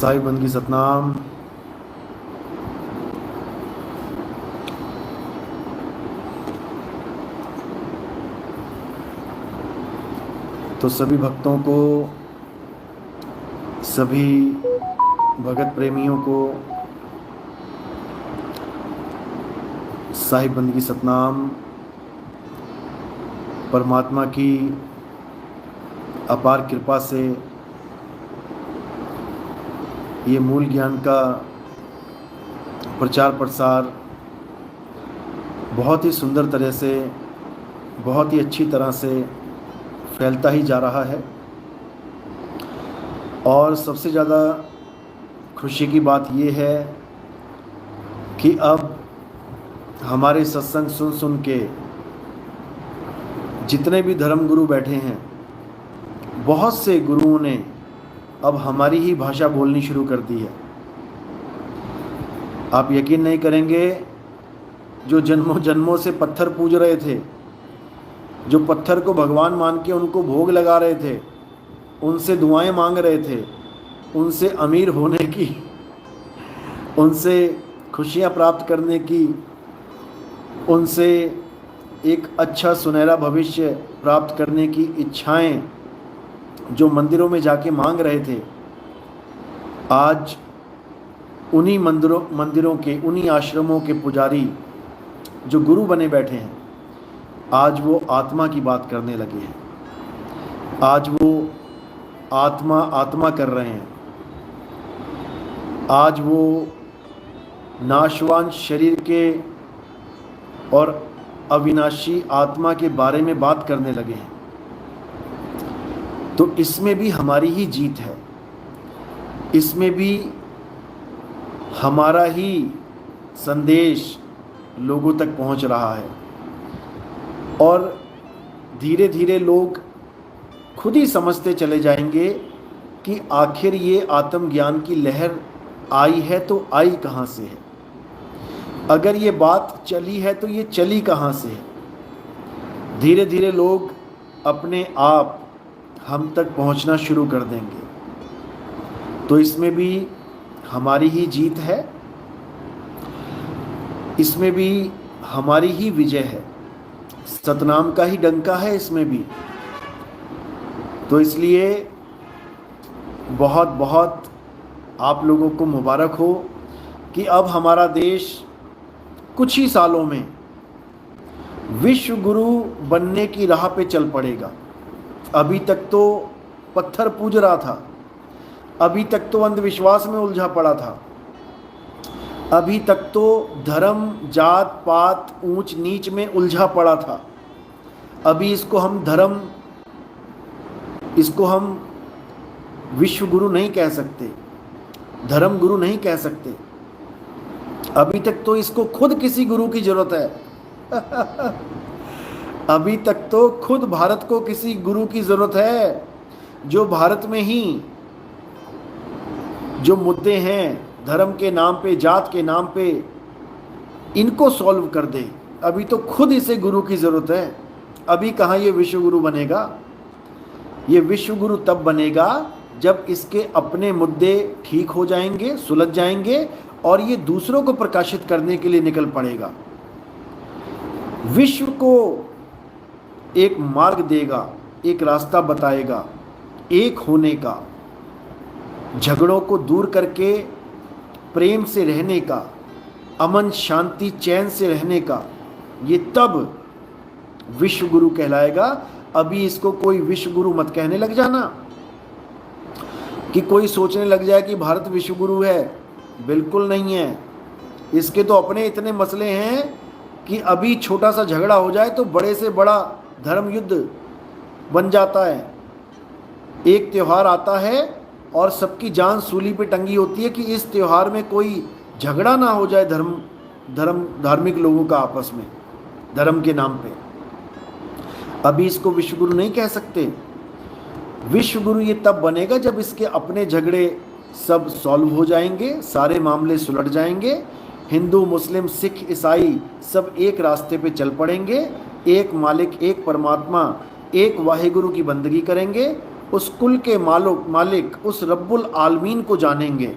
साहिब बंदगी सतनाम। तो सभी भक्तों को, सभी भगत प्रेमियों को साहिब बंदगी सतनाम। परमात्मा की अपार कृपा से ये मूल ज्ञान का प्रचार प्रसार बहुत ही सुंदर तरह से, बहुत ही अच्छी तरह से फैलता ही जा रहा है। और सबसे ज़्यादा खुशी की बात ये है कि अब हमारे सत्संग सुन सुन के जितने भी धर्म गुरु बैठे हैं, बहुत से गुरुओं ने अब हमारी ही भाषा बोलनी शुरू कर दी है। आप यकीन नहीं करेंगे, जो जन्मों जन्मों से पत्थर पूज रहे थे, जो पत्थर को भगवान मान के उनको भोग लगा रहे थे, उनसे दुआएं मांग रहे थे, उनसे अमीर होने की, उनसे खुशियां प्राप्त करने की, उनसे एक अच्छा सुनहरा भविष्य प्राप्त करने की इच्छाएं जो मंदिरों में जाके मांग रहे थे, आज उन्हीं मंदिरों के, उन्हीं आश्रमों के पुजारी जो गुरु बने बैठे हैं, आज वो आत्मा की बात करने लगे हैं। आज वो आत्मा आत्मा कर रहे हैं। आज वो नाशवान शरीर के और अविनाशी आत्मा के बारे में बात करने लगे हैं। तो इसमें भी हमारी ही जीत है, इसमें भी हमारा ही संदेश लोगों तक पहुंच रहा है। और धीरे धीरे लोग खुद ही समझते चले जाएंगे कि आखिर ये आत्मज्ञान की लहर आई है तो आई कहाँ से है। अगर ये बात चली है तो ये चली कहाँ से है। धीरे धीरे लोग अपने आप हम तक पहुंचना शुरू कर देंगे। तो इसमें भी हमारी ही जीत है, इसमें भी हमारी ही विजय है, सतनाम का ही डंका है इसमें भी। तो इसलिए बहुत बहुत आप लोगों को मुबारक हो कि अब हमारा देश कुछ ही सालों में विश्व गुरु बनने की राह पे चल पड़ेगा। अभी तक तो पत्थर पूज रहा था, अभी तक तो अंधविश्वास में उलझा पड़ा था, अभी तक तो धर्म जात पात ऊंच नीच में उलझा पड़ा था। अभी इसको हम विश्व गुरु नहीं कह सकते, धर्म गुरु नहीं कह सकते। अभी तक तो इसको खुद किसी गुरु की जरूरत है। अभी तक तो खुद भारत को किसी गुरु की जरूरत है, जो भारत में ही जो मुद्दे हैं धर्म के नाम पे, जात के नाम पे, इनको सॉल्व कर दे। अभी तो खुद इसे गुरु की जरूरत है। अभी कहाँ ये विश्व गुरु बनेगा। ये विश्व गुरु तब बनेगा जब इसके अपने मुद्दे ठीक हो जाएंगे, सुलझ जाएंगे और ये दूसरों को प्रकाशित करने के लिए निकल पड़ेगा। विश्व को एक मार्ग देगा, एक रास्ता बताएगा एक होने का, झगड़ों को दूर करके प्रेम से रहने का, अमन शांति चैन से रहने का। ये तब विश्व गुरु कहलाएगा। अभी इसको कोई विश्व गुरु मत कहने लग जाना कि कोई सोचने लग जाए कि भारत विश्व गुरु है। बिल्कुल नहीं है। इसके तो अपने इतने मसले हैं कि अभी छोटा सा झगड़ा हो जाए तो बड़े से बड़ा धर्म युद्ध बन जाता है। एक त्यौहार आता है और सबकी जान सूली पे टंगी होती है कि इस त्यौहार में कोई झगड़ा ना हो जाए धार्मिक लोगों का आपस में, धर्म के नाम पे। अभी इसको विश्व गुरु नहीं कह सकते। विश्व गुरु ये तब बनेगा जब इसके अपने झगड़े सब सॉल्व हो जाएंगे, सारे मामले सुलझ जाएंगे, हिंदू मुस्लिम सिख ईसाई सब एक रास्ते पे चल पड़ेंगे, एक मालिक एक परमात्मा एक वाहिगुरु की बंदगी करेंगे उस कुल के मालिक उस रब्बुल आलमीन को जानेंगे,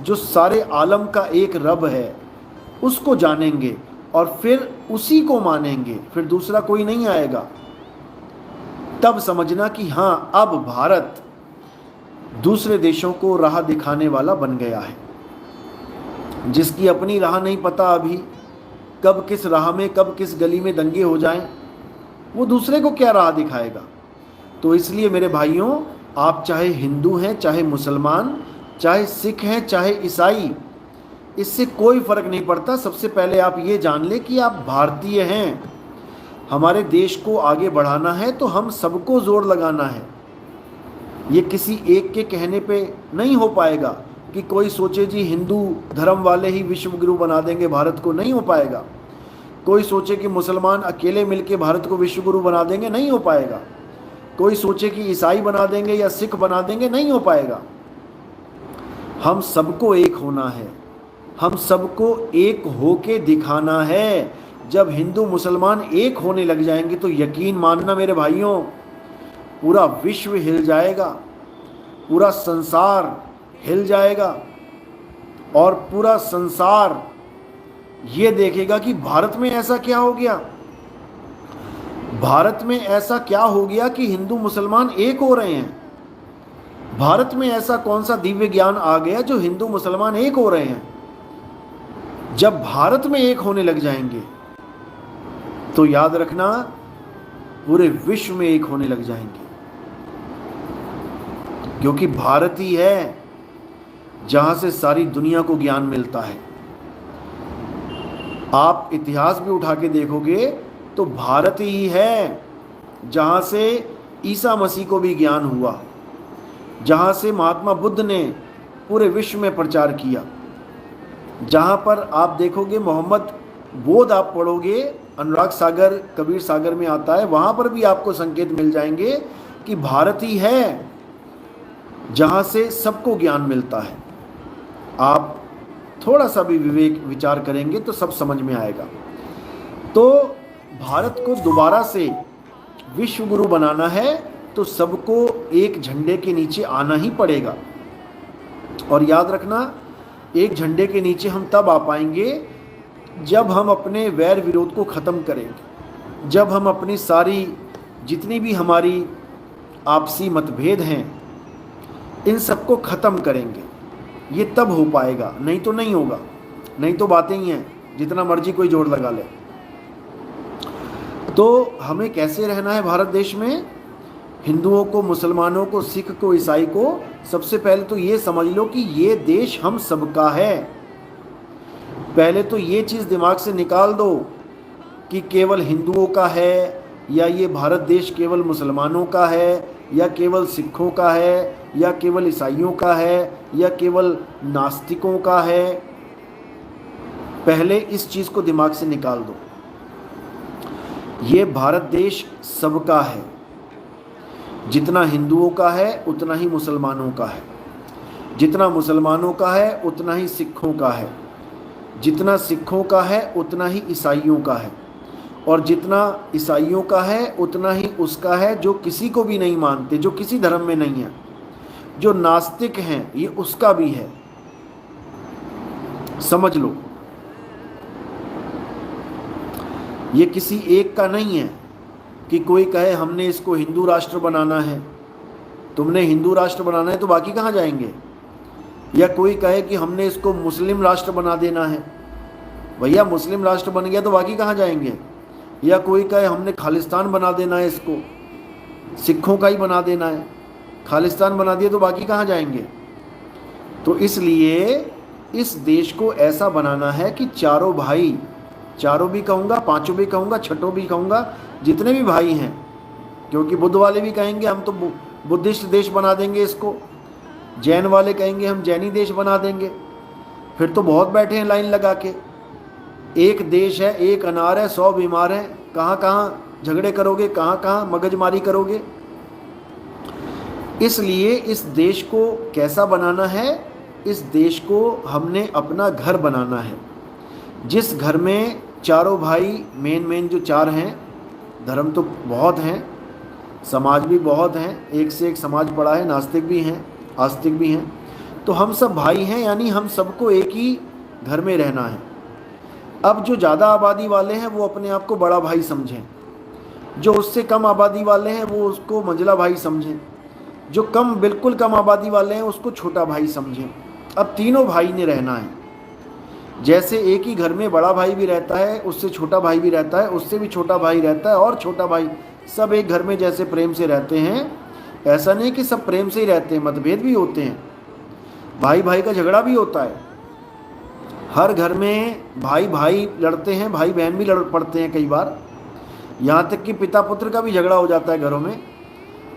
जो सारे आलम का एक रब है, उसको जानेंगे और फिर उसी को मानेंगे, फिर दूसरा कोई नहीं आएगा। तब समझना कि हाँ, अब भारत दूसरे देशों को राह दिखाने वाला बन गया है। जिसकी अपनी राह नहीं पता अभी, कब किस राह में, कब किस गली में दंगे हो जाएं, वो दूसरे को क्या राह दिखाएगा। तो इसलिए मेरे भाइयों, आप चाहे हिंदू हैं, चाहे मुसलमान, चाहे सिख हैं, चाहे ईसाई, इससे कोई फ़र्क नहीं पड़ता। सबसे पहले आप ये जान लें कि आप भारतीय हैं। हमारे देश को आगे बढ़ाना है तो हम सबको ज़ोर लगाना है। ये किसी एक के कहने पे नहीं हो पाएगा कि कोई सोचे जी हिंदू धर्म वाले ही विश्व गुरु बना देंगे भारत को, नहीं हो पाएगा। कोई सोचे कि मुसलमान अकेले मिलके भारत को विश्व गुरु बना देंगे, नहीं हो पाएगा। कोई सोचे कि ईसाई बना देंगे या सिख बना देंगे, नहीं हो पाएगा। हम सबको एक होना है, हम सबको एक होके दिखाना है। जब हिंदू मुसलमान एक होने लग जाएंगे तो यकीन मानना मेरे भाइयों, पूरा विश्व हिल जाएगा, पूरा संसार हिल जाएगा और पूरा संसार ये देखेगा कि भारत में ऐसा क्या हो गया, भारत में ऐसा क्या हो गया कि हिंदू मुसलमान एक हो रहे हैं। भारत में ऐसा कौन सा दिव्य ज्ञान आ गया जो हिंदू मुसलमान एक हो रहे हैं। जब भारत में एक होने लग जाएंगे तो याद रखना पूरे विश्व में एक होने लग जाएंगे, क्योंकि भारत ही है जहां से सारी दुनिया को ज्ञान मिलता है। आप इतिहास भी उठा के देखोगे तो भारत ही है जहां से ईसा मसीह को भी ज्ञान हुआ, जहां से महात्मा बुद्ध ने पूरे विश्व में प्रचार किया, जहां पर आप देखोगे मोहम्मद बोध आप पढ़ोगे, अनुराग सागर कबीर सागर में आता है, वहां पर भी आपको संकेत मिल जाएंगे कि भारत ही है जहां से सबको ज्ञान मिलता है। आप थोड़ा सा भी विवेक विचार करेंगे तो सब समझ में आएगा। तो भारत को दोबारा से विश्व गुरु बनाना है तो सबको एक झंडे के नीचे आना ही पड़ेगा। और याद रखना, एक झंडे के नीचे हम तब आ पाएंगे जब हम अपने वैर विरोध को ख़त्म करेंगे, जब हम अपनी सारी जितनी भी हमारी आपसी मतभेद हैं इन सबको ख़त्म करेंगे। ये तब हो पाएगा, नहीं तो नहीं होगा। नहीं तो बातें ही हैं, जितना मर्जी कोई जोर लगा ले। तो हमें कैसे रहना है भारत देश में, हिंदुओं को, मुसलमानों को, सिख को, ईसाई को, सबसे पहले तो ये समझ लो कि ये देश हम सबका है। पहले तो ये चीज़ दिमाग से निकाल दो कि केवल हिंदुओं का है, या ये भारत देश केवल मुसलमानों का है, या केवल सिखों का है, या केवल ईसाइयों का है, या केवल नास्तिकों का है। पहले इस चीज़ को दिमाग से निकाल दो। ये भारत देश सबका है, जितना हिंदुओं का है उतना ही मुसलमानों का है, जितना मुसलमानों का है उतना ही सिखों का है, जितना सिखों का है उतना ही ईसाइयों का है, और जितना ईसाइयों का है उतना ही उसका है जो किसी को भी नहीं मानते, जो किसी धर्म में नहीं है, जो नास्तिक हैं, ये उसका भी है। समझ लो, ये किसी एक का नहीं है कि कोई कहे हमने इसको हिंदू राष्ट्र बनाना है। तुमने हिंदू राष्ट्र बनाना है तो बाकी कहाँ जाएंगे? या कोई कहे कि हमने इसको मुस्लिम राष्ट्र बना देना है, भैया मुस्लिम राष्ट्र बन गया तो बाकी कहाँ जाएंगे? या कोई कहे हमने खालिस्तान बना देना है, इसको सिखों का ही बना देना है, खालिस्तान बना दिया तो बाकी कहाँ जाएंगे? तो इसलिए इस देश को ऐसा बनाना है कि चारों भाई, चारों भी कहूँगा, पांचों भी कहूँगा, छठों भी कहूँगा, जितने भी भाई हैं, क्योंकि बुद्ध वाले भी कहेंगे हम तो बुद्धिस्ट देश बना देंगे इसको, जैन वाले कहेंगे हम जैनी देश बना देंगे। फिर तो बहुत बैठे हैं लाइन लगा के, एक देश है, एक अनार है, 100 बीमार हैं, कहाँ कहाँ झगड़े करोगे, कहाँ कहाँ मगजमारी करोगे। इसलिए इस देश को कैसा बनाना है? इस देश को हमने अपना घर बनाना है, जिस घर में चारों भाई, मेन जो चार हैं, धर्म तो बहुत हैं, समाज भी बहुत हैं, एक से एक समाज पड़ा है, नास्तिक भी हैं, आस्तिक भी हैं। तो हम सब भाई हैं, यानी हम सबको एक ही घर में रहना है। अब जो ज़्यादा आबादी वाले हैं वो अपने आप को बड़ा भाई समझें, जो उससे कम आबादी वाले हैं वो उसको मंझला भाई समझें, जो बिल्कुल कम आबादी वाले हैं उसको छोटा भाई समझें। अब तीनों भाई ने रहना है। जैसे एक ही घर में बड़ा भाई भी रहता है, उससे छोटा भाई भी रहता है, उससे भी छोटा भाई रहता है और छोटा भाई, सब एक घर में जैसे प्रेम से रहते हैं। ऐसा नहीं कि सब प्रेम से ही रहते हैं, मतभेद भी होते हैं, भाई भाई का झगड़ा भी होता है। हर घर में भाई भाई लड़ते हैं, भाई बहन भी लड़ पड़ते हैं कई बार, यहाँ तक कि पिता पुत्र का भी झगड़ा हो जाता है घरों में।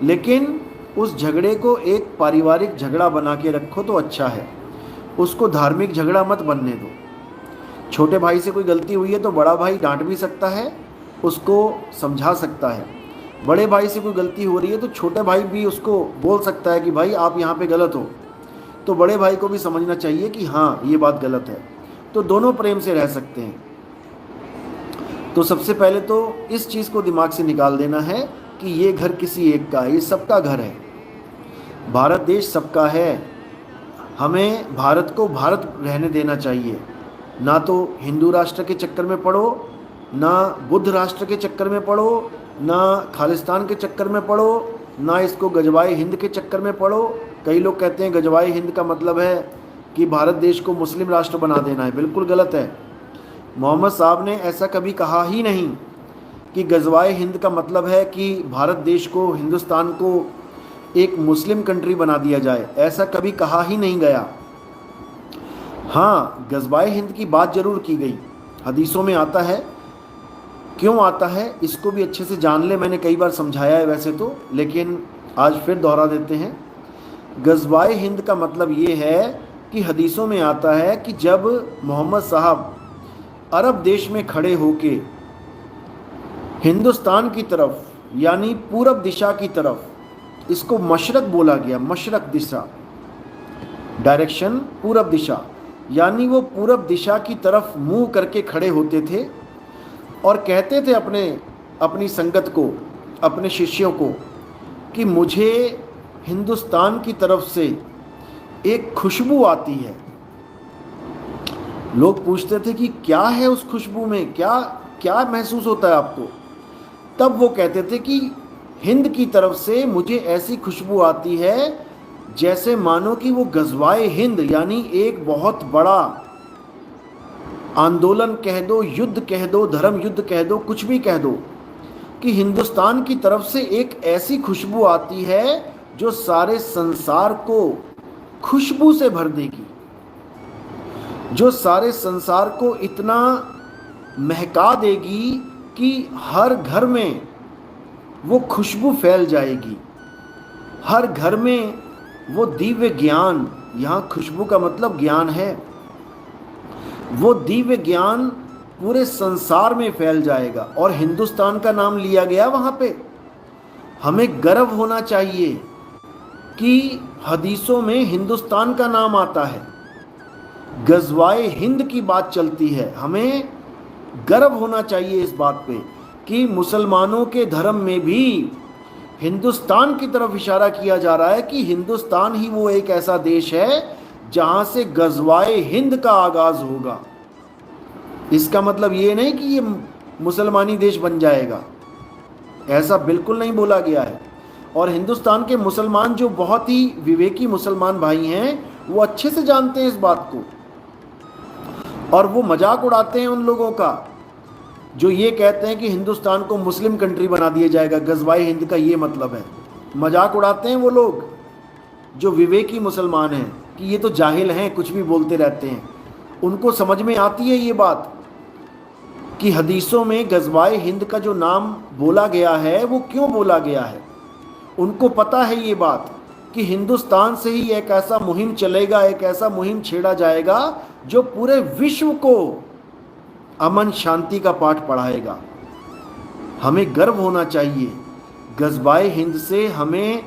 लेकिन उस झगड़े को एक पारिवारिक झगड़ा बना के रखो तो अच्छा है, उसको धार्मिक झगड़ा मत बनने दो। छोटे भाई से कोई गलती हुई है तो बड़ा भाई डांट भी सकता है, उसको समझा सकता है। बड़े भाई से कोई गलती हो रही है तो छोटे भाई भी उसको बोल सकता है कि भाई आप यहाँ पे गलत हो, तो बड़े भाई को भी समझना चाहिए कि हाँ ये बात गलत है। तो दोनों प्रेम से रह सकते हैं। तो सबसे पहले तो इस चीज़ को दिमाग से निकाल देना है कि ये घर किसी एक का है, ये सबका घर है। भारत देश सबका है, हमें भारत को भारत रहने देना चाहिए। ना तो हिंदू राष्ट्र के चक्कर में पड़ो, ना बुद्ध राष्ट्र के चक्कर में पड़ो, ना खालिस्तान के चक्कर में पड़ो, ना इसको गजवाए हिंद के चक्कर में पड़ो। कई लोग कहते हैं गजवाए हिंद का मतलब है कि भारत देश को मुस्लिम राष्ट्र बना देना है, बिल्कुल गलत है। मोहम्मद साहब ने ऐसा कभी कहा ही नहीं कि गजवाए हिंद का मतलब है कि भारत देश को, हिंदुस्तान को एक मुस्लिम कंट्री बना दिया जाए, ऐसा कभी कहा ही नहीं गया। हाँ, गजवाए हिंद की बात जरूर की गई, हदीसों में आता है। क्यों आता है इसको भी अच्छे से जान ले, मैंने कई बार समझाया है वैसे तो, लेकिन आज फिर दोहरा देते हैं। गजवाए हिंद का मतलब ये है कि हदीसों में आता है कि जब मोहम्मद साहब अरब देश में खड़े होके हिंदुस्तान की तरफ, यानी पूरब दिशा की तरफ, इसको मशरक बोला गया, मशरक दिशा, डायरेक्शन पूरब दिशा, यानी वो पूरब दिशा की तरफ मुंह करके खड़े होते थे और कहते थे अपनी संगत को, अपने शिष्यों को, कि मुझे हिंदुस्तान की तरफ से एक खुशबू आती है। लोग पूछते थे कि क्या है उस खुशबू में, क्या क्या महसूस होता है आपको? तब वो कहते थे कि हिंद की तरफ से मुझे ऐसी खुशबू आती है जैसे मानो कि वो गजवाए हिंद, यानी एक बहुत बड़ा आंदोलन कह दो, युद्ध कह दो, धर्म युद्ध कह दो, कुछ भी कह दो, कि हिंदुस्तान की तरफ से एक ऐसी खुशबू आती है जो सारे संसार को खुशबू से भर देगी, जो सारे संसार को इतना महका देगी कि हर घर में वो खुशबू फैल जाएगी। हर घर में वो दिव्य ज्ञान, यहाँ खुशबू का मतलब ज्ञान है, वो दिव्य ज्ञान पूरे संसार में फैल जाएगा और हिंदुस्तान का नाम लिया गया वहाँ पे। हमें गर्व होना चाहिए कि हदीसों में हिंदुस्तान का नाम आता है, गजवाए हिंद की बात चलती है। हमें गर्व होना चाहिए इस बात पे कि मुसलमानों के धर्म में भी हिंदुस्तान की तरफ इशारा किया जा रहा है कि हिंदुस्तान ही वो एक ऐसा देश है जहां से गजवाए हिंद का आगाज होगा। इसका मतलब ये नहीं कि ये मुसलमानी देश बन जाएगा, ऐसा बिल्कुल नहीं बोला गया है। और हिंदुस्तान के मुसलमान जो बहुत ही विवेकी मुसलमान भाई हैं, वो अच्छे से जानते हैं इस बात को, और वो मजाक उड़ाते हैं उन लोगों का जो ये कहते हैं कि हिंदुस्तान को मुस्लिम कंट्री बना दिया जाएगा, गजवाए हिंद का ये मतलब है। मजाक उड़ाते हैं वो लोग जो विवेकी मुसलमान हैं कि ये तो जाहिल हैं, कुछ भी बोलते रहते हैं। उनको समझ में आती है ये बात कि हदीसों में गजवाए हिंद का जो नाम बोला गया है वो क्यों बोला गया है। उनको पता है ये बात कि हिंदुस्तान से ही एक ऐसा मुहिम चलेगा, एक ऐसा मुहिम छेड़ा जाएगा जो पूरे विश्व को अमन शांति का पाठ पढ़ाएगा। हमें गर्व होना चाहिए, गजवाए हिंद से हमें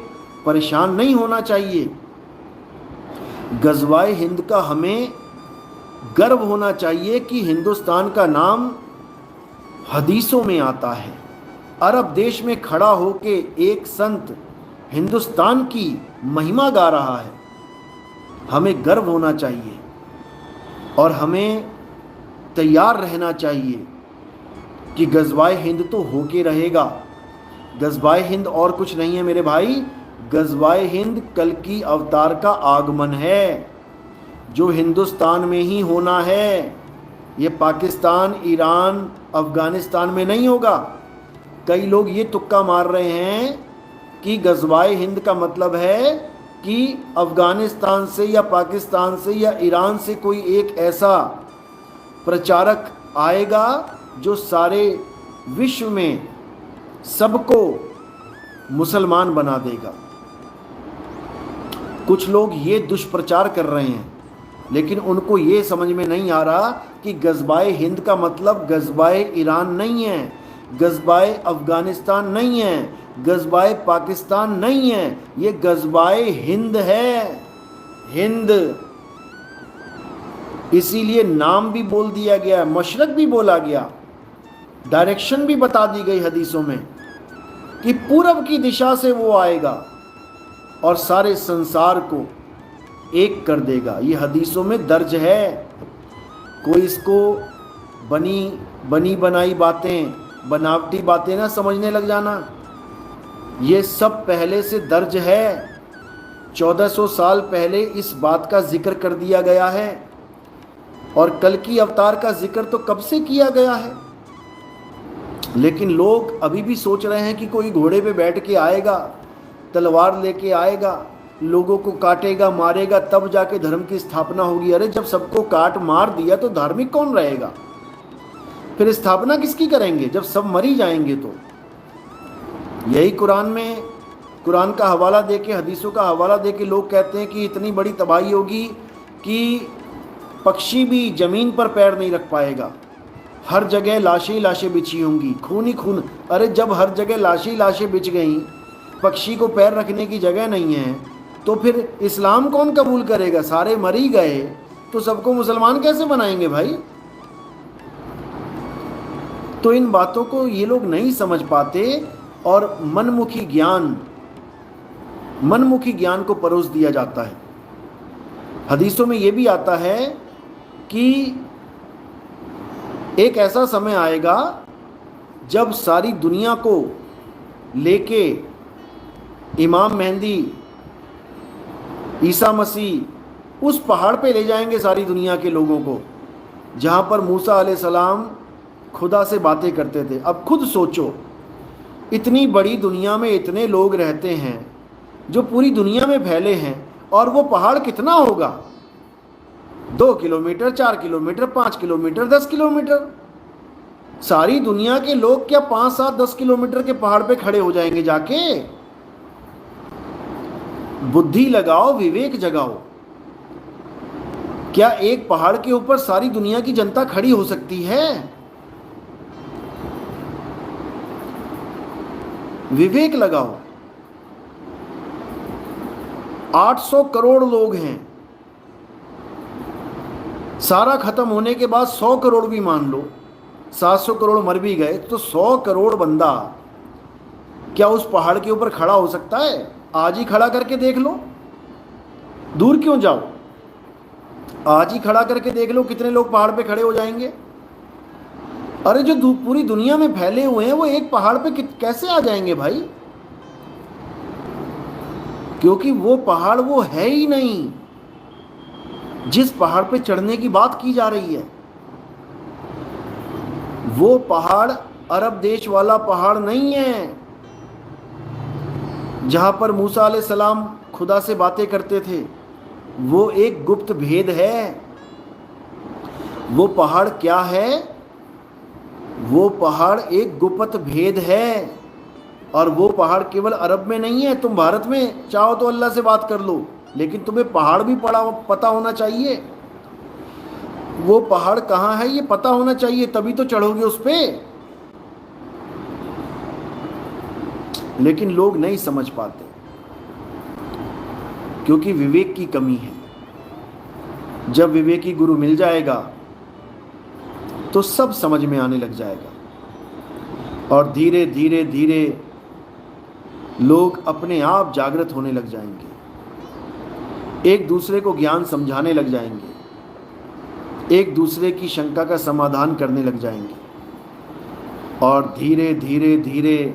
परेशान नहीं होना चाहिए। गजवाए हिंद का हमें गर्व होना चाहिए कि हिंदुस्तान का नाम हदीसों में आता है, अरब देश में खड़ा होके एक संत हिंदुस्तान की महिमा गा रहा है। हमें गर्व होना चाहिए और हमें तैयार रहना चाहिए कि गज़वाए हिंद तो होके रहेगा। गज़वाए हिंद और कुछ नहीं है मेरे भाई, गज़वाए हिंद कल की अवतार का आगमन है जो हिंदुस्तान में ही होना है। ये पाकिस्तान, ईरान, अफ़गानिस्तान में नहीं होगा। कई लोग ये तुक्का मार रहे हैं कि गज़वाए हिंद का मतलब है कि अफ़गानिस्तान से या पाकिस्तान से या ईरान से कोई एक ऐसा प्रचारक आएगा जो सारे विश्व में सबको मुसलमान बना देगा। कुछ लोग ये दुष्प्रचार कर रहे हैं, लेकिन उनको ये समझ में नहीं आ रहा कि गज़वाए हिंद का मतलब गज़वाए ईरान नहीं है, गज़वाए अफ़गानिस्तान नहीं है, गज़वाए पाकिस्तान नहीं है, ये गज़वाए हिंद है। हिंद इसीलिए नाम भी बोल दिया गया, मशरक भी बोला गया, डायरेक्शन भी बता दी गई हदीसों में कि पूरब की दिशा से वो आएगा और सारे संसार को एक कर देगा। ये हदीसों में दर्ज है। कोई इसको बनी बनाई बातें, बनावटी बातें ना समझने लग जाना। ये सब पहले से दर्ज है। 1400 साल पहले इस बात का जिक्र कर दिया गया है और कल की अवतार का जिक्र तो कब से किया गया है। लेकिन लोग अभी भी सोच रहे हैं कि कोई घोड़े पे बैठ के आएगा, तलवार लेके आएगा, लोगों को काटेगा, मारेगा, तब जाके धर्म की स्थापना होगी। अरे जब सबको काट मार दिया तो धार्मिक कौन रहेगा? फिर स्थापना किसकी करेंगे जब सब मर ही जाएंगे? तो यही कुरान का हवाला देके, हदीसों का हवाला देके लोग कहते हैं कि इतनी बड़ी तबाही होगी कि पक्षी भी ज़मीन पर पैर नहीं रख पाएगा, हर जगह लाशें ही लाशें बिछी होंगी, खून ही खून। अरे जब हर जगह लाशें ही लाशें बिछ गई, पक्षी को पैर रखने की जगह नहीं है, तो फिर इस्लाम कौन कबूल करेगा? सारे मर ही गए तो सबको मुसलमान कैसे बनाएंगे भाई? तो इन बातों को ये लोग नहीं समझ पाते और मनमुखी ज्ञान को परोस दिया जाता है। हदीसों में ये भी आता है कि एक ऐसा समय आएगा जब सारी दुनिया को लेके इमाम मेहंदी, ईसा मसीह उस पहाड़ पे ले जाएंगे सारी दुनिया के लोगों को जहाँ पर मूसा अलैहिस्सलाम खुदा से बातें करते थे। अब खुद सोचो, इतनी बड़ी दुनिया में इतने लोग रहते हैं जो पूरी दुनिया में फैले हैं, और वो पहाड़ कितना होगा? 2 किलोमीटर, 4 किलोमीटर, 5 किलोमीटर, 10 किलोमीटर। सारी दुनिया के लोग क्या 5, 7, 10 किलोमीटर के पहाड़ पे खड़े हो जाएंगे जाके? बुद्धि लगाओ, विवेक जगाओ। क्या एक पहाड़ के ऊपर सारी दुनिया की जनता खड़ी हो सकती है? विवेक लगाओ। 800 करोड़ लोग हैं, सारा खत्म होने के बाद 100 करोड़ भी मान लो, 700 करोड़ मर भी गए, तो 100 करोड़ बंदा क्या उस पहाड़ के ऊपर खड़ा हो सकता है? आज ही खड़ा करके देख लो, दूर क्यों जाओ, आज ही खड़ा करके देख लो कितने लोग पहाड़ पे खड़े हो जाएंगे। अरे जो पूरी दुनिया में फैले हुए हैं वो एक पहाड़ पे कैसे आ जाएंगे भाई? क्योंकि वो पहाड़ वो है ही नहीं जिस पहाड़ पे चढ़ने की बात की जा रही है। वो पहाड़ अरब देश वाला पहाड़ नहीं है जहां पर मूसा अलैहिस्सलाम खुदा से बातें करते थे। वो एक गुप्त भेद है। वो पहाड़ क्या है? वो पहाड़ एक गुप्त भेद है, और वो पहाड़ केवल अरब में नहीं है। तुम भारत में चाहो तो अल्लाह से बात कर लो, लेकिन तुम्हें पहाड़ भी पता होना चाहिए। वो पहाड़ कहाँ है ये पता होना चाहिए, तभी तो चढ़ोगे उस पे। लेकिन लोग नहीं समझ पाते क्योंकि विवेक की कमी है। जब विवेकी गुरु मिल जाएगा तो सब समझ में आने लग जाएगा। और धीरे धीरे धीरे लोग अपने आप जागृत होने लग जाएंगे, एक दूसरे को ज्ञान समझाने लग जाएंगे, एक दूसरे की शंका का समाधान करने लग जाएंगे। और धीरे धीरे धीरे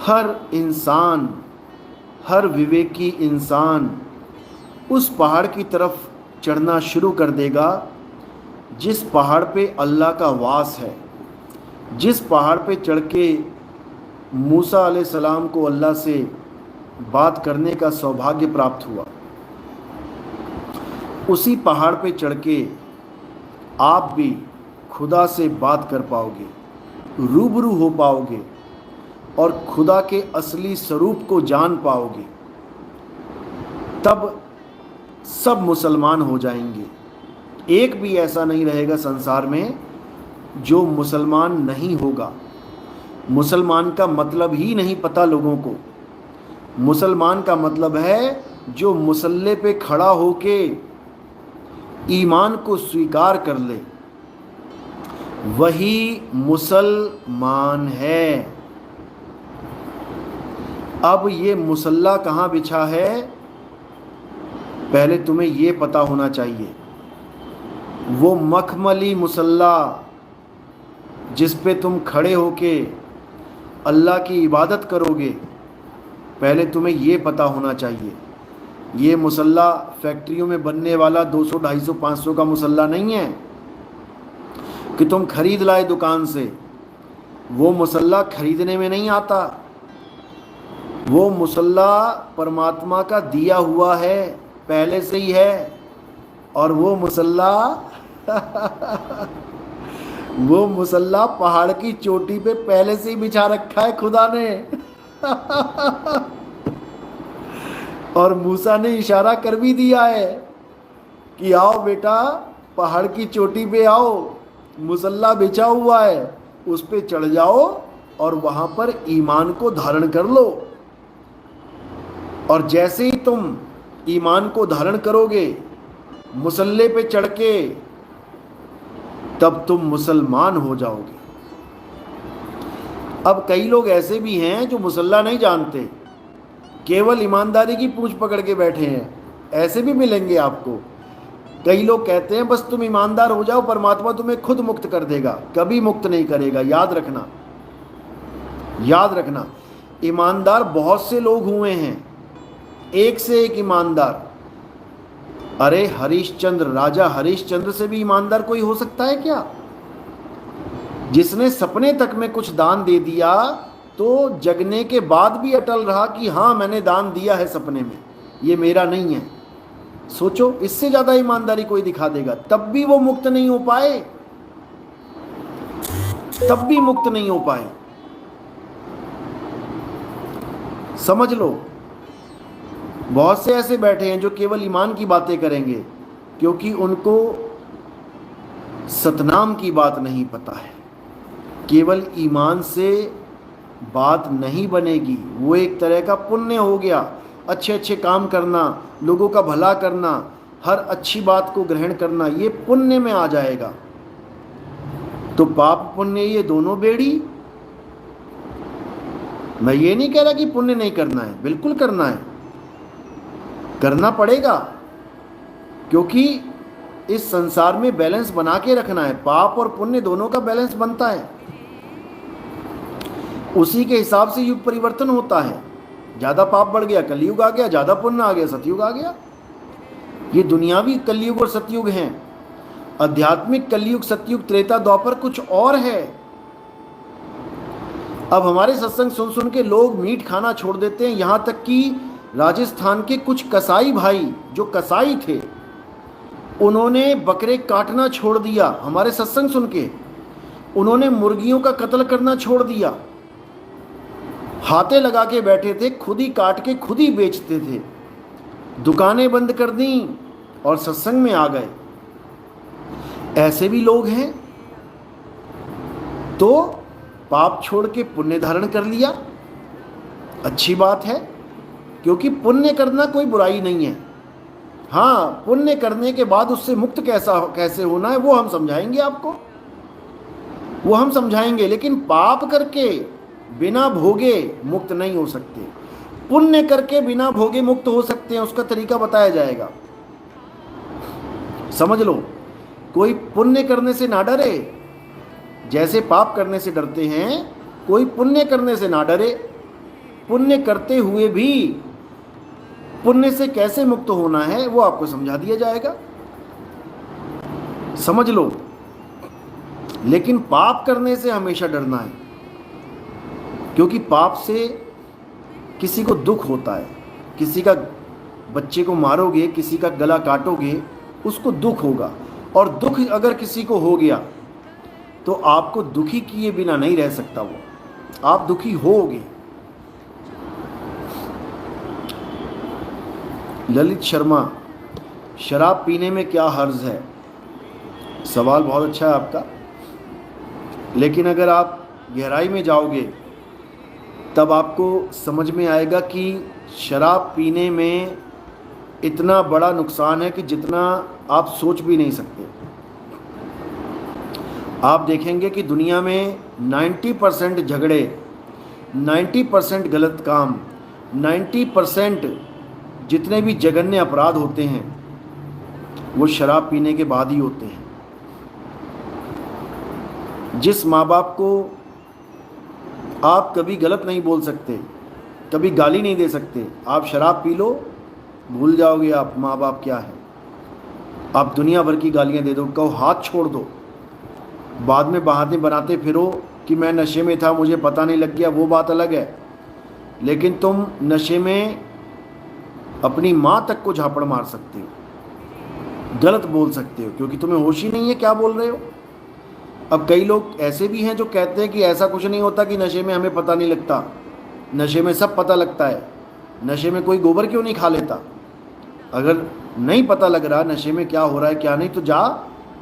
हर इंसान, हर विवेकी इंसान उस पहाड़ की तरफ चढ़ना शुरू कर देगा जिस पहाड़ पे अल्लाह का वास है, जिस पहाड़ पे चढ़ के मूसा अलैहिस्सलाम को अल्लाह से बात करने का सौभाग्य प्राप्त हुआ। उसी पहाड़ पे चढ़ के आप भी खुदा से बात कर पाओगे, रूबरू हो पाओगे और खुदा के असली स्वरूप को जान पाओगे। तब सब मुसलमान हो जाएंगे। एक भी ऐसा नहीं रहेगा संसार में जो मुसलमान नहीं होगा। मुसलमान का मतलब ही नहीं पता लोगों को। मुसलमान का मतलब है जो मुसल्ले पे खड़ा होके ईमान को स्वीकार कर ले, वही मुसलमान है। अब ये मुसल्ला कहाँ बिछा है, पहले तुम्हें ये पता होना चाहिए। वो मखमली मुसल्ला जिस पे तुम खड़े होके अल्लाह की इबादत करोगे, पहले तुम्हें ये पता होना चाहिए। ये मुसल्ला फैक्ट्रियों में बनने वाला 200, 250, 500 का मुसल्ला नहीं है कि तुम खरीद लाए दुकान से। वो मुसल्ला खरीदने में नहीं आता। वो मुसल्ला परमात्मा का दिया हुआ है, पहले से ही है। और वो मुसल्ला वो मुसल्ला पहाड़ की चोटी पे पहले से ही बिछा रखा है खुदा ने। और मूसा ने इशारा कर भी दिया है कि आओ बेटा, पहाड़ की चोटी पे आओ, मुसल्ला बिछा हुआ है, उस पे चढ़ जाओ और वहां पर ईमान को धारण कर लो। और जैसे ही तुम ईमान को धारण करोगे मुसल्ले पे चढ़ के, तब तुम मुसलमान हो जाओगे। अब कई लोग ऐसे भी हैं जो मुसल्ला नहीं जानते, केवल ईमानदारी की पूंछ पकड़ के बैठे हैं। ऐसे भी मिलेंगे आपको। कई लोग कहते हैं बस तुम ईमानदार हो जाओ, परमात्मा तुम्हें खुद मुक्त कर देगा। कभी मुक्त नहीं करेगा, याद रखना, याद रखना। ईमानदार बहुत से लोग हुए हैं, एक से एक ईमानदार। अरे हरिश्चंद्र, राजा हरिश्चंद्र से भी ईमानदार कोई हो सकता है क्या? जिसने सपने तक में कुछ दान दे दिया तो जगने के बाद भी अटल रहा कि हाँ मैंने दान दिया है सपने में, ये मेरा नहीं है। सोचो, इससे ज्यादा ईमानदारी कोई दिखा देगा, तब भी वो मुक्त नहीं हो पाए, तब भी मुक्त नहीं हो पाए। समझ लो, बहुत से ऐसे बैठे हैं जो केवल ईमान की बातें करेंगे क्योंकि उनको सतनाम की बात नहीं पता है। केवल ईमान से बात नहीं बनेगी। वो एक तरह का पुण्य हो गया, अच्छे अच्छे काम करना, लोगों का भला करना, हर अच्छी बात को ग्रहण करना, ये पुण्य में आ जाएगा। तो पाप पुण्य ये दोनों बेड़ी। मैं ये नहीं कह रहा कि पुण्य नहीं करना है, बिल्कुल करना है, करना पड़ेगा, क्योंकि इस संसार में बैलेंस बना के रखना है। पाप और पुण्य दोनों का बैलेंस बनता है, उसी के हिसाब से युग परिवर्तन होता है। ज़्यादा पाप बढ़ गया कलयुग आ गया, ज़्यादा पुण्य आ गया सतयुग आ गया। ये दुनियावी कलयुग और सतयुग हैं। आध्यात्मिक कलयुग, सतयुग, त्रेता, द्वापर कुछ और है। अब हमारे सत्संग सुन सुन के लोग मीट खाना छोड़ देते हैं। यहाँ तक कि राजस्थान के कुछ कसाई भाई जो कसाई थे, उन्होंने बकरे काटना छोड़ दिया हमारे सत्संग सुन के। उन्होंने मुर्गियों का कत्ल करना छोड़ दिया। हाथे लगा के बैठे थे, खुद ही काट के खुद ही बेचते थे। दुकानें बंद कर दी और सत्संग में आ गए। ऐसे भी लोग हैं। तो पाप छोड़ के पुण्य धारण कर लिया, अच्छी बात है, क्योंकि पुण्य करना कोई बुराई नहीं है। हाँ, पुण्य करने के बाद उससे मुक्त कैसे होना है वो हम समझाएंगे आपको। वो हम समझाएंगे, लेकिन पाप करके बिना भोगे मुक्त नहीं हो सकते। पुण्य करके बिना भोगे मुक्त हो सकते हैं, उसका तरीका बताया जाएगा। समझ लो, कोई पुण्य करने से ना डरे, जैसे पाप करने से डरते हैं, कोई पुण्य करने से ना डरे। पुण्य करते हुए भी पुण्य से कैसे मुक्त होना है वो आपको समझा दिया जाएगा, समझ लो। लेकिन पाप करने से हमेशा डरना है, क्योंकि पाप से किसी को दुख होता है। किसी का बच्चे को मारोगे, किसी का गला काटोगे, उसको दुख होगा। और दुख अगर किसी को हो गया तो आपको दुखी किए बिना नहीं रह सकता वो, आप दुखी होगे। ललित शर्मा, शराब पीने में क्या हर्ज है? सवाल बहुत अच्छा है आपका, लेकिन अगर आप गहराई में जाओगे तब आपको समझ में आएगा कि शराब पीने में इतना बड़ा नुकसान है कि जितना आप सोच भी नहीं सकते। आप देखेंगे कि दुनिया में 90% झगड़े, 90% गलत काम, 90% जितने भी जघन्य अपराध होते हैं वो शराब पीने के बाद ही होते हैं। जिस माँ बाप को आप कभी गलत नहीं बोल सकते, कभी गाली नहीं दे सकते, आप शराब पी लो, भूल जाओगे आप माँ बाप क्या है। आप दुनिया भर की गालियाँ दे दो, कहो हाथ छोड़ दो, बाद में बहाने बनाते फिरो कि मैं नशे में था, मुझे पता नहीं लग गया, वो बात अलग है। लेकिन तुम नशे में अपनी माँ तक को झापड़ मार सकते हो, गलत बोल सकते हो, क्योंकि तुम्हें होश ही नहीं है क्या बोल रहे हो। अब कई लोग ऐसे भी हैं जो कहते हैं कि ऐसा कुछ नहीं होता कि नशे में हमें पता नहीं लगता, नशे में सब पता लगता है। नशे में कोई गोबर क्यों नहीं खा लेता? अगर नहीं पता लग रहा नशे में क्या हो रहा है क्या नहीं, तो जा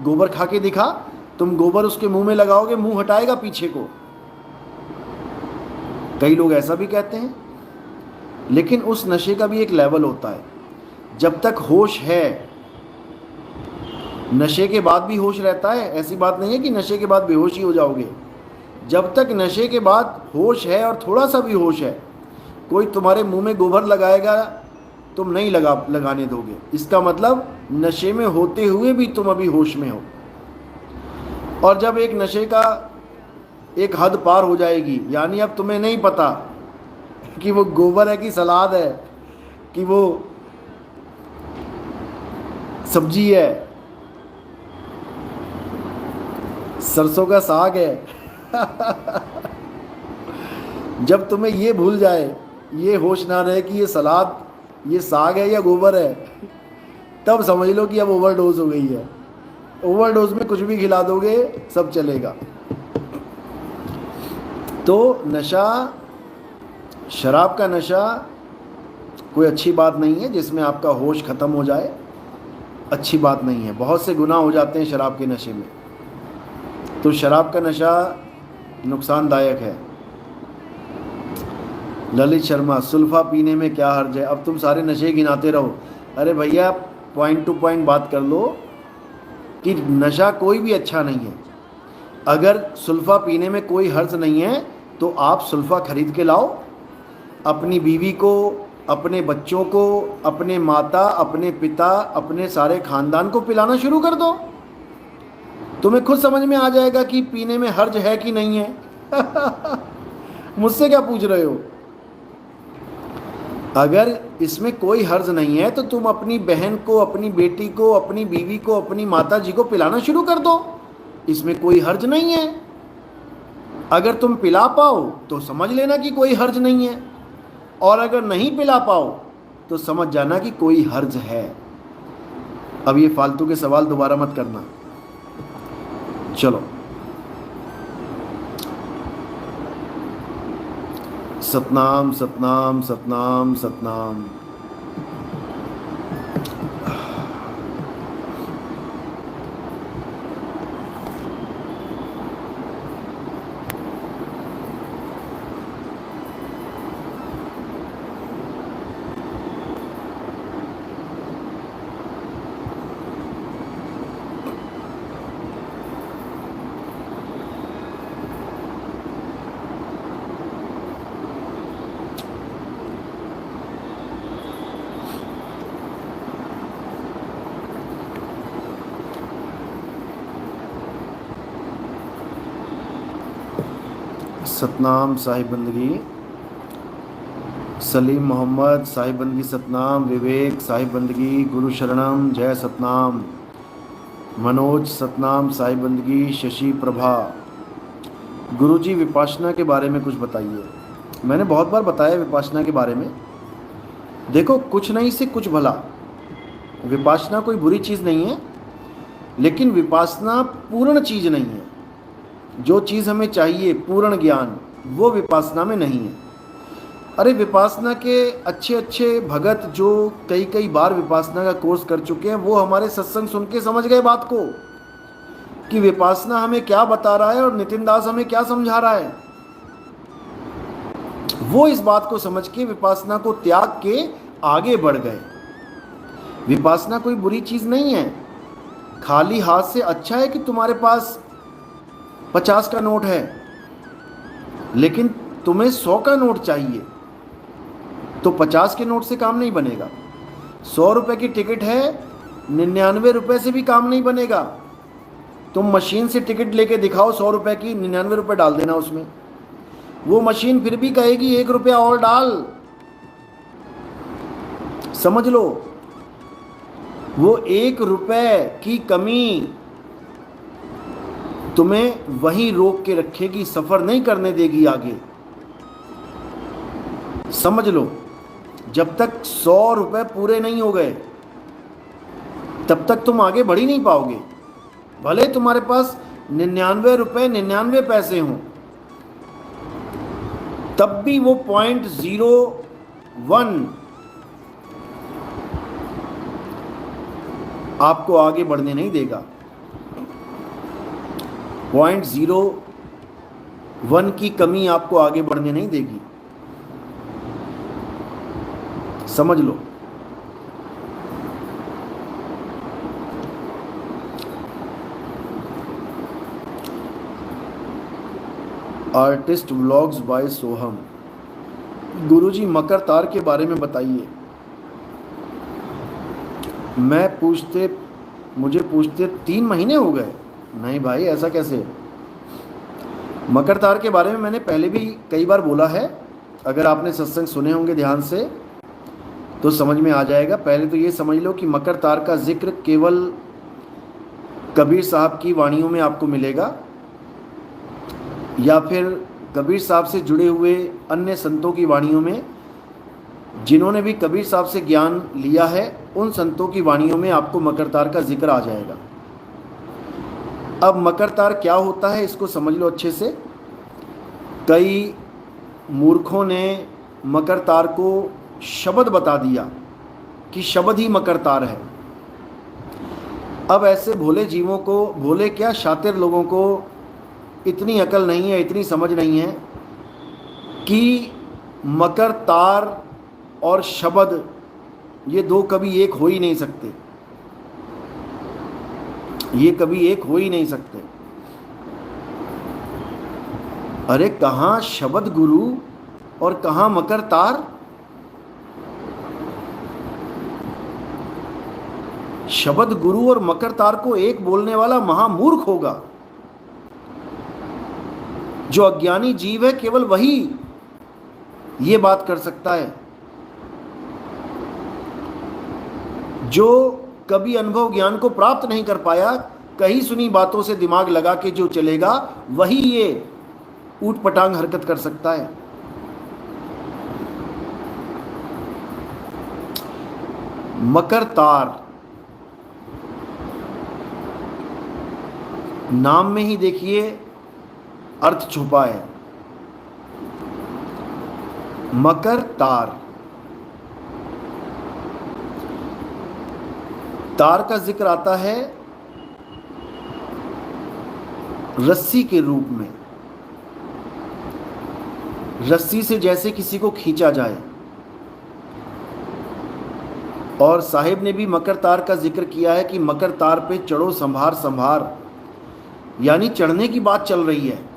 गोबर खा के दिखा। तुम गोबर उसके मुंह में लगाओगे, मुंह हटाएगा पीछे को। कई लोग ऐसा भी कहते हैं। लेकिन उस नशे का भी एक लेवल होता है। जब तक होश है, नशे के बाद भी होश रहता है, ऐसी बात नहीं है कि नशे के बाद बेहोश ही हो जाओगे। जब तक नशे के बाद होश है और थोड़ा सा भी होश है, कोई तुम्हारे मुंह में गोबर लगाएगा तुम नहीं लगाने दोगे। इसका मतलब नशे में होते हुए भी तुम अभी होश में हो। और जब एक नशे का एक हद पार हो जाएगी, यानी अब तुम्हें नहीं पता कि वो गोबर है कि सलाद है कि वो सब्जी है, सरसों का साग है जब तुम्हें ये भूल जाए, ये होश ना रहे कि ये सलाद, ये साग है या गोबर है, तब समझ लो कि अब ओवरडोज हो गई है। ओवरडोज में कुछ भी खिला दोगे सब चलेगा। तो नशा, शराब का नशा कोई अच्छी बात नहीं है जिसमें आपका होश ख़त्म हो जाए, अच्छी बात नहीं है। बहुत से गुनाह हो जाते हैं शराब के नशे में। तो शराब का नशा नुकसानदायक है। ललित शर्मा, सुल्फा पीने में क्या हर्ज है? अब तुम सारे नशे गिनाते रहो। अरे भैया, पॉइंट टू पॉइंट बात कर लो कि नशा कोई भी अच्छा नहीं है। अगर सुल्फा पीने में कोई हर्ज नहीं है तो आप सुल्फा खरीद के लाओ, अपनी बीवी को, अपने बच्चों को, अपने माता, अपने पिता, अपने सारे खानदान को पिलाना शुरू कर दो। तुम्हें खुद समझ में आ जाएगा कि पीने में हर्ज है कि नहीं है मुझसे क्या पूछ रहे हो? अगर इसमें कोई हर्ज नहीं है तो तुम अपनी बहन को, अपनी बेटी को, अपनी बीवी को, अपनी माता जी को पिलाना शुरू कर दो, इसमें कोई हर्ज नहीं है। अगर तुम पिला पाओ तो समझ लेना कि कोई हर्ज नहीं है, और अगर नहीं पिला पाओ तो समझ जाना कि कोई हर्ज है। अब ये फालतू के सवाल दोबारा मत करना। चलो, सतनाम सतनाम सतनाम सतनाम। सतनाम साहिब बंदगी, सलीम मोहम्मद साहिब बंदगी सतनाम, विवेक साहिब बंदगी गुरु शरणम जय सतनाम, मनोज सतनाम साहिब बंदगी, शशि प्रभा। गुरुजी विपासना के बारे में कुछ बताइए। मैंने बहुत बार बताया विपासना के बारे में। देखो, कुछ नहीं से कुछ भला। विपासना कोई बुरी चीज़ नहीं है, लेकिन विपासना पूर्ण चीज़ नहीं है। जो चीज़ हमें चाहिए पूर्ण ज्ञान, वो विपासना में नहीं है। अरे विपासना के अच्छे अच्छे भगत जो कई कई बार विपासना का कोर्स कर चुके हैं, वो हमारे सत्संग सुन के समझ गए बात को कि विपासना हमें क्या बता रहा है और नितिन दास हमें क्या समझा रहा है। वो इस बात को समझ के विपासना को त्याग के आगे बढ़ गए। विपासना कोई बुरी चीज़ नहीं है। खाली हाथ से अच्छा है कि तुम्हारे पास 50 का नोट है, लेकिन तुम्हें 100 का नोट चाहिए, तो 50 के नोट से काम नहीं बनेगा। 100 रुपये की टिकट है, 99 रुपये से भी काम नहीं बनेगा। तुम मशीन से टिकट लेके दिखाओ 100 रुपये की, 99 रुपये डाल देना उसमें, वो मशीन फिर भी कहेगी 1 रुपया और डाल। समझ लो, वो 1 रुपये की कमी तुम्हें वहीं रोक के रखेगी, सफर नहीं करने देगी आगे। समझ लो, जब तक 100 रुपये पूरे नहीं हो गए तब तक तुम आगे बढ़ ही नहीं पाओगे। भले तुम्हारे पास 99 रुपये 99 पैसे हों, तब भी वो 0.01 आपको आगे बढ़ने नहीं देगा। 0.01 की कमी आपको आगे बढ़ने नहीं देगी। समझ लो। आर्टिस्ट व्लॉग्स बाय सोहम। गुरुजी मकर तार के बारे में बताइए। मुझे पूछते 3 महीने हो गए। नहीं भाई, ऐसा कैसे। मकर तार के बारे में मैंने पहले भी कई बार बोला है। अगर आपने सत्संग सुने होंगे ध्यान से तो समझ में आ जाएगा। पहले तो ये समझ लो कि मकर तार का जिक्र केवल कबीर साहब की वाणियों में आपको मिलेगा, या फिर कबीर साहब से जुड़े हुए अन्य संतों की वाणियों में, जिन्होंने भी कबीर साहब से ज्ञान लिया है, उन संतों की वाणियों में आपको मकर तार का जिक्र आ जाएगा। अब मकर तार क्या होता है इसको समझ लो अच्छे से। कई मूर्खों ने मकर तार को शब्द बता दिया कि शब्द ही मकर तार है। अब ऐसे भोले जीवों को, भोले क्या शातिर लोगों को इतनी अकल नहीं है, इतनी समझ नहीं है कि मकर तार और शब्द ये दो कभी एक हो ही नहीं सकते। ये कभी एक हो ही नहीं सकते। अरे कहाँ शब्द गुरु और कहाँ मकर तार। शब्द गुरु और मकर तार को एक बोलने वाला महामूर्ख होगा। जो अज्ञानी जीव है केवल वही ये बात कर सकता है। जो कभी अनुभव ज्ञान को प्राप्त नहीं कर पाया, कहीं सुनी बातों से दिमाग लगा के जो चलेगा, वही ये ऊट पटांग हरकत कर सकता है। मकर तार नाम में ही देखिए अर्थ छुपा है। मकर तार, तार का जिक्र आता है रस्सी के रूप में। रस्सी से जैसे किसी को खींचा जाए। और साहिब ने भी मकर तार का जिक्र किया है कि मकर तार पे चढ़ो संभार संभार, यानी चढ़ने की बात चल रही है।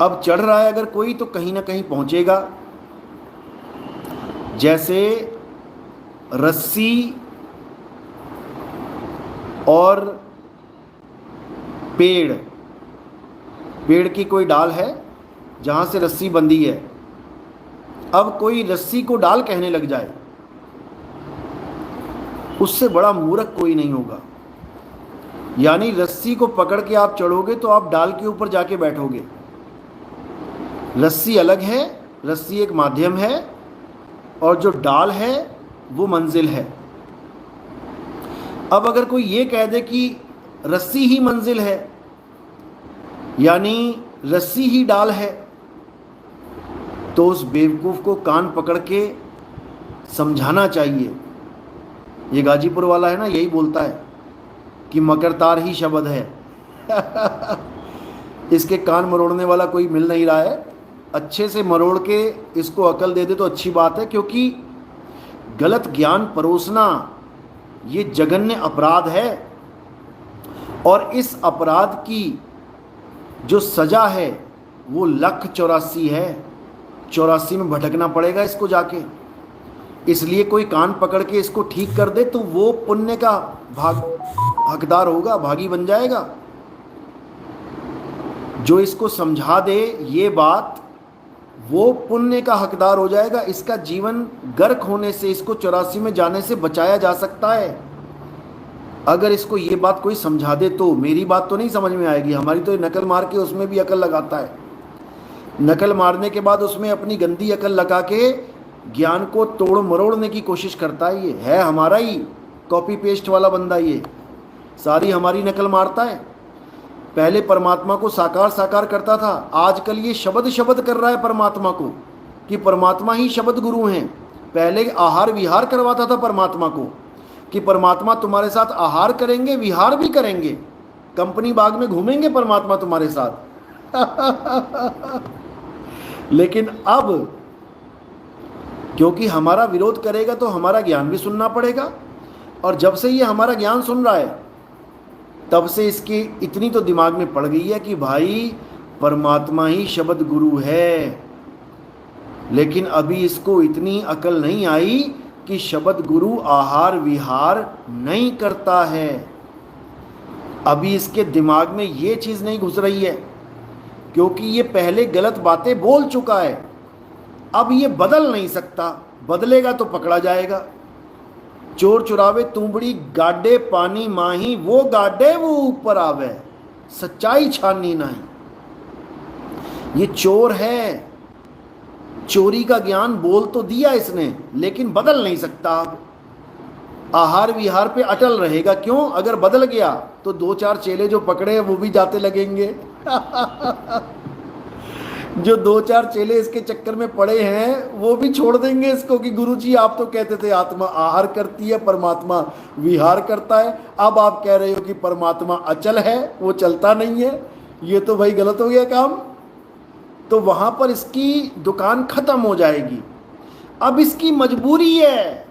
अब चढ़ रहा है अगर कोई तो कहीं ना कहीं पहुंचेगा। जैसे रस्सी और पेड़ पेड़ की कोई डाल है जहाँ से रस्सी बंधी है, अब कोई रस्सी को डाल कहने लग जाए, उससे बड़ा मूर्ख कोई नहीं होगा। यानी रस्सी को पकड़ के आप चढ़ोगे तो आप डाल के ऊपर जाके बैठोगे। रस्सी अलग है, रस्सी एक माध्यम है, और जो डाल है वो मंजिल है। अब अगर कोई ये कह दे कि रस्सी ही मंजिल है, यानी रस्सी ही डाल है, तो उस बेवकूफ़ को कान पकड़ के समझाना चाहिए। ये गाजीपुर वाला है ना, यही बोलता है कि मकर तार ही शब्द है। इसके कान मरोड़ने वाला कोई मिल नहीं रहा है। अच्छे से मरोड़ के इसको अकल दे दे तो अच्छी बात है, क्योंकि गलत ज्ञान परोसना ये जघन्य अपराध है, और इस अपराध की जो सज़ा है वो 1,84,000 है। 84 में भटकना पड़ेगा इसको जाके। इसलिए कोई कान पकड़ के इसको ठीक कर दे तो वो पुण्य का हकदार होगा, भागी बन जाएगा। जो इसको समझा दे ये बात, वो पुण्य का हकदार हो जाएगा। इसका जीवन गर्क होने से, इसको 84 में जाने से बचाया जा सकता है अगर इसको ये बात कोई समझा दे। तो मेरी बात तो नहीं समझ में आएगी, हमारी तो नकल मार के उसमें भी अकल लगाता है। नकल मारने के बाद उसमें अपनी गंदी अकल लगा के ज्ञान को तोड़ मरोड़ने की कोशिश करता है। ये है हमारा ही कॉपी पेस्ट वाला बंदा, ये सारी हमारी नकल मारता है। पहले परमात्मा को साकार साकार करता था, आजकल ये शब्द शब्द कर रहा है परमात्मा को कि परमात्मा ही शब्द गुरु हैं। पहले आहार विहार करवाता था परमात्मा को कि परमात्मा तुम्हारे साथ आहार करेंगे, विहार भी करेंगे, कंपनी बाग में घूमेंगे परमात्मा तुम्हारे साथ। लेकिन अब क्योंकि हमारा विरोध करेगा तो हमारा ज्ञान भी सुनना पड़ेगा, और जब से ये हमारा ज्ञान सुन रहा है तब से इसकी इतनी तो दिमाग में पड़ गई है कि भाई परमात्मा ही शब्द गुरु है। लेकिन अभी इसको इतनी अकल नहीं आई कि शब्द गुरु आहार विहार नहीं करता है। अभी इसके दिमाग में ये चीज़ नहीं घुस रही है, क्योंकि ये पहले गलत बातें बोल चुका है। अब ये बदल नहीं सकता, बदलेगा तो पकड़ा जाएगा। चोर चुरावे तुंबड़ी गाडे पानी माही, वो गाडे वो ऊपर आवे, सच्चाई छाननी नहीं। ये चोर है, चोरी का ज्ञान बोल तो दिया इसने, लेकिन बदल नहीं सकता। आहार विहार पे अटल रहेगा। क्यों? अगर बदल गया तो 2-4 चेले जो पकड़े हैं वो भी जाते लगेंगे। जो 2-4 चेले इसके चक्कर में पड़े हैं वो भी छोड़ देंगे इसको कि गुरुजी आप तो कहते थे आत्मा आहार करती है, परमात्मा विहार करता है, अब आप कह रहे हो कि परमात्मा अचल है, वो चलता नहीं है। ये तो भाई गलत हो गया काम। तो वहां पर इसकी दुकान खत्म हो जाएगी। अब इसकी मजबूरी है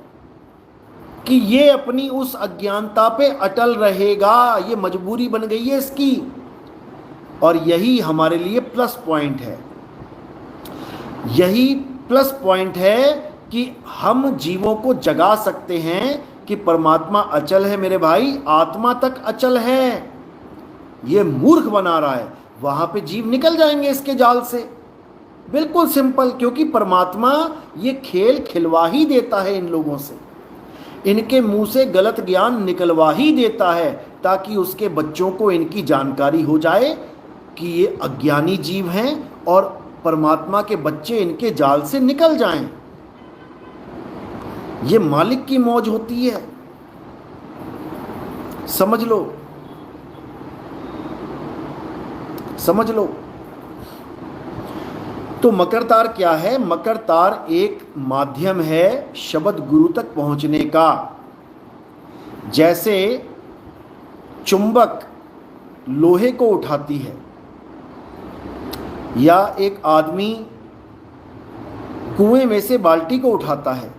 कि ये अपनी उस अज्ञानता पे अटल रहेगा। ये मजबूरी बन गई है इसकी, और यही हमारे लिए प्लस पॉइंट है। यही प्लस पॉइंट है कि हम जीवों को जगा सकते हैं कि परमात्मा अचल है मेरे भाई, आत्मा तक अचल है। ये मूर्ख बना रहा है, वहां पे जीव निकल जाएंगे इसके जाल से। बिल्कुल सिंपल, क्योंकि परमात्मा ये खेल खिलवा ही देता है इन लोगों से, इनके मुंह से गलत ज्ञान निकलवा ही देता है, ताकि उसके बच्चों को इनकी जानकारी हो जाए कि ये अज्ञानी जीव हैं और परमात्मा के बच्चे इनके जाल से निकल जाएं। ये मालिक की मौज होती है, समझ लो, समझ लो। तो मकर तार क्या है? मकर तार एक माध्यम है शब्द गुरु तक पहुंचने का। जैसे चुंबक लोहे को उठाती है, या एक आदमी कुएं में से बाल्टी को उठाता है,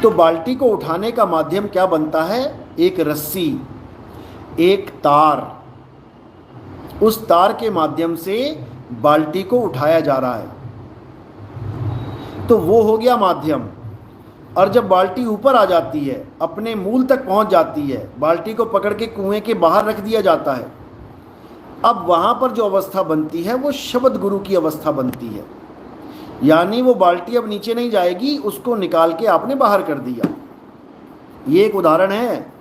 तो बाल्टी को उठाने का माध्यम क्या बनता है? एक रस्सी, एक तार। उस तार के माध्यम से बाल्टी को उठाया जा रहा है, तो वो हो गया माध्यम। और जब बाल्टी ऊपर आ जाती है, अपने मूल तक पहुंच जाती है, बाल्टी को पकड़ के कुएं के बाहर रख दिया जाता है, अब वहां पर जो अवस्था बनती है वो शब्द गुरु की अवस्था बनती है, यानी वो बाल्टी अब नीचे नहीं जाएगी, उसको निकाल के आपने बाहर कर दिया। ये एक उदाहरण है।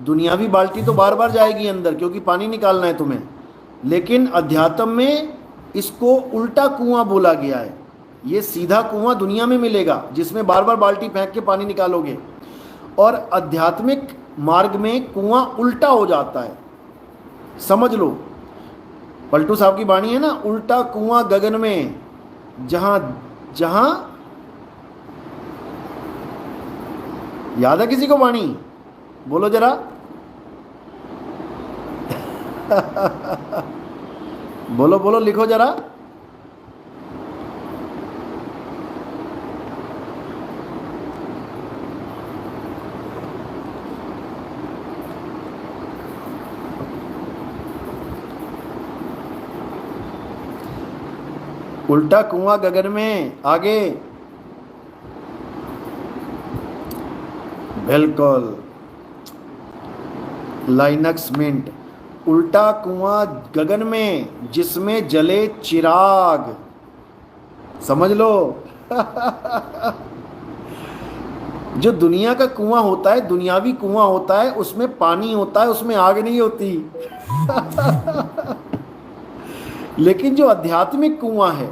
दुनियावी बाल्टी तो बार बार जाएगी अंदर, क्योंकि पानी निकालना है तुम्हें, लेकिन अध्यात्म में इसको उल्टा कुआं बोला गया है। ये सीधा कुआं दुनिया में मिलेगा जिसमें बार बार बाल्टी फेंक के पानी निकालोगे, और आध्यात्मिक मार्ग में कुआं उल्टा हो जाता है। समझ लो, पलटू साहब की वाणी है ना, उल्टा कुआं गगन में, जहां जहां, याद है किसी को वाणी? बोलो जरा। बोलो बोलो, लिखो जरा। उल्टा कुआं गगन में, आगे। बिल्कुल, लाइनक्स मिंट। उल्टा कुआं गगन में जिसमें जले चिराग। समझ लो। जो दुनिया का कुआं होता है, दुनियावी कुआं होता है, उसमें पानी होता है, उसमें आग नहीं होती। लेकिन जो आध्यात्मिक कुआं है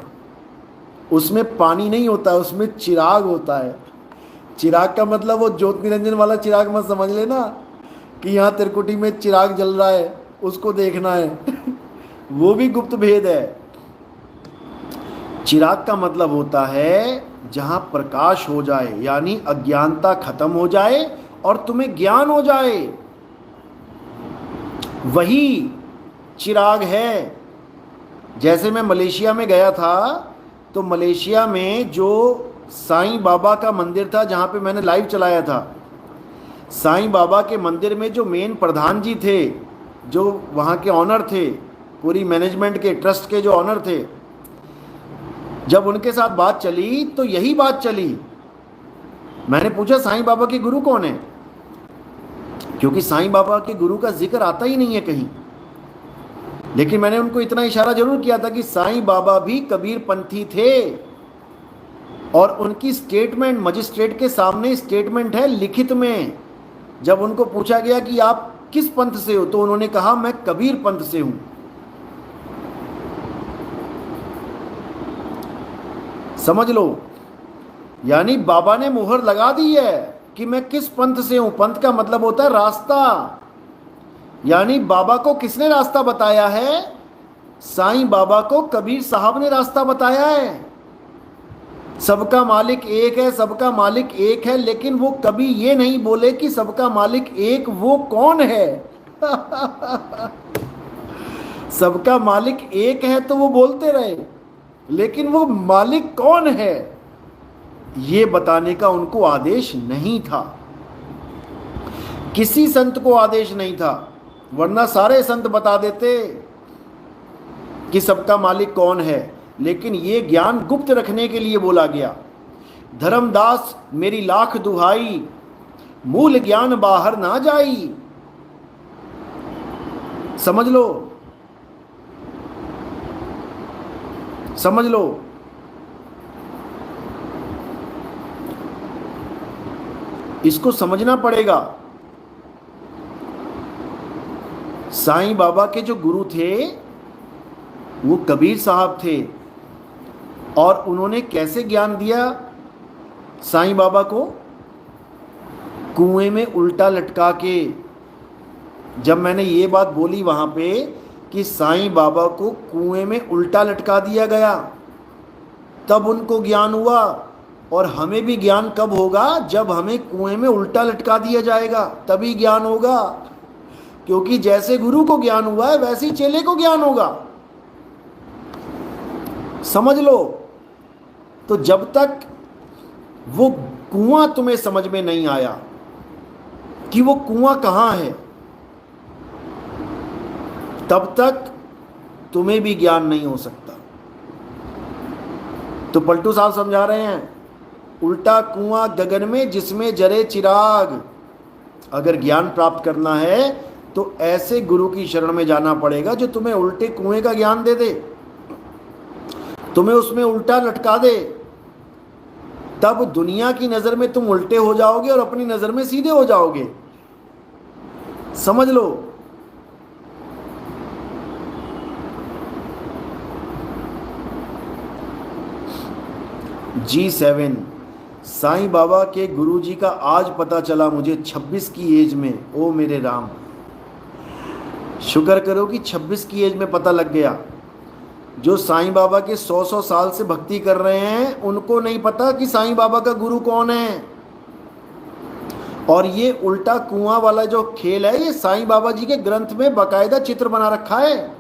उसमें पानी नहीं होता, उसमें चिराग होता है। चिराग का मतलब वो ज्योत निरंजन वाला चिराग मत समझ लेना कि यहाँ त्रिकुटी में चिराग जल रहा है उसको देखना है। वो भी गुप्त भेद है। चिराग का मतलब होता है जहां प्रकाश हो जाए, यानी अज्ञानता खत्म हो जाए और तुम्हें ज्ञान हो जाए, वही चिराग है। जैसे मैं मलेशिया में गया था, तो मलेशिया में जो साईं बाबा का मंदिर था, जहाँ पे मैंने लाइव चलाया था, साईं बाबा के मंदिर में जो मेन प्रधान जी थे, जो वहाँ के ऑनर थे, पूरी मैनेजमेंट के, ट्रस्ट के जो ऑनर थे, जब उनके साथ बात चली तो यही बात चली। मैंने पूछा साईं बाबा के गुरु कौन है, क्योंकि साईं बाबा के गुरु का जिक्र आता ही नहीं है कहीं। लेकिन मैंने उनको इतना इशारा जरूर किया था कि साईं बाबा भी कबीर पंथी थे, और उनकी स्टेटमेंट मजिस्ट्रेट के सामने स्टेटमेंट है लिखित में। जब उनको पूछा गया कि आप किस पंथ से हो, तो उन्होंने कहा मैं कबीर पंथ से हूं। समझ लो, यानी बाबा ने मुहर लगा दी है कि मैं किस पंथ से हूं। पंथ का मतलब होता है रास्ता, यानी बाबा को किसने रास्ता बताया है? साईं बाबा को कबीर साहब ने रास्ता बताया है। सबका मालिक एक है, सबका मालिक एक है, लेकिन वो कभी ये नहीं बोले कि सबका मालिक एक वो कौन है। सबका मालिक एक है तो वो बोलते रहे, लेकिन वो मालिक कौन है ये बताने का उनको आदेश नहीं था। किसी संत को आदेश नहीं था, वरना सारे संत बता देते कि सबका मालिक कौन है। लेकिन ये ज्ञान गुप्त रखने के लिए बोला गया। धर्मदास मेरी लाख दुहाई, मूल ज्ञान बाहर ना जाई। समझ लो, समझ लो। इसको समझना पड़ेगा। साईं बाबा के जो गुरु थे वो कबीर साहब थे, और उन्होंने कैसे ज्ञान दिया साईं बाबा को? कुएं में उल्टा लटका के। जब मैंने ये बात बोली वहां पे कि साईं बाबा को कुएं में उल्टा लटका दिया गया, तब उनको ज्ञान हुआ। और हमें भी ज्ञान कब होगा? जब हमें कुएं में उल्टा लटका दिया जाएगा, तभी ज्ञान होगा। क्योंकि जैसे गुरु को ज्ञान हुआ है वैसे ही चेले को ज्ञान होगा। समझ लो। तो जब तक वो कुआं तुम्हें समझ में नहीं आया कि वो कुआं कहां है, तब तक तुम्हें भी ज्ञान नहीं हो सकता। तो पलटू साहब समझा रहे हैं, उल्टा कुआं गगन में जिसमें जरे चिराग। अगर ज्ञान प्राप्त करना है तो ऐसे गुरु की शरण में जाना पड़ेगा जो तुम्हें उल्टे कुएं का ज्ञान दे दे, तुम्हें उसमें उल्टा लटका दे। तब दुनिया की नजर में तुम उल्टे हो जाओगे और अपनी नजर में सीधे हो जाओगे। समझ लो। G7 साईं बाबा के गुरुजी का आज पता चला मुझे 26 की एज में। ओ मेरे राम, शुक्र करो कि 26 की एज में पता लग गया। जो साईं बाबा के 100 साल से भक्ति कर रहे हैं उनको नहीं पता कि साईं बाबा का गुरु कौन है। और ये उल्टा कुआं वाला जो खेल है, ये साईं बाबा जी के ग्रंथ में बाकायदा चित्र बना रखा है।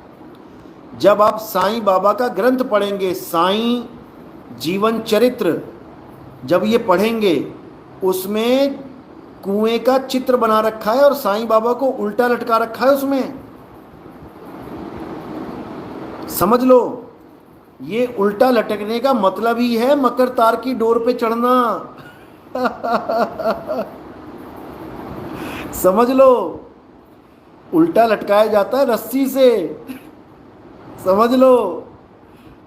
जब आप साईं बाबा का ग्रंथ पढ़ेंगे, साईं जीवन चरित्र जब ये पढ़ेंगे, उसमें कुएं का चित्र बना रखा है और साईं बाबा को उल्टा लटका रखा है उसमें। समझ लो, ये उल्टा लटकने का मतलब ही है मकर तार की डोर पे चढ़ना। समझ लो, उल्टा लटकाया जाता है रस्सी से। समझ लो,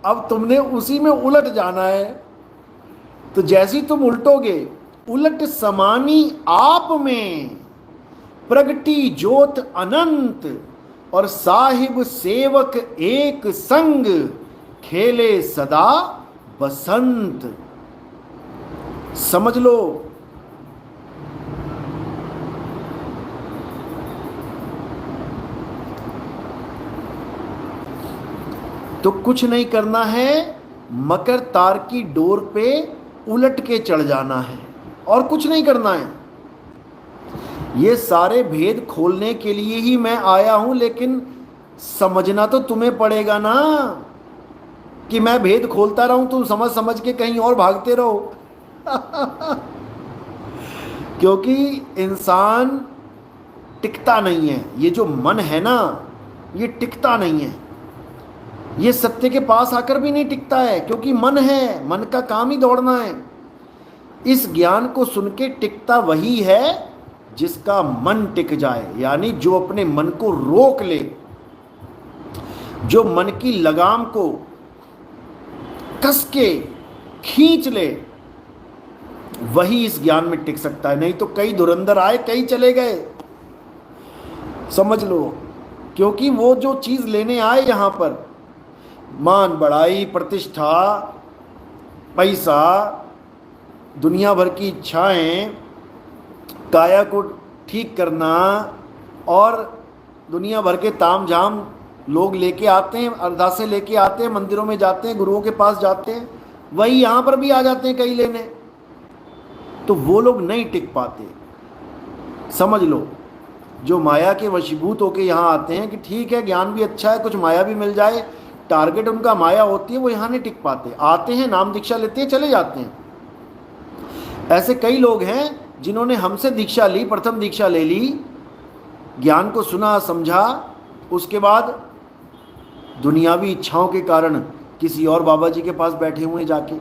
अब तुमने उसी में उलट जाना है। तो जैसी तुम उल्टोगे, उलट समानी आप में प्रगटी ज्योत अनंत, और साहिब सेवक एक संग खेले सदा बसंत। समझ लो। तो कुछ नहीं करना है, मकर तार की डोर पे उलट के चढ़ जाना है और कुछ नहीं करना है। ये सारे भेद खोलने के लिए ही मैं आया हूं, लेकिन समझना तो तुम्हें पड़ेगा ना कि मैं भेद खोलता रहूं, तुम समझ समझ के कहीं और भागते रहो। क्योंकि इंसान टिकता नहीं है। ये जो मन है ना, ये टिकता नहीं है। ये सत्य के पास आकर भी नहीं टिकता है, क्योंकि मन है, मन का काम ही दौड़ना है। इस ज्ञान को सुन के टिकता वही है जिसका मन टिक जाए, यानी जो अपने मन को रोक ले, जो मन की लगाम को कस के खींच ले, वही इस ज्ञान में टिक सकता है। नहीं तो कई धुरंधर आए, कई चले गए। समझ लो, क्योंकि वो जो चीज लेने आए यहां पर, मान बढ़ाई, प्रतिष्ठा, पैसा, दुनिया भर की इच्छाएं, काया को ठीक करना, और दुनिया भर के ताम झाम लोग लेके आते हैं, अरदासें लेके आते हैं, मंदिरों में जाते हैं, गुरुओं के पास जाते हैं, वही यहाँ पर भी आ जाते हैं कई लेने। तो वो लोग नहीं टिक पाते। समझ लो, जो माया के वशीभूत होके यहाँ आते हैं कि ठीक है ज्ञान भी अच्छा है, कुछ माया भी मिल जाए, टारगेट उनका माया होती है, वो यहाँ नहीं टिक पाते। आते हैं, नाम दीक्षा लेते हैं, चले जाते हैं। ऐसे कई लोग हैं जिन्होंने हमसे दीक्षा ली, प्रथम दीक्षा ले ली, ज्ञान को सुना समझा, उसके बाद दुनियावी इच्छाओं के कारण किसी और बाबा जी के पास बैठे हुए जाके।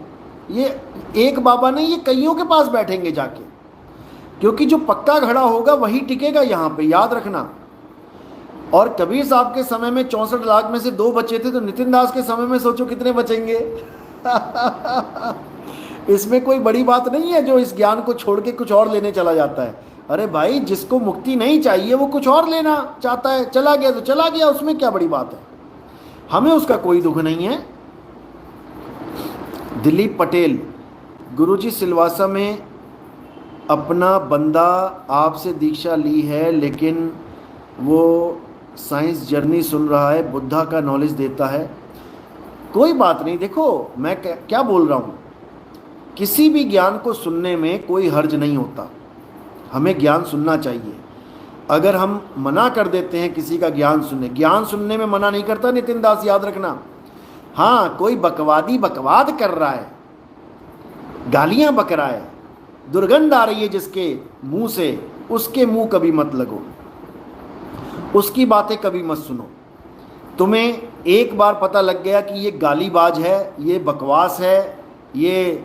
ये एक बाबा नहीं, ये कईयों के पास बैठेंगे जाके, क्योंकि जो पक्का खड़ा होगा वही टिकेगा यहाँ पे, याद रखना। और कबीर साहब के समय में 64 लाख में से 2 बचे थे, तो नितिन दास के समय में सोचो कितने बचेंगे। इसमें कोई बड़ी बात नहीं है जो इस ज्ञान को छोड़ के कुछ और लेने चला जाता है। अरे भाई, जिसको मुक्ति नहीं चाहिए वो कुछ और लेना चाहता है, चला गया तो चला गया, उसमें क्या बड़ी बात है, हमें उसका कोई दुख नहीं है। दिलीप पटेल, गुरुजी सिलवासा में अपना बंदा आपसे दीक्षा ली है, लेकिन वो साइंस जर्नी सुन रहा है, बुद्धा का नॉलेज देता है। कोई बात नहीं, देखो मैं क्या बोल रहा हूँ, किसी भी ज्ञान को सुनने में कोई हर्ज नहीं होता। हमें ज्ञान सुनना चाहिए। अगर हम मना कर देते हैं किसी का ज्ञान सुनने में मना नहीं करता नितिन दास, याद रखना। हाँ, कोई बकवादी बकवाद कर रहा है, गालियां बक रहा है, दुर्गंध आ रही है जिसके मुंह से, उसके मुंह कभी मत लगो, उसकी बातें कभी मत सुनो। तुम्हें एक बार पता लग गया कि ये गालीबाज है, ये बकवास है, ये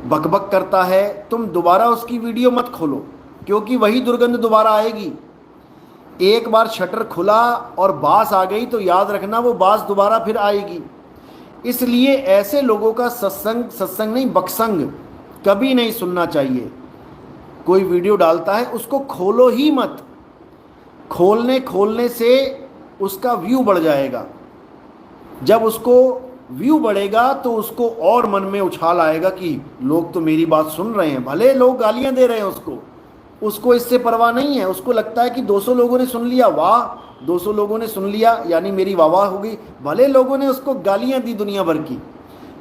बकबक करता है, तुम दोबारा उसकी वीडियो मत खोलो, क्योंकि वही दुर्गंध दोबारा आएगी। एक बार शटर खुला और बास आ गई तो याद रखना वो बास दोबारा फिर आएगी। इसलिए ऐसे लोगों का सत्संग, सत्संग नहीं बकसंग कभी नहीं सुनना चाहिए। कोई वीडियो डालता है उसको खोलो ही मत, खोलने से उसका व्यू बढ़ जाएगा। जब उसको व्यू बढ़ेगा तो उसको और मन में उछाल आएगा कि लोग तो मेरी बात सुन रहे हैं, भले लोग गालियां दे रहे हैं उसको इससे परवाह नहीं है। उसको लगता है कि 200 लोगों ने सुन लिया, वाह 200 लोगों ने सुन लिया यानी मेरी वाह वाह होगी, भले लोगों ने उसको गालियां दी दुनिया भर की,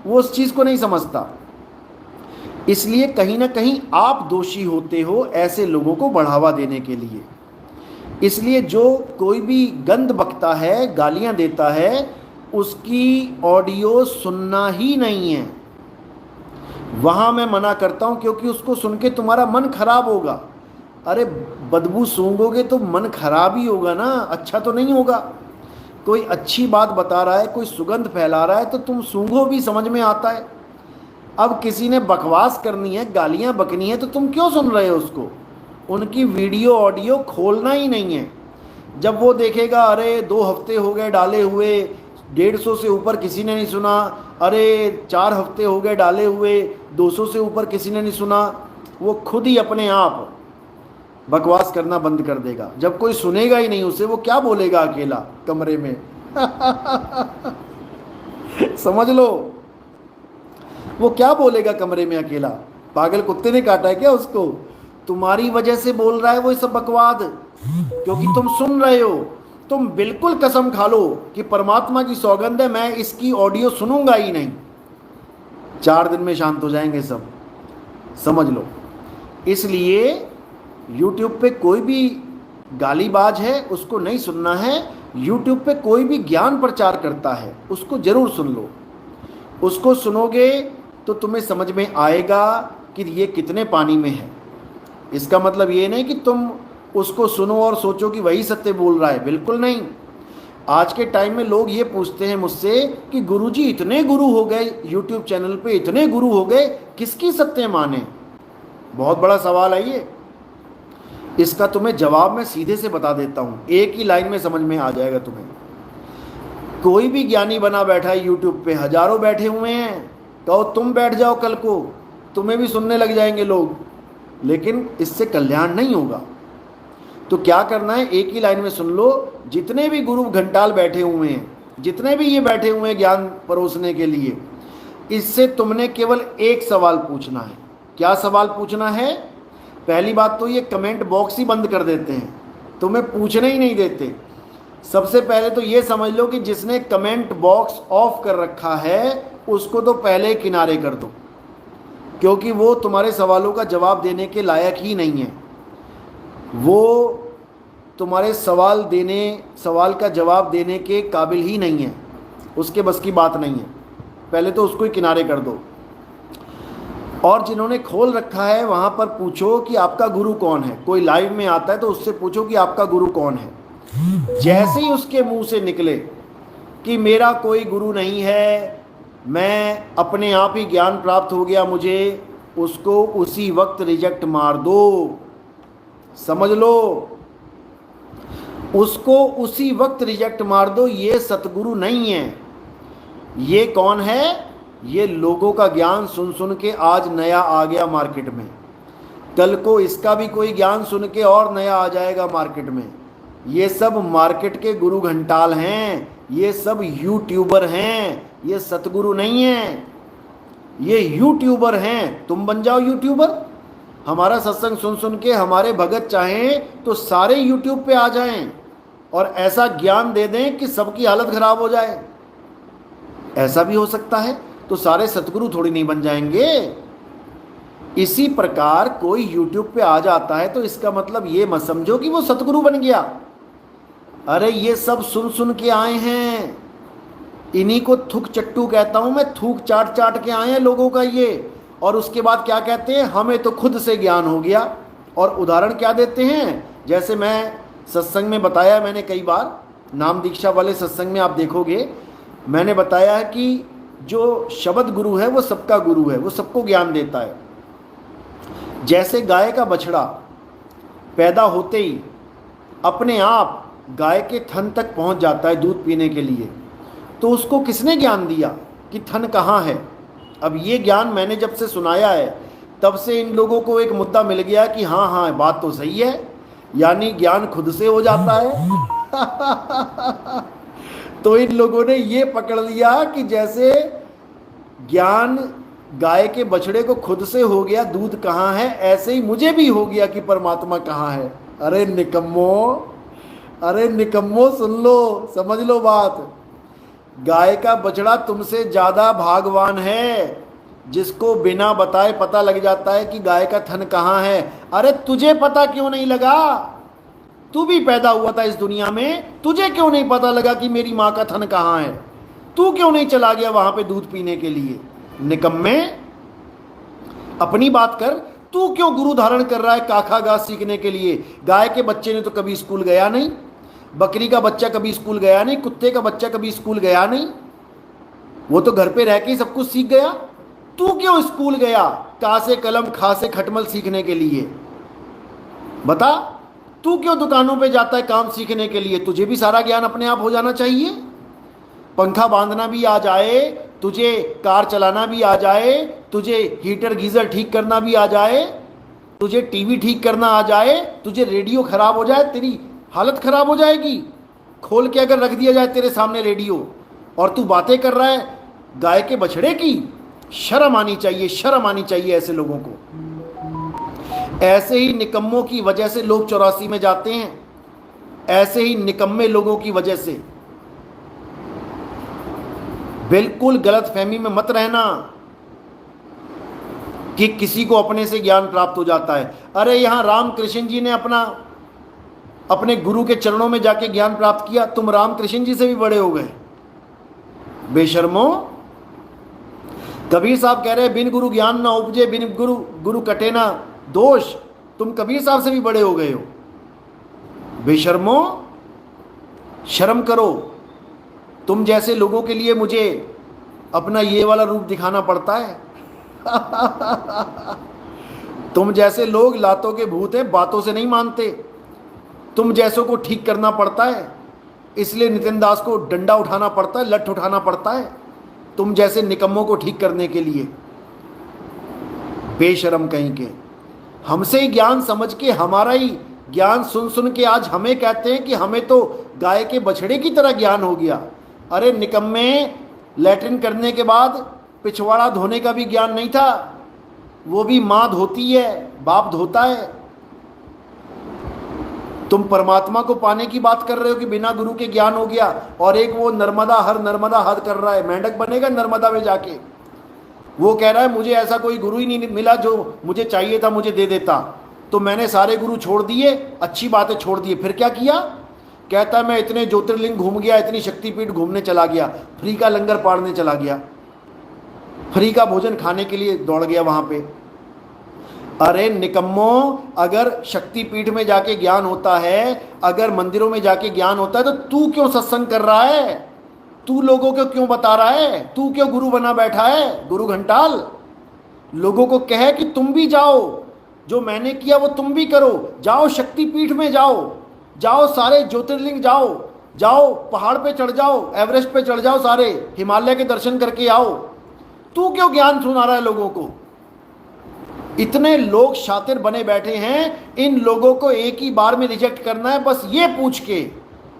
वो उस चीज़ को नहीं समझता। इसलिए कहीं ना कहीं आप दोषी होते हो ऐसे लोगों को बढ़ावा देने के लिए। इसलिए जो कोई भी गंद बकता है, गालियां देता है, उसकी ऑडियो सुनना ही नहीं है। वहां मैं मना करता हूं, क्योंकि उसको सुन के तुम्हारा मन खराब होगा। अरे बदबू सूंघोगे तो मन खराब ही होगा ना, अच्छा तो नहीं होगा। कोई अच्छी बात बता रहा है, कोई सुगंध फैला रहा है तो तुम सूंघो भी, समझ में आता है। अब किसी ने बकवास करनी है, गालियां बकनी है, तो तुम क्यों सुन रहे हो उसको? उनकी वीडियो ऑडियो खोलना ही नहीं है। जब वो देखेगा अरे 2 हफ्ते हो गए डाले हुए, 150 से ऊपर किसी ने नहीं सुना, अरे 4 हफ्ते हो गए डाले हुए, 200 से ऊपर किसी ने नहीं सुना, वो खुद ही अपने आप बकवास करना बंद कर देगा। जब कोई सुनेगा ही नहीं उसे, वो क्या बोलेगा अकेला कमरे में? समझ लो, वो क्या बोलेगा कमरे में अकेला? पागल कुत्ते ने काटा है क्या उसको? तुम्हारी वजह से बोल रहा है वो सब बकवाद, क्योंकि तुम सुन रहे हो। तुम बिल्कुल कसम खा लो कि परमात्मा की सौगंध है, मैं इसकी ऑडियो सुनूंगा ही नहीं। 4 दिन में शांत हो जाएंगे सब, समझ लो। इसलिए YouTube पे कोई भी गालीबाज है उसको नहीं सुनना है। YouTube पे कोई भी ज्ञान प्रचार करता है उसको जरूर सुन लो। उसको सुनोगे तो तुम्हें समझ में आएगा कि ये कितने पानी में है। इसका मतलब ये नहीं कि तुम उसको सुनो और सोचो कि वही सत्य बोल रहा है, बिल्कुल नहीं। आज के टाइम में लोग ये पूछते हैं मुझसे कि गुरुजी इतने गुरु हो गए, YouTube चैनल पे इतने गुरु हो गए, किसकी सत्य माने? बहुत बड़ा सवाल है ये। इसका तुम्हें जवाब मैं सीधे से बता देता हूँ, एक ही लाइन में समझ में आ जाएगा तुम्हें। कोई भी ज्ञानी बना बैठा है YouTube पे, हजारों बैठे हुए हैं, कहो तुम बैठ जाओ कल को, तुम्हें भी सुनने लग जाएंगे लोग, लेकिन इससे कल्याण नहीं होगा। तो क्या करना है, एक ही लाइन में सुन लो। जितने भी गुरु घंटाल बैठे हुए हैं, जितने भी ये बैठे हुए हैं ज्ञान परोसने के लिए, इससे तुमने केवल एक सवाल पूछना है। क्या सवाल पूछना है? पहली बात तो ये कमेंट बॉक्स ही बंद कर देते हैं, तुम्हें पूछने ही नहीं देते। सबसे पहले तो ये समझ लो कि जिसने कमेंट बॉक्स ऑफ कर रखा है उसको तो पहले किनारे कर दो, क्योंकि वो तुम्हारे सवालों का जवाब देने के लायक ही नहीं है। वो तुम्हारे सवाल का जवाब देने के काबिल ही नहीं है, उसके बस की बात नहीं है। पहले तो उसको ही किनारे कर दो। और जिन्होंने खोल रखा है वहाँ पर पूछो कि आपका गुरु कौन है। कोई लाइव में आता है तो उससे पूछो कि आपका गुरु कौन है। जैसे ही उसके मुंह से निकले कि मेरा कोई गुरु नहीं है, मैं अपने आप ही ज्ञान प्राप्त हो गया मुझे, उसको उसी वक्त रिजेक्ट मार दो। समझ लो, उसको उसी वक्त रिजेक्ट मार दो। ये सतगुरु नहीं है। ये कौन है? ये लोगों का ज्ञान सुन सुन के आज नया आ गया मार्केट में, कल को इसका भी कोई ज्ञान सुन के और नया आ जाएगा मार्केट में। ये सब मार्केट के गुरु घंटाल हैं, ये सब यूट्यूबर हैं, ये सतगुरु नहीं हैं, ये यूट्यूबर हैं। तुम बन जाओ यूट्यूबर। हमारा सत्संग सुन सुन के हमारे भगत चाहें तो सारे यूट्यूब पे आ जाएं और ऐसा ज्ञान दे दें कि सबकी हालत खराब हो जाए। ऐसा भी हो सकता है, तो सारे सतगुरु थोड़ी नहीं बन जाएंगे। इसी प्रकार कोई यूट्यूब पे आ जाता है तो इसका मतलब ये मत समझो कि वो सतगुरु बन गया। अरे ये सब सुन सुन के आए हैं, इन्हीं को थूक चट्टू कहता हूं मैं। थूक चाट चाट के आए हैं लोगों का ये, और उसके बाद क्या कहते हैं, हमें तो खुद से ज्ञान हो गया। और उदाहरण क्या देते हैं, जैसे मैं सत्संग में बताया, मैंने कई बार नाम दीक्षा वाले सत्संग में आप देखोगे मैंने बताया है कि जो शब्द गुरु है वो सबका गुरु है, वो सबको ज्ञान देता है। जैसे गाय का बछड़ा पैदा होते ही अपने आप गाय के थन तक पहुंच जाता है दूध पीने के लिए, तो उसको किसने ज्ञान दिया कि थन कहाँ है? अब ये ज्ञान मैंने जब से सुनाया है तब से इन लोगों को एक मुद्दा मिल गया कि हाँ हाँ बात तो सही है, यानी ज्ञान खुद से हो जाता है। तो इन लोगों ने ये पकड़ लिया कि जैसे ज्ञान गाय के बछड़े को खुद से हो गया दूध कहाँ है, ऐसे ही मुझे भी हो गया कि परमात्मा कहाँ है। अरे निकम्मो, अरे निकम्मो, सुन लो, समझ लो बात। गाय का बछड़ा तुमसे ज्यादा भागवान है, जिसको बिना बताए पता लग जाता है कि गाय का थन कहाँ है। अरे तुझे पता क्यों नहीं लगा? तू भी पैदा हुआ था इस दुनिया में, तुझे क्यों नहीं पता लगा कि मेरी माँ का थन कहाँ है? तू क्यों नहीं चला गया वहां पे दूध पीने के लिए? निकम्मे, अपनी बात कर। तू क्यों गुरु धारण कर रहा है काखा घास सीखने के लिए? गाय के बच्चे ने तो कभी स्कूल गया नहीं, बकरी का बच्चा कभी स्कूल गया नहीं, कुत्ते का बच्चा कभी स्कूल गया नहीं, वो तो घर पे रह के ही सब कुछ सीख गया। तू क्यों स्कूल गया का से कलम खा से खटमल सीखने के लिए? बता, तू क्यों दुकानों पे जाता है काम सीखने के लिए? तुझे भी सारा ज्ञान अपने आप हो जाना चाहिए। पंखा बांधना भी आ जाए, तुझे कार चलाना भी आ जाए, तुझे हीटर गीजर ठीक करना भी आ जाए, तुझे टीवी ठीक करना आ जाए, तुझे रेडियो खराब हो जाए, तेरी हालत खराब हो जाएगी। खोल के अगर रख दिया जाए तेरे सामने रेडियो और तू बातें कर रहा है गाय के बछड़े की। शर्म आनी चाहिए, शर्म आनी चाहिए ऐसे लोगों को। ऐसे ही निकम्मों की वजह से लोग 84 में जाते हैं, ऐसे ही निकम्मे लोगों की वजह से। बिल्कुल गलत फहमी में मत रहना कि किसी को अपने से ज्ञान प्राप्त हो जाता है। अरे यहां रामकृष्ण जी ने अपने गुरु के चरणों में जाके ज्ञान प्राप्त किया, तुम रामकृष्ण जी से भी बड़े हो गए बेशर्मो। कबीर साहब कह रहे बिन गुरु ज्ञान ना उपजे, बिन गुरु कटे ना दोष। तुम कबीर साहब से भी बड़े हो गए हो बेशर्मो, शर्म करो। तुम जैसे लोगों के लिए मुझे अपना ये वाला रूप दिखाना पड़ता है। तुम जैसे लोग लातों के भूत हैं, बातों से नहीं मानते। तुम जैसों को ठीक करना पड़ता है, इसलिए नितिन दास को डंडा उठाना पड़ता है, लठ उठाना पड़ता है तुम जैसे निकम्मों को ठीक करने के लिए। बेशरम कहीं के, हमसे ही ज्ञान समझ के, हमारा ही ज्ञान सुन सुन के आज हमें कहते हैं कि हमें तो गाय के बछड़े की तरह ज्ञान हो गया। अरे निकम्मे, लैट्रिन करने के बाद पिछवाड़ा धोने का भी ज्ञान नहीं था, वो भी माँ धोती है, बाप धोता है। तुम परमात्मा को पाने की बात कर रहे हो कि बिना गुरु के ज्ञान हो गया, और एक वो नर्मदा हर कर रहा है, मेंढक बनेगा नर्मदा में जाके। वो कह रहा है मुझे ऐसा कोई गुरु ही नहीं मिला जो मुझे चाहिए था मुझे दे देता, तो मैंने सारे गुरु छोड़ दिए, अच्छी बातें छोड़ दिए। फिर क्या किया? कहता मैं इतने ज्योतिर्लिंग घूम गया, इतनी शक्तिपीठ घूमने चला गया, फ्री का लंगर पाड़ने चला गया, फ्री का भोजन खाने के लिए दौड़ गया वहां पे। अरे निकम्मो, अगर शक्तिपीठ में जाके ज्ञान होता है, अगर मंदिरों में जाके ज्ञान होता है, तो तू क्यों सत्संग कर रहा है? तू लोगों को क्यों बता रहा है? तू क्यों गुरु बना बैठा है? गुरु घंटाल, लोगों को कहे कि तुम भी जाओ, जो मैंने किया वो तुम भी करो। जाओ शक्तिपीठ में जाओ, जाओ सारे ज्योतिर्लिंग जाओ, जाओ पहाड़ पे चढ़ जाओ, एवरेस्ट पे चढ़ जाओ, सारे हिमालय के दर्शन करके आओ। तू क्यों ज्ञान सुना रहा है लोगों को? इतने लोग शातिर बने बैठे हैं, इन लोगों को एक ही बार में रिजेक्ट करना है, बस ये पूछ के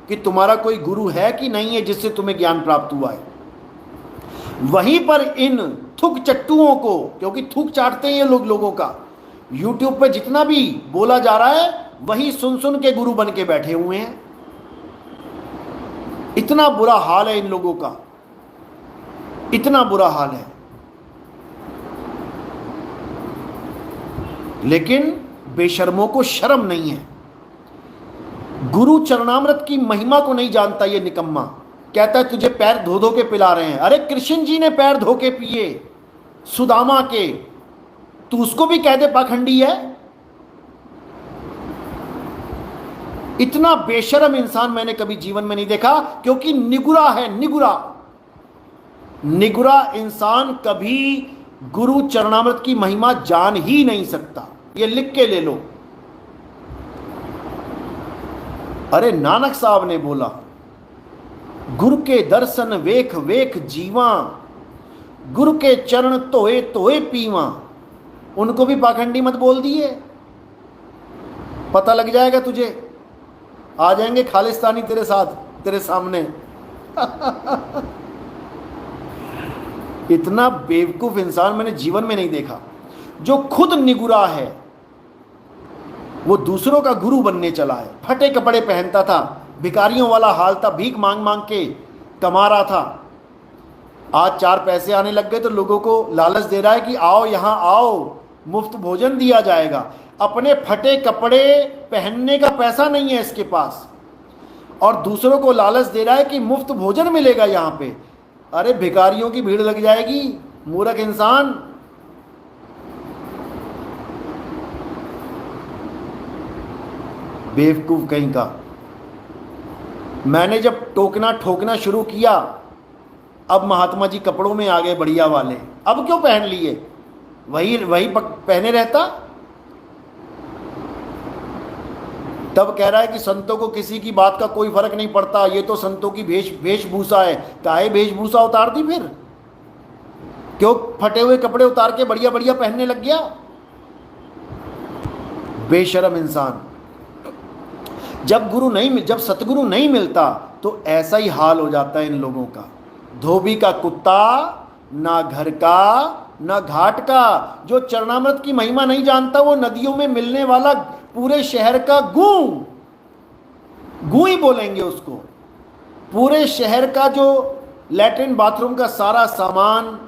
कि तुम्हारा कोई गुरु है कि नहीं है जिससे तुम्हें ज्ञान प्राप्त हुआ है। वहीं पर इन थूक चट्टुओं को, क्योंकि थूक चाटते हैं ये लोग लोगों का, यूट्यूब पे जितना भी बोला जा रहा है वही सुन सुन के गुरु बन के बैठे हुए हैं। इतना बुरा हाल है इन लोगों का, इतना बुरा हाल है। लेकिन बेशर्मों को शर्म नहीं है। गुरु चरणामृत की महिमा को नहीं जानता ये निकम्मा। कहता है तुझे पैर धो धो के पिला रहे हैं। अरे कृष्ण जी ने पैर धो के पिए सुदामा के, तू उसको भी कह दे पाखंडी है? इतना बेशर्म इंसान मैंने कभी जीवन में नहीं देखा, क्योंकि निगुरा है, निगुरा। निगुरा इंसान कभी गुरु चरणामृत की महिमा जान ही नहीं सकता। ये लिख के ले लो। अरे नानक साहब ने बोला, गुरु के दर्शन वेख वेख जीवा, गुरु के चरण तोए तोए पीवा। उनको भी पाखंडी मत बोल दिए, पता लग जाएगा तुझे, आ जाएंगे खालिस्तानी तेरे साथ, तेरे सामने। इतना बेवकूफ इंसान मैंने जीवन में नहीं देखा। जो खुद निगुरा है वो दूसरों का गुरु बनने चला है। फटे कपड़े पहनता था, भिखारियों वाला हाल था, भीख मांग मांग के कमा रहा था। आज 4 पैसे आने लग गए तो लोगों को लालच दे रहा है कि आओ यहां आओ, मुफ्त भोजन दिया जाएगा। अपने फटे कपड़े पहनने का पैसा नहीं है इसके पास, और दूसरों को लालच दे रहा है कि मुफ्त भोजन मिलेगा यहां पे। अरे भिखारियों की भीड़ लग जाएगी, मूर्ख इंसान। बेवकूफ कहीं का। मैंने जब टोकना ठोकना शुरू किया, अब महात्मा जी कपड़ों में आ गए बढ़िया वाले। अब क्यों पहन लिए, वही वही पहने रहता। तब कह रहा है कि संतों को किसी की बात का कोई फर्क नहीं पड़ता, ये तो संतों की वेशभूषा है। काहे वेशभूषा उतार दी फिर? क्यों फटे हुए कपड़े उतार के बढ़िया बढ़िया पहनने लग गया? बेशरम इंसान। जब सतगुरु नहीं मिलता तो ऐसा ही हाल हो जाता है इन लोगों का। धोबी का कुत्ता, ना घर का ना घाट का। जो चरणामृत की महिमा नहीं जानता वो नदियों में मिलने वाला पूरे शहर का गू ही बोलेंगे उसको। पूरे शहर का जो लैट्रिन बाथरूम का सारा सामान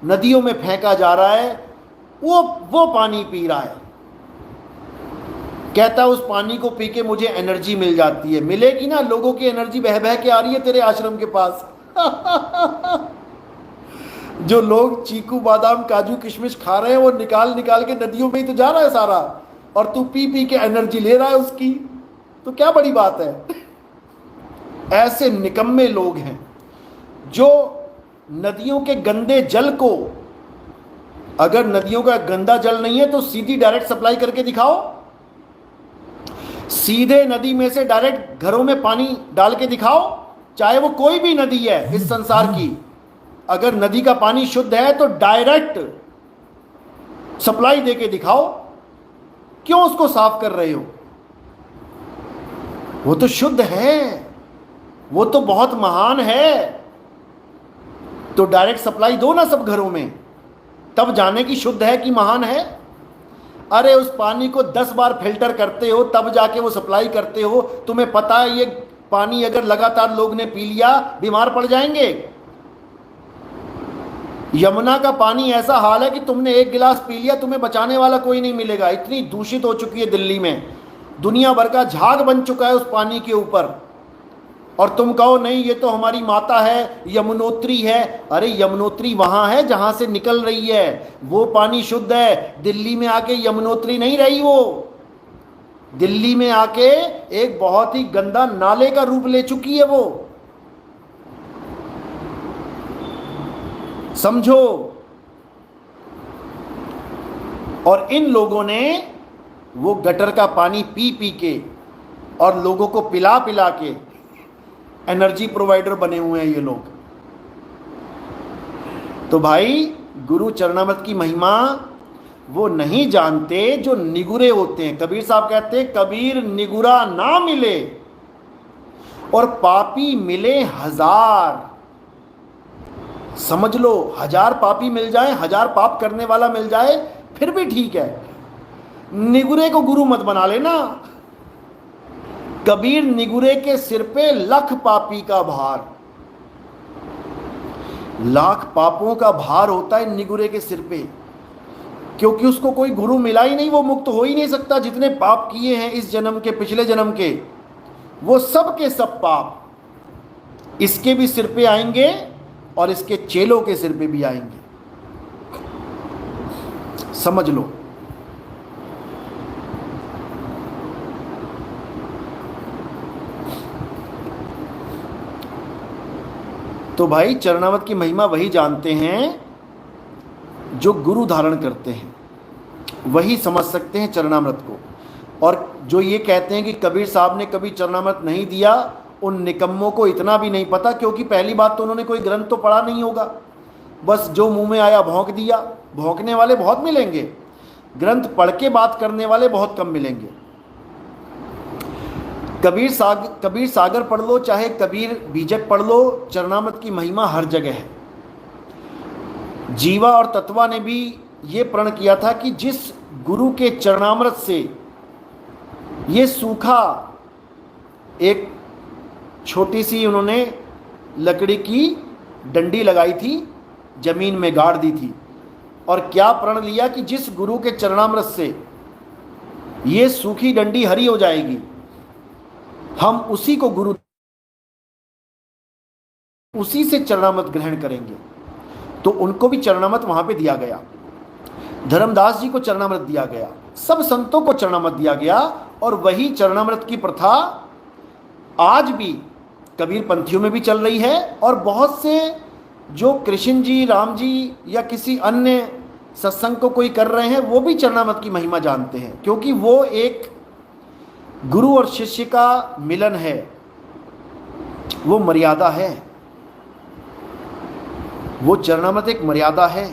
नदियों में फेंका जा रहा है, वो पानी पी रहा है। कहता उस पानी को पी के मुझे एनर्जी मिल जाती है। मिलेगी ना, लोगों की एनर्जी बह बह के आ रही है तेरे आश्रम के पास। जो लोग चीकू बादाम काजू किशमिश खा रहे हैं वो निकाल निकाल के नदियों में ही तो जा रहा है सारा, और तू पी पी के एनर्जी ले रहा है उसकी। तो क्या बड़ी बात है? ऐसे निकम्मे लोग हैं जो नदियों के गंदे जल को, अगर नदियों का गंदा जल नहीं है तो सीधी डायरेक्ट सप्लाई करके दिखाओ। सीधे नदी में से डायरेक्ट घरों में पानी डाल के दिखाओ, चाहे वो कोई भी नदी है इस संसार की। अगर नदी का पानी शुद्ध है तो डायरेक्ट सप्लाई देके दिखाओ। क्यों उसको साफ कर रहे हो? वो तो शुद्ध है, वो तो बहुत महान है। तो डायरेक्ट सप्लाई दो ना सब घरों में, तब जाने की शुद्ध है कि महान है। अरे उस पानी को 10 बार फिल्टर करते हो तब जाके वो सप्लाई करते हो। तुम्हें पता है ये पानी अगर लगातार लोग ने पी लिया बीमार पड़ जाएंगे। यमुना का पानी ऐसा हाल है कि तुमने 1 गिलास पी लिया, तुम्हें बचाने वाला कोई नहीं मिलेगा। इतनी दूषित हो चुकी है दिल्ली में, दुनिया भर का झाग बन चुका है उस पानी के ऊपर। और तुम कहो नहीं ये तो हमारी माता है, यमुनोत्री है। अरे यमुनोत्री वहां है जहां से निकल रही है, वो पानी शुद्ध है। दिल्ली में आके यमुनोत्री नहीं रही, वो दिल्ली में आके एक बहुत ही गंदा नाले का रूप ले चुकी है वो। समझो। और इन लोगों ने वो गटर का पानी पी पी के और लोगों को पिला पिला के एनर्जी प्रोवाइडर बने हुए हैं ये लोग। तो भाई गुरु चरणामृत की महिमा वो नहीं जानते जो निगुरे होते हैं। कबीर साहब कहते हैं, कबीर निगुरा ना मिले और पापी मिले 1000। समझ लो, 1000 पापी मिल जाए, 1000 पाप करने वाला मिल जाए फिर भी ठीक है। निगुरे को गुरु मत बना लेना। कबीर निगुरे के सिर पे 1,00,000 पापी का भार, 1,00,000 पापों का भार होता है निगुरे के सिर पे। क्योंकि उसको कोई गुरु मिला ही नहीं, वो मुक्त हो ही नहीं सकता। जितने पाप किए हैं इस जन्म के, पिछले जन्म के, वो सब के सब पाप इसके भी सिर पे आएंगे और इसके चेलों के सिर पे भी आएंगे। समझ लो। तो भाई चरणामृत की महिमा वही जानते हैं जो गुरु धारण करते हैं, वही समझ सकते हैं चरणामृत को। और जो ये कहते हैं कि कबीर साहब ने कभी चरणामृत नहीं दिया, उन निकम्मों को इतना भी नहीं पता, क्योंकि पहली बात तो उन्होंने कोई ग्रंथ तो पढ़ा नहीं होगा, बस जो मुंह में आया भौंक दिया। भौंकने वाले बहुत मिलेंगे, ग्रंथ पढ़ के बात करने वाले बहुत कम मिलेंगे। कबीर सागर पढ़ लो, चाहे कबीर बीजक पढ़ लो, चरणामृत की महिमा हर जगह है। जीवा और तत्वा ने भी ये प्रण किया था कि जिस गुरु के चरणामृत से ये सूखा, एक छोटी सी उन्होंने लकड़ी की डंडी लगाई थी, जमीन में गाड़ दी थी, और क्या प्रण लिया कि जिस गुरु के चरणामृत से ये सूखी डंडी हरी हो जाएगी, हम उसी को गुरु, उसी से चरणामृत ग्रहण करेंगे। तो उनको भी चरणामृत वहां पे दिया गया, धर्मदास जी को चरणामृत दिया गया, सब संतों को चरणामृत दिया गया। और वही चरणामृत की प्रथा आज भी कबीर पंथियों में भी चल रही है। और बहुत से जो कृष्ण जी, राम जी या किसी अन्य सत्संग को कोई कर रहे हैं, वो भी चरणामृत की महिमा जानते हैं, क्योंकि वो एक गुरु और शिष्य का मिलन है, वो मर्यादा है। वो चरणामृत एक मर्यादा है।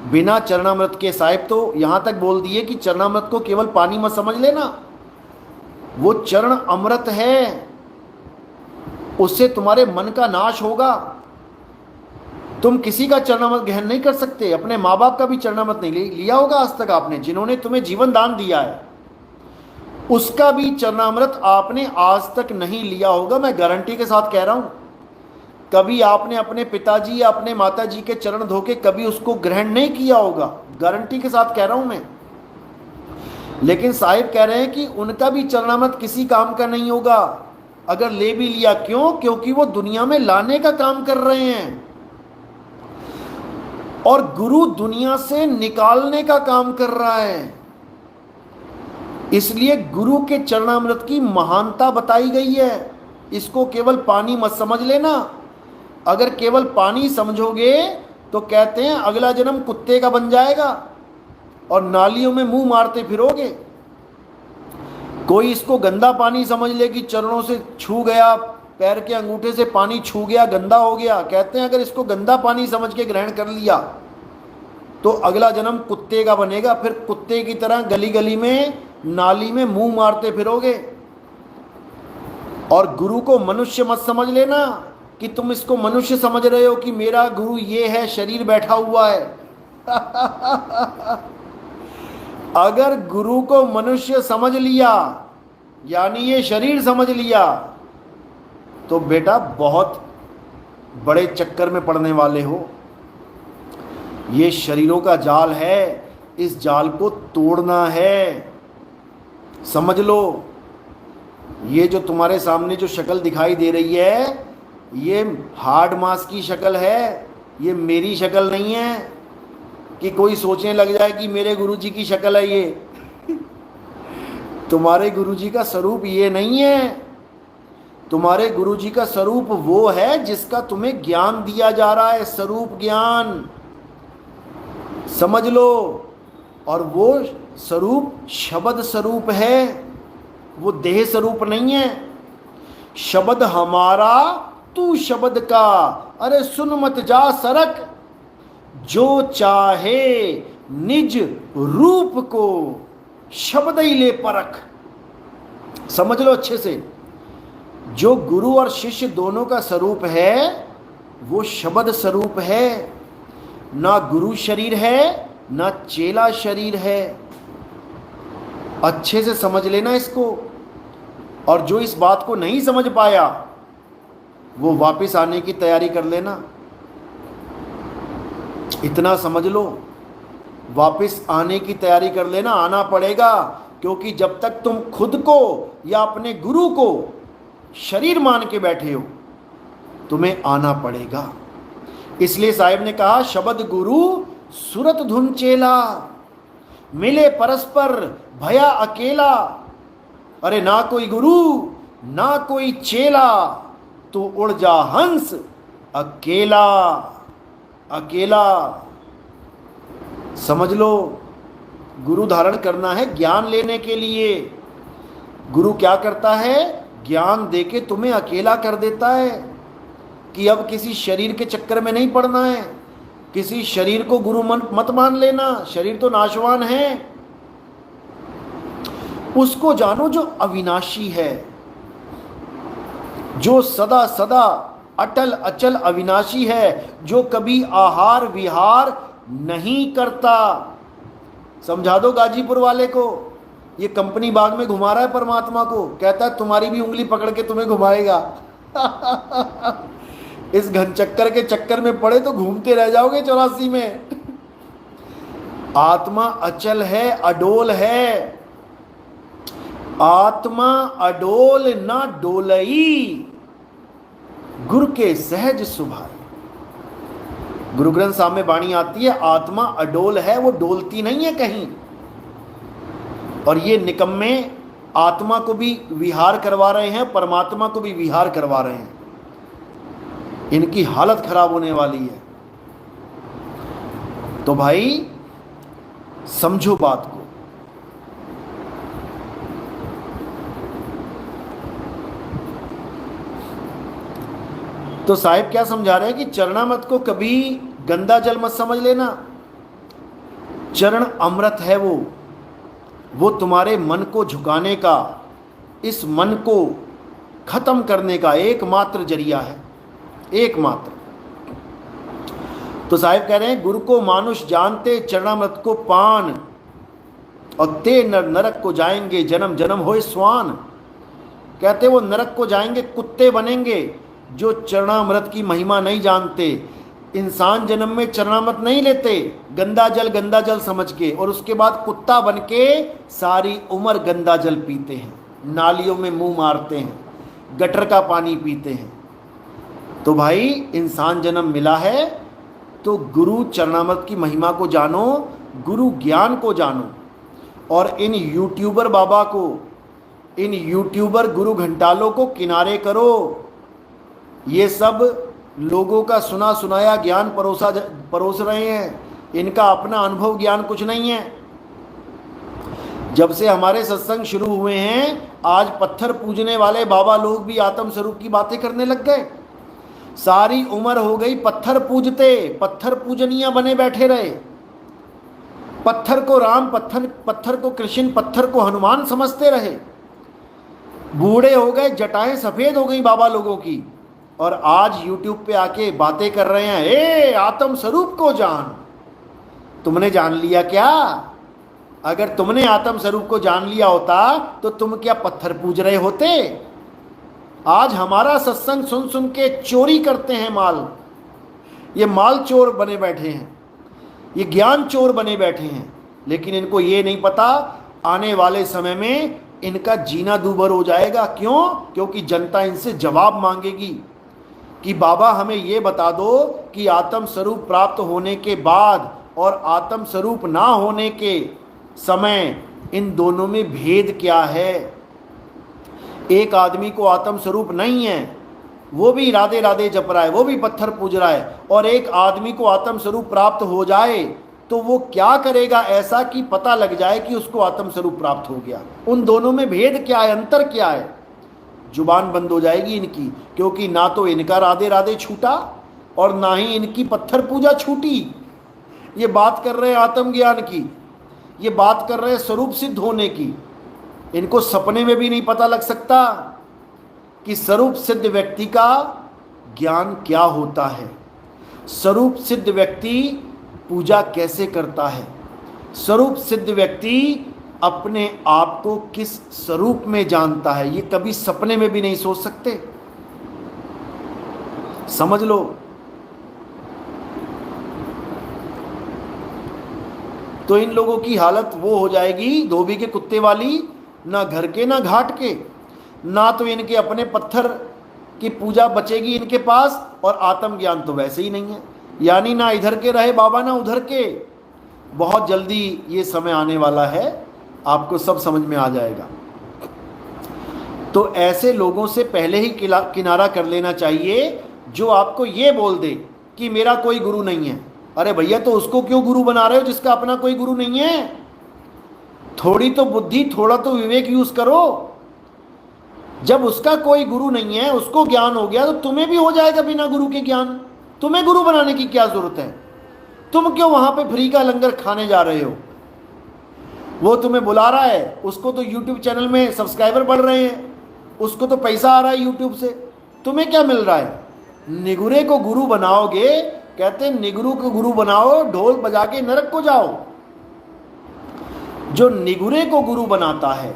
बिना चरणामृत के साहिब तो यहां तक बोल दिए कि चरणामृत को केवल पानी मत समझ लेना, वो चरण अमृत है, उससे तुम्हारे मन का नाश होगा। तुम किसी का चरणामृत ग्रहण नहीं कर सकते। अपने माँ बाप का भी चरणामृत नहीं लिया होगा आज तक आपने, जिन्होंने तुम्हें जीवन दान दिया है, उसका भी चरणामृत आपने आज तक नहीं लिया होगा। मैं गारंटी के साथ कह रहा हूं, कभी आपने अपने पिताजी या अपने माताजी के चरण धोके कभी उसको ग्रहण नहीं किया होगा, गारंटी के साथ कह रहा हूं मैं। लेकिन साहिब कह रहे हैं कि उनका भी चरणामृत किसी काम का नहीं होगा अगर ले भी लिया। क्यों? क्योंकि वो दुनिया में लाने का काम कर रहे हैं, और गुरु दुनिया से निकालने का काम कर रहा है। इसलिए गुरु के चरणामृत की महानता बताई गई है। इसको केवल पानी मत समझ लेना। अगर केवल पानी समझोगे तो कहते हैं अगला जन्म कुत्ते का बन जाएगा और नालियों में मुंह मारते फिरोगे। कोई इसको गंदा पानी समझ ले कि चरणों से छू गया, पैर के अंगूठे से पानी छू गया, गंदा हो गया। कहते हैं अगर इसको गंदा पानी समझ के ग्रहण कर लिया तो अगला जन्म कुत्ते का बनेगा, फिर कुत्ते की तरह गली गली में, नाली में मुंह मारते फिरोगे। और गुरु को मनुष्य मत समझ लेना कि तुम इसको मनुष्य समझ रहे हो कि मेरा गुरु ये है, शरीर बैठा हुआ है। अगर गुरु को मनुष्य समझ लिया, यानी ये शरीर समझ लिया, तो बेटा बहुत बड़े चक्कर में पड़ने वाले हो। ये शरीरों का जाल है, इस जाल को तोड़ना है। समझ लो, ये जो तुम्हारे सामने जो शक्ल दिखाई दे रही है, ये हार्ड मास की शक्ल है, ये मेरी शक्ल नहीं है कि कोई सोचने लग जाए कि मेरे गुरुजी की शक्ल है ये। तुम्हारे गुरुजी का स्वरूप ये नहीं है। तुम्हारे गुरुजी का स्वरूप वो है जिसका तुम्हें ज्ञान दिया जा रहा है, स्वरूप ज्ञान, समझ लो। और वो स्वरूप शब्द स्वरूप है, वो देह स्वरूप नहीं है। शब्द हमारा, तू शब्द का, अरे सुन मत जा सरक, जो चाहे निज रूप को शब्द ही ले परख। समझ लो अच्छे से, जो गुरु और शिष्य दोनों का स्वरूप है वो शब्द स्वरूप है। ना गुरु शरीर है, ना चेला शरीर है। अच्छे से समझ लेना इसको। और जो इस बात को नहीं समझ पाया वो वापस आने की तैयारी कर लेना। इतना समझ लो, वापस आने की तैयारी कर लेना। आना पड़ेगा, क्योंकि जब तक तुम खुद को या अपने गुरु को शरीर मान के बैठे हो, तुम्हें आना पड़ेगा। इसलिए साहिब ने कहा, शब्द गुरु सुरत धुन चेला, मिले परस्पर भया अकेला। अरे ना कोई गुरु ना कोई चेला, तू उड़ जा हंस अकेला अकेला। समझ लो, गुरु धारण करना है ज्ञान लेने के लिए। गुरु क्या करता है? ज्ञान देके तुम्हें अकेला कर देता है कि अब किसी शरीर के चक्कर में नहीं पड़ना है। किसी शरीर को गुरु मत मान लेना, शरीर तो नाशवान है। उसको जानो जो अविनाशी है, जो सदा सदा अटल अचल अविनाशी है, जो कभी आहार विहार नहीं करता। समझा दो गाजीपुर वाले को, ये कंपनी बाग में घुमा रहा है परमात्मा को, कहता है तुम्हारी भी उंगली पकड़ के तुम्हें घुमाएगा। इस घनचक्कर के चक्कर में पड़े तो घूमते रह जाओगे 84 में। आत्मा अचल है, अडोल है। आत्मा अडोल ना डोलई, गुरु के सहज सुभाए। गुरु ग्रंथ साहब में वाणी आती है, आत्मा अडोल है, वो डोलती नहीं है कहीं। और ये निकम्मे आत्मा को भी विहार करवा रहे हैं, परमात्मा को भी विहार करवा रहे हैं। इनकी हालत खराब होने वाली है। तो भाई समझो बात को। तो साहिब क्या समझा रहे हैं कि चरणामृत को कभी गंदा जल मत समझ लेना। चरण अमृत है वो तुम्हारे मन को झुकाने का, इस मन को खत्म करने का एकमात्र जरिया है, एकमात्र। तो साहिब कह रहे हैं गुरु को मानुष जानते, चरणामृत को पान, और ते नरक को जाएंगे, जन्म जन्म होए स्वान। कहते वो नरक को जाएंगे, कुत्ते बनेंगे जो चरणामृत की महिमा नहीं जानते। इंसान जन्म में चरणामृत नहीं लेते गंदा जल समझ के, और उसके बाद कुत्ता बन के सारी उम्र गंदा जल पीते हैं, नालियों में मुंह मारते हैं, गटर का पानी पीते हैं। तो भाई इंसान जन्म मिला है तो गुरु चरणामृत की महिमा को जानो, गुरु ज्ञान को जानो। और इन यूट्यूबर बाबा को, इन यूट्यूबर गुरु घंटालों को किनारे करो। ये सब लोगों का सुना सुनाया ज्ञान परोस रहे हैं, इनका अपना अनुभव ज्ञान कुछ नहीं है। जब से हमारे सत्संग शुरू हुए हैं, आज पत्थर पूजने वाले बाबा लोग भी आत्म स्वरूप की बातें करने लग गए। सारी उम्र हो गई पत्थर पूजते, पत्थर पूजनिया बने बैठे रहे। पत्थर को राम, पत्थर को कृष्ण, पत्थर को हनुमान समझते रहे। बूढ़े हो गए, जटाएं सफेद हो गई बाबा लोगों की, और आज यूट्यूब पे आके बातें कर रहे हैं, ए आत्म स्वरूप को जान। तुमने जान लिया क्या? अगर तुमने आत्म स्वरूप को जान लिया होता तो तुम क्या पत्थर पूज रहे होते? आज हमारा सत्संग सुन सुन के चोरी करते हैं माल। ये माल चोर बने बैठे हैं, ये ज्ञान चोर बने बैठे हैं। लेकिन इनको ये नहीं पता आने वाले समय में इनका जीना दूभर हो जाएगा। क्यों? क्योंकि जनता इनसे जवाब मांगेगी कि बाबा हमें ये बता दो कि आत्म स्वरूप प्राप्त होने के बाद और आत्म स्वरूप ना होने के समय इन दोनों में भेद क्या है। एक आदमी को आत्म स्वरूप नहीं है, वो भी राधे राधे जप रहा है, वो भी पत्थर पूज रहा है, और एक आदमी को आत्म स्वरूप प्राप्त हो जाए तो वो क्या करेगा ऐसा कि पता लग जाए कि उसको आत्म स्वरूप प्राप्त हो गया। उन दोनों में भेद क्या है, अंतर क्या है? जुबान बंद हो जाएगी इनकी, क्योंकि ना तो इनका राधे राधे छूटा और ना ही इनकी पत्थर पूजा छूटी। ये बात कर रहे हैं आत्मज्ञान की, ये बात कर रहे हैं स्वरूप सिद्ध होने की। इनको सपने में भी नहीं पता लग सकता कि स्वरूप सिद्ध व्यक्ति का ज्ञान क्या होता है, स्वरूप सिद्ध व्यक्ति पूजा कैसे करता है, स्वरूप सिद्ध व्यक्ति अपने आप को किस स्वरूप में जानता है। ये कभी सपने में भी नहीं सोच सकते। समझ लो। तो इन लोगों की हालत वो हो जाएगी धोबी के कुत्ते वाली, ना घर के ना घाट के, ना तो इनके अपने पत्थर की पूजा बचेगी इनके पास, और आत्मज्ञान तो वैसे ही नहीं है। यानी ना इधर के रहे बाबा ना उधर के। बहुत जल्दी ये समय आने वाला है, आपको सब समझ में आ जाएगा। तो ऐसे लोगों से पहले ही किनारा कर लेना चाहिए जो आपको ये बोल दे कि मेरा कोई गुरु नहीं है। अरे भैया, तो उसको क्यों गुरु बना रहे हो जिसका अपना कोई गुरु नहीं है? थोड़ी तो बुद्धि, थोड़ा तो विवेक यूज करो। जब उसका कोई गुरु नहीं है, उसको ज्ञान हो गया, तो तुम्हें भी हो जाएगा बिना गुरु के ज्ञान। तुम्हें गुरु बनाने की क्या जरूरत है? तुम क्यों वहां पे फ्री का लंगर खाने जा रहे हो? वो तुम्हें बुला रहा है, उसको तो यूट्यूब चैनल में सब्सक्राइबर बढ़ रहे हैं, उसको तो पैसा आ रहा है यूट्यूब से। तुम्हें क्या मिल रहा है? निगुरे को गुरु बनाओगे, कहते हैं निगुरु को गुरु बनाओ, ढोल बजा के नरक को जाओ। जो निगुरे को गुरु बनाता है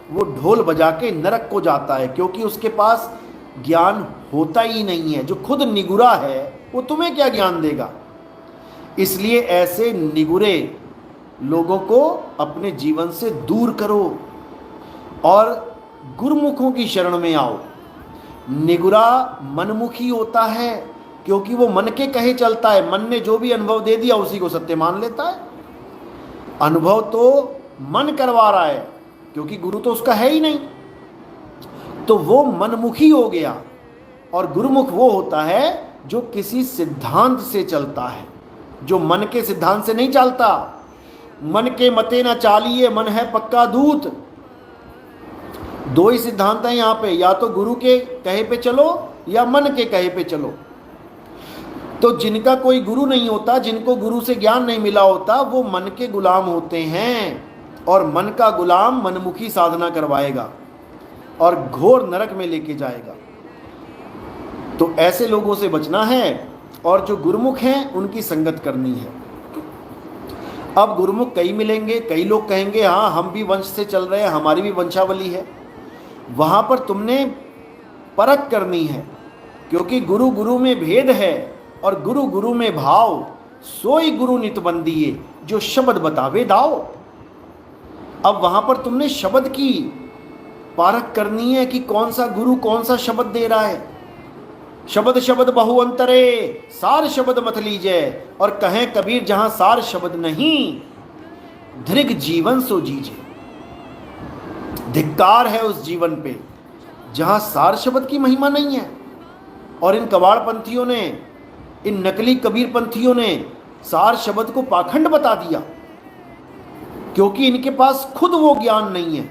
वो ढोल बजा के नरक को जाता है, क्योंकि उसके पास ज्ञान होता ही नहीं है। जो खुद निगुरा है वो तुम्हें क्या ज्ञान देगा? इसलिए ऐसे निगुरे लोगों को अपने जीवन से दूर करो और गुरुमुखों की शरण में आओ। निगुरा मनमुखी होता है, क्योंकि वो मन के कहे चलता है। मन ने जो भी अनुभव दे दिया उसी को सत्य मान लेता है। अनुभव तो मन करवा रहा है, क्योंकि गुरु तो उसका है ही नहीं, तो वो मनमुखी हो गया। और गुरुमुख वो होता है जो किसी सिद्धांत से चलता है, जो मन के सिद्धांत से नहीं चलता। मन के मते न चालिए, मन है पक्का दूत। दो ही सिद्धांत है यहाँ पे, या तो गुरु के कहे पे चलो या मन के कहे पे चलो। तो जिनका कोई गुरु नहीं होता, जिनको गुरु से ज्ञान नहीं मिला होता, वो मन के गुलाम होते हैं, और मन का गुलाम मनमुखी साधना करवाएगा और घोर नरक में लेके जाएगा। तो ऐसे लोगों से बचना है, और जो गुरुमुख हैं उनकी संगत करनी है। अब गुरुमुख कई मिलेंगे, कई लोग कहेंगे हाँ हम भी वंश से चल रहे हैं, हमारी भी वंशावली है। वहाँ पर तुमने परख करनी है, क्योंकि गुरु गुरु में भेद है, और गुरु गुरु में भाव। सोई गुरु नित बंदिए, जो शब्द बतावे दाओ। अब वहाँ पर तुमने शब्द की परख करनी है कि कौन सा गुरु कौन सा शब्द दे रहा है। शब्द शब्द बहु अंतरे, सार शब्द मत लीजिए। और कहें कबीर जहां सार शब्द नहीं, धृग जीवन सो जीजे। धिक्कार है उस जीवन पे जहां सार शब्द की महिमा नहीं है। और इन कबाड़ पंथियों ने, इन नकली कबीर पंथियों ने सार शब्द को पाखंड बता दिया, क्योंकि इनके पास खुद वो ज्ञान नहीं है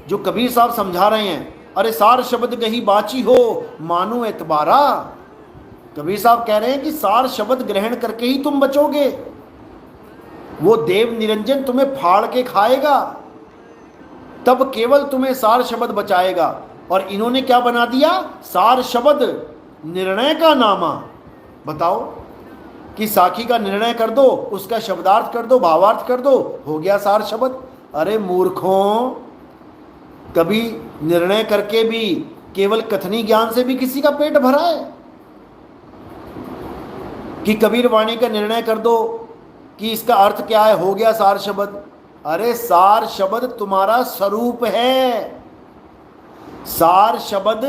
जो कबीर साहब समझा रहे हैं। अरे सार शब्द गही बाची हो, मानो एतबारा। कबीर साहब कह रहे हैं कि सार शब्द ग्रहण करके ही तुम बचोगे। वो देव निरंजन तुम्हें फाड़ के खाएगा, तब केवल तुम्हें सार शब्द बचाएगा। और इन्होंने क्या बना दिया? सार शब्द निर्णय का नामा। बताओ कि साखी का निर्णय कर दो, उसका शब्दार्थ कर दो, भावार्थ कर दो, हो गया सार शब्द। अरे मूर्खों, कभी निर्णय करके भी केवल कथनी ज्ञान से भी किसी का पेट भरा है? कि कबीर वाणी का निर्णय कर दो कि इसका अर्थ क्या है, हो गया सार शब्द। अरे सार शब्द तुम्हारा स्वरूप है, सार शब्द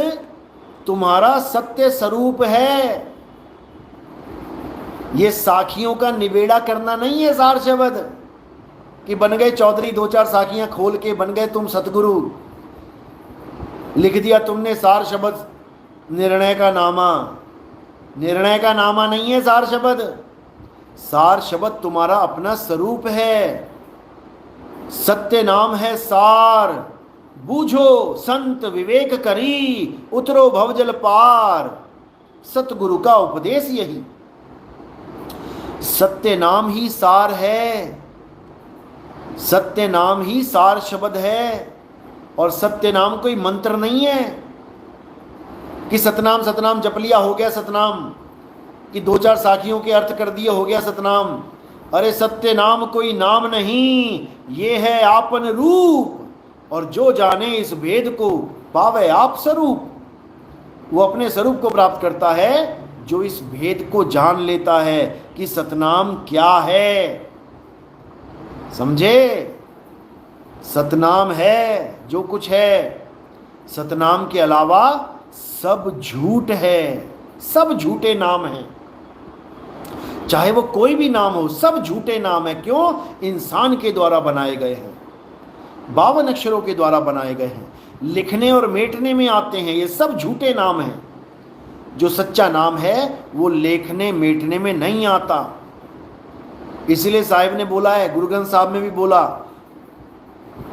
तुम्हारा सत्य स्वरूप है। ये साखियों का निबेड़ा करना नहीं है सार शब्द, कि बन गए चौधरी, दो चार साखियां खोल के बन गए तुम सतगुरु, लिख दिया तुमने सार शब्द निर्णय का नामा। निर्णय का नामा नहीं है सार शब्द। सार शब्द तुम्हारा अपना स्वरूप है, सत्य नाम है सार। बूझो संत विवेक करी, उतरो भवजल पार। सतगुरु का उपदेश यही, सत्य नाम ही सार है, सत्य नाम ही सार शब्द है। और सत्य नाम कोई मंत्र नहीं है कि सतनाम सतनाम जप लिया हो गया सतनाम, कि दो चार साखियों के अर्थ कर दिए हो गया सतनाम। अरे सत्य नाम कोई नाम नहीं, ये है आपन रूप। और जो जाने इस भेद को पावे आप स्वरूप। वो अपने स्वरूप को प्राप्त करता है जो इस भेद को जान लेता है कि सतनाम क्या है। समझे? सतनाम है जो कुछ है, सतनाम के अलावा सब झूठ है, सब झूठे नाम हैं। चाहे वो कोई भी नाम हो, सब झूठे नाम है। क्यों? इंसान के द्वारा बनाए गए हैं, 52 अक्षरों के द्वारा बनाए गए हैं, लिखने और मेटने में आते हैं। ये सब झूठे नाम हैं। जो सच्चा नाम है वो लेखने मेटने में नहीं आता। इसलिए साहिब ने बोला है, गुरु ग्रंथ साहब में भी बोला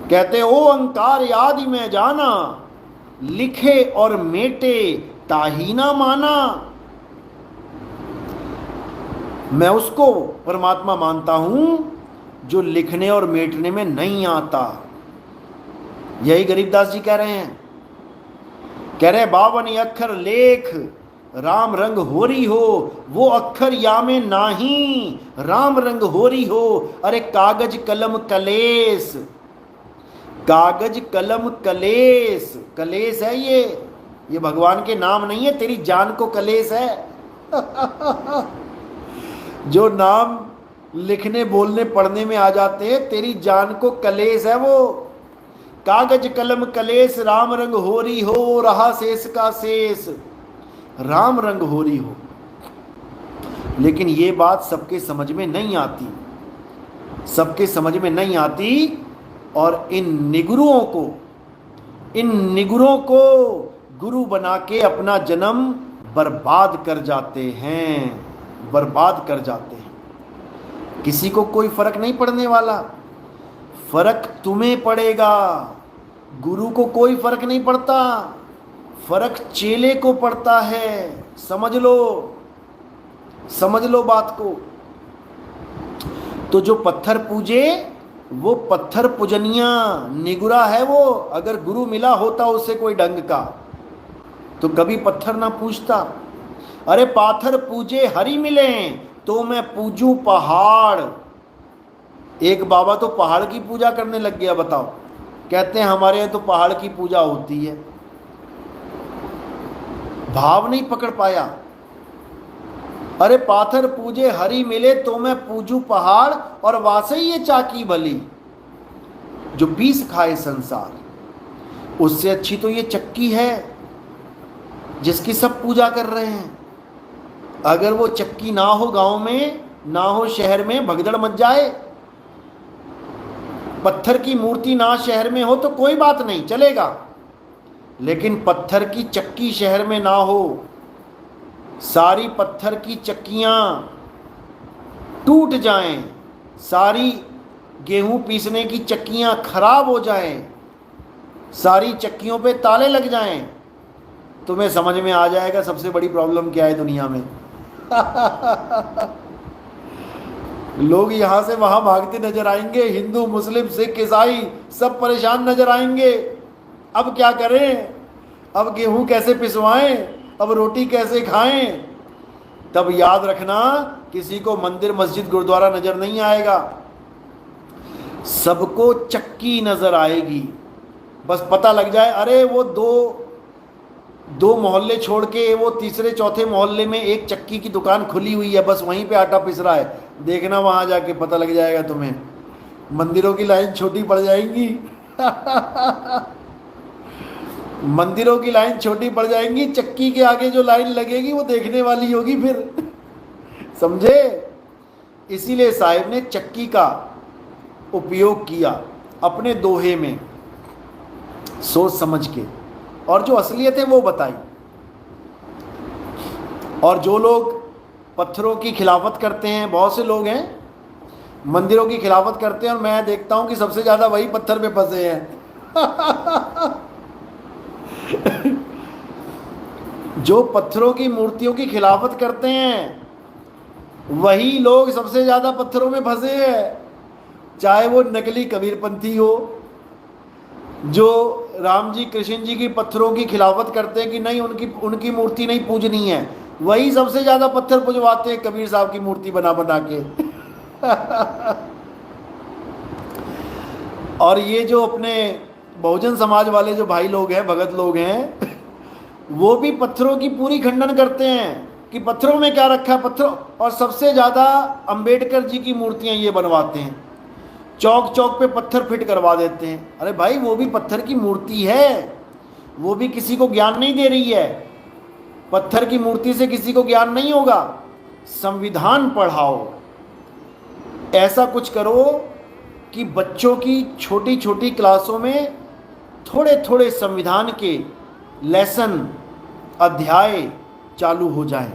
कहते ओंकार आदि में जाना, लिखे और मेटे ताही ना माना। मैं उसको परमात्मा मानता हूं जो लिखने और मेटने में नहीं आता। यही गरीबदास जी कह रहे हैं। कह रहे 52 अक्षर लेख राम रंग होरी हो, वो अक्षर या में नाही राम रंग होरी हो। अरे कागज कलम कलेस, कागज कलम कलेस, कलेस है ये भगवान के नाम नहीं है, तेरी जान को कलेस है। जो नाम लिखने बोलने पढ़ने में आ जाते हैं, तेरी जान को कलेस है वो। कागज कलम कलेस राम रंग होरी हो, रहा शेष का शेष राम रंग होरी हो। लेकिन ये बात सबके समझ में नहीं आती, सबके समझ में नहीं आती। और इन निगुरों को गुरु बना के अपना जन्म बर्बाद कर जाते हैं, बर्बाद कर जाते हैं। किसी को कोई फर्क नहीं पड़ने वाला, फर्क तुम्हें पड़ेगा। गुरु को कोई फर्क नहीं पड़ता, फर्क चेले को पड़ता है। समझ लो बात को। तो जो पत्थर पूजे वो पत्थर पूजनिया निगुरा है वो। अगर गुरु मिला होता उससे कोई ढंग का तो कभी पत्थर ना पूजता। अरे पाथर पूजे हरि मिले तो मैं पूजू पहाड़। एक बाबा तो पहाड़ की पूजा करने लग गया, बताओ। कहते हैं हमारे यहाँ तो पहाड़ की पूजा होती है। भाव नहीं पकड़ पाया। अरे पाथर पूजे हरि मिले तो मैं पूजू पहाड़, और वासे ये चाकी भली जो पीस खाए संसार। उससे अच्छी तो ये चक्की है जिसकी सब पूजा कर रहे हैं। अगर वो चक्की ना हो गांव में, ना हो शहर में, भगदड़ मच जाए। पत्थर की मूर्ति ना शहर में हो तो कोई बात नहीं, चलेगा। लेकिन पत्थर की चक्की शहर में ना हो, सारी पत्थर की चक्कियां टूट जाएं, सारी गेहूं पीसने की चक्कियां खराब हो जाएं, सारी चक्कियों पे ताले लग जाएं, तुम्हें समझ में आ जाएगा सबसे बड़ी प्रॉब्लम क्या है दुनिया में। लोग यहां से वहां भागते नजर आएंगे, हिंदू मुस्लिम सिख ईसाई सब परेशान नजर आएंगे। अब क्या करें, अब गेहूं कैसे पिसवाएं, अब रोटी कैसे खाएं। तब याद रखना, किसी को मंदिर मस्जिद गुरुद्वारा नजर नहीं आएगा, सबको चक्की नजर आएगी। बस पता लग जाए अरे वो दो मोहल्ले छोड़ के वो तीसरे चौथे मोहल्ले में एक चक्की की दुकान खुली हुई है, बस वहीं पे आटा पिस रहा है। देखना वहां जाके पता लग जाएगा तुम्हें। मंदिरों की लाइन छोटी पड़ जाएंगी। मंदिरों की लाइन छोटी पड़ जाएंगी, चक्की के आगे जो लाइन लगेगी वो देखने वाली होगी फिर। समझे? इसीलिए साहिब ने चक्की का उपयोग किया अपने दोहे में, सोच समझ के, और जो असलियत है वो बताई। और जो लोग पत्थरों की खिलाफत करते हैं, बहुत से लोग हैं मंदिरों की खिलाफत करते हैं, और मैं देखता हूं कि सबसे ज्यादा वही पत्थर पे फंसे हैं। जो पत्थरों की मूर्तियों की खिलाफत करते हैं वही लोग सबसे ज्यादा पत्थरों में फंसे हैं। चाहे वो नकली कबीरपंथी हो, जो राम जी कृष्ण जी की पत्थरों की खिलाफत करते हैं कि नहीं उनकी मूर्ति नहीं पूजनी है, वही सबसे ज्यादा पत्थर पुजवाते हैं कबीर साहब की मूर्ति बना बना के। और ये जो अपने बहुजन समाज वाले जो भाई लोग हैं, भगत लोग हैं, वो भी पत्थरों की पूरी खंडन करते हैं कि पत्थरों में क्या रखा है पत्थरों। और सबसे ज़्यादा अंबेडकर जी की मूर्तियां ये बनवाते हैं, चौक चौक पे पत्थर फिट करवा देते हैं। अरे भाई वो भी पत्थर की मूर्ति है, वो भी किसी को ज्ञान नहीं दे रही है। पत्थर की मूर्ति से किसी को ज्ञान नहीं होगा। संविधान पढ़ाओ, ऐसा कुछ करो कि बच्चों की छोटी छोटी क्लासों में थोड़े थोड़े संविधान के लेसन, अध्याय चालू हो जाए।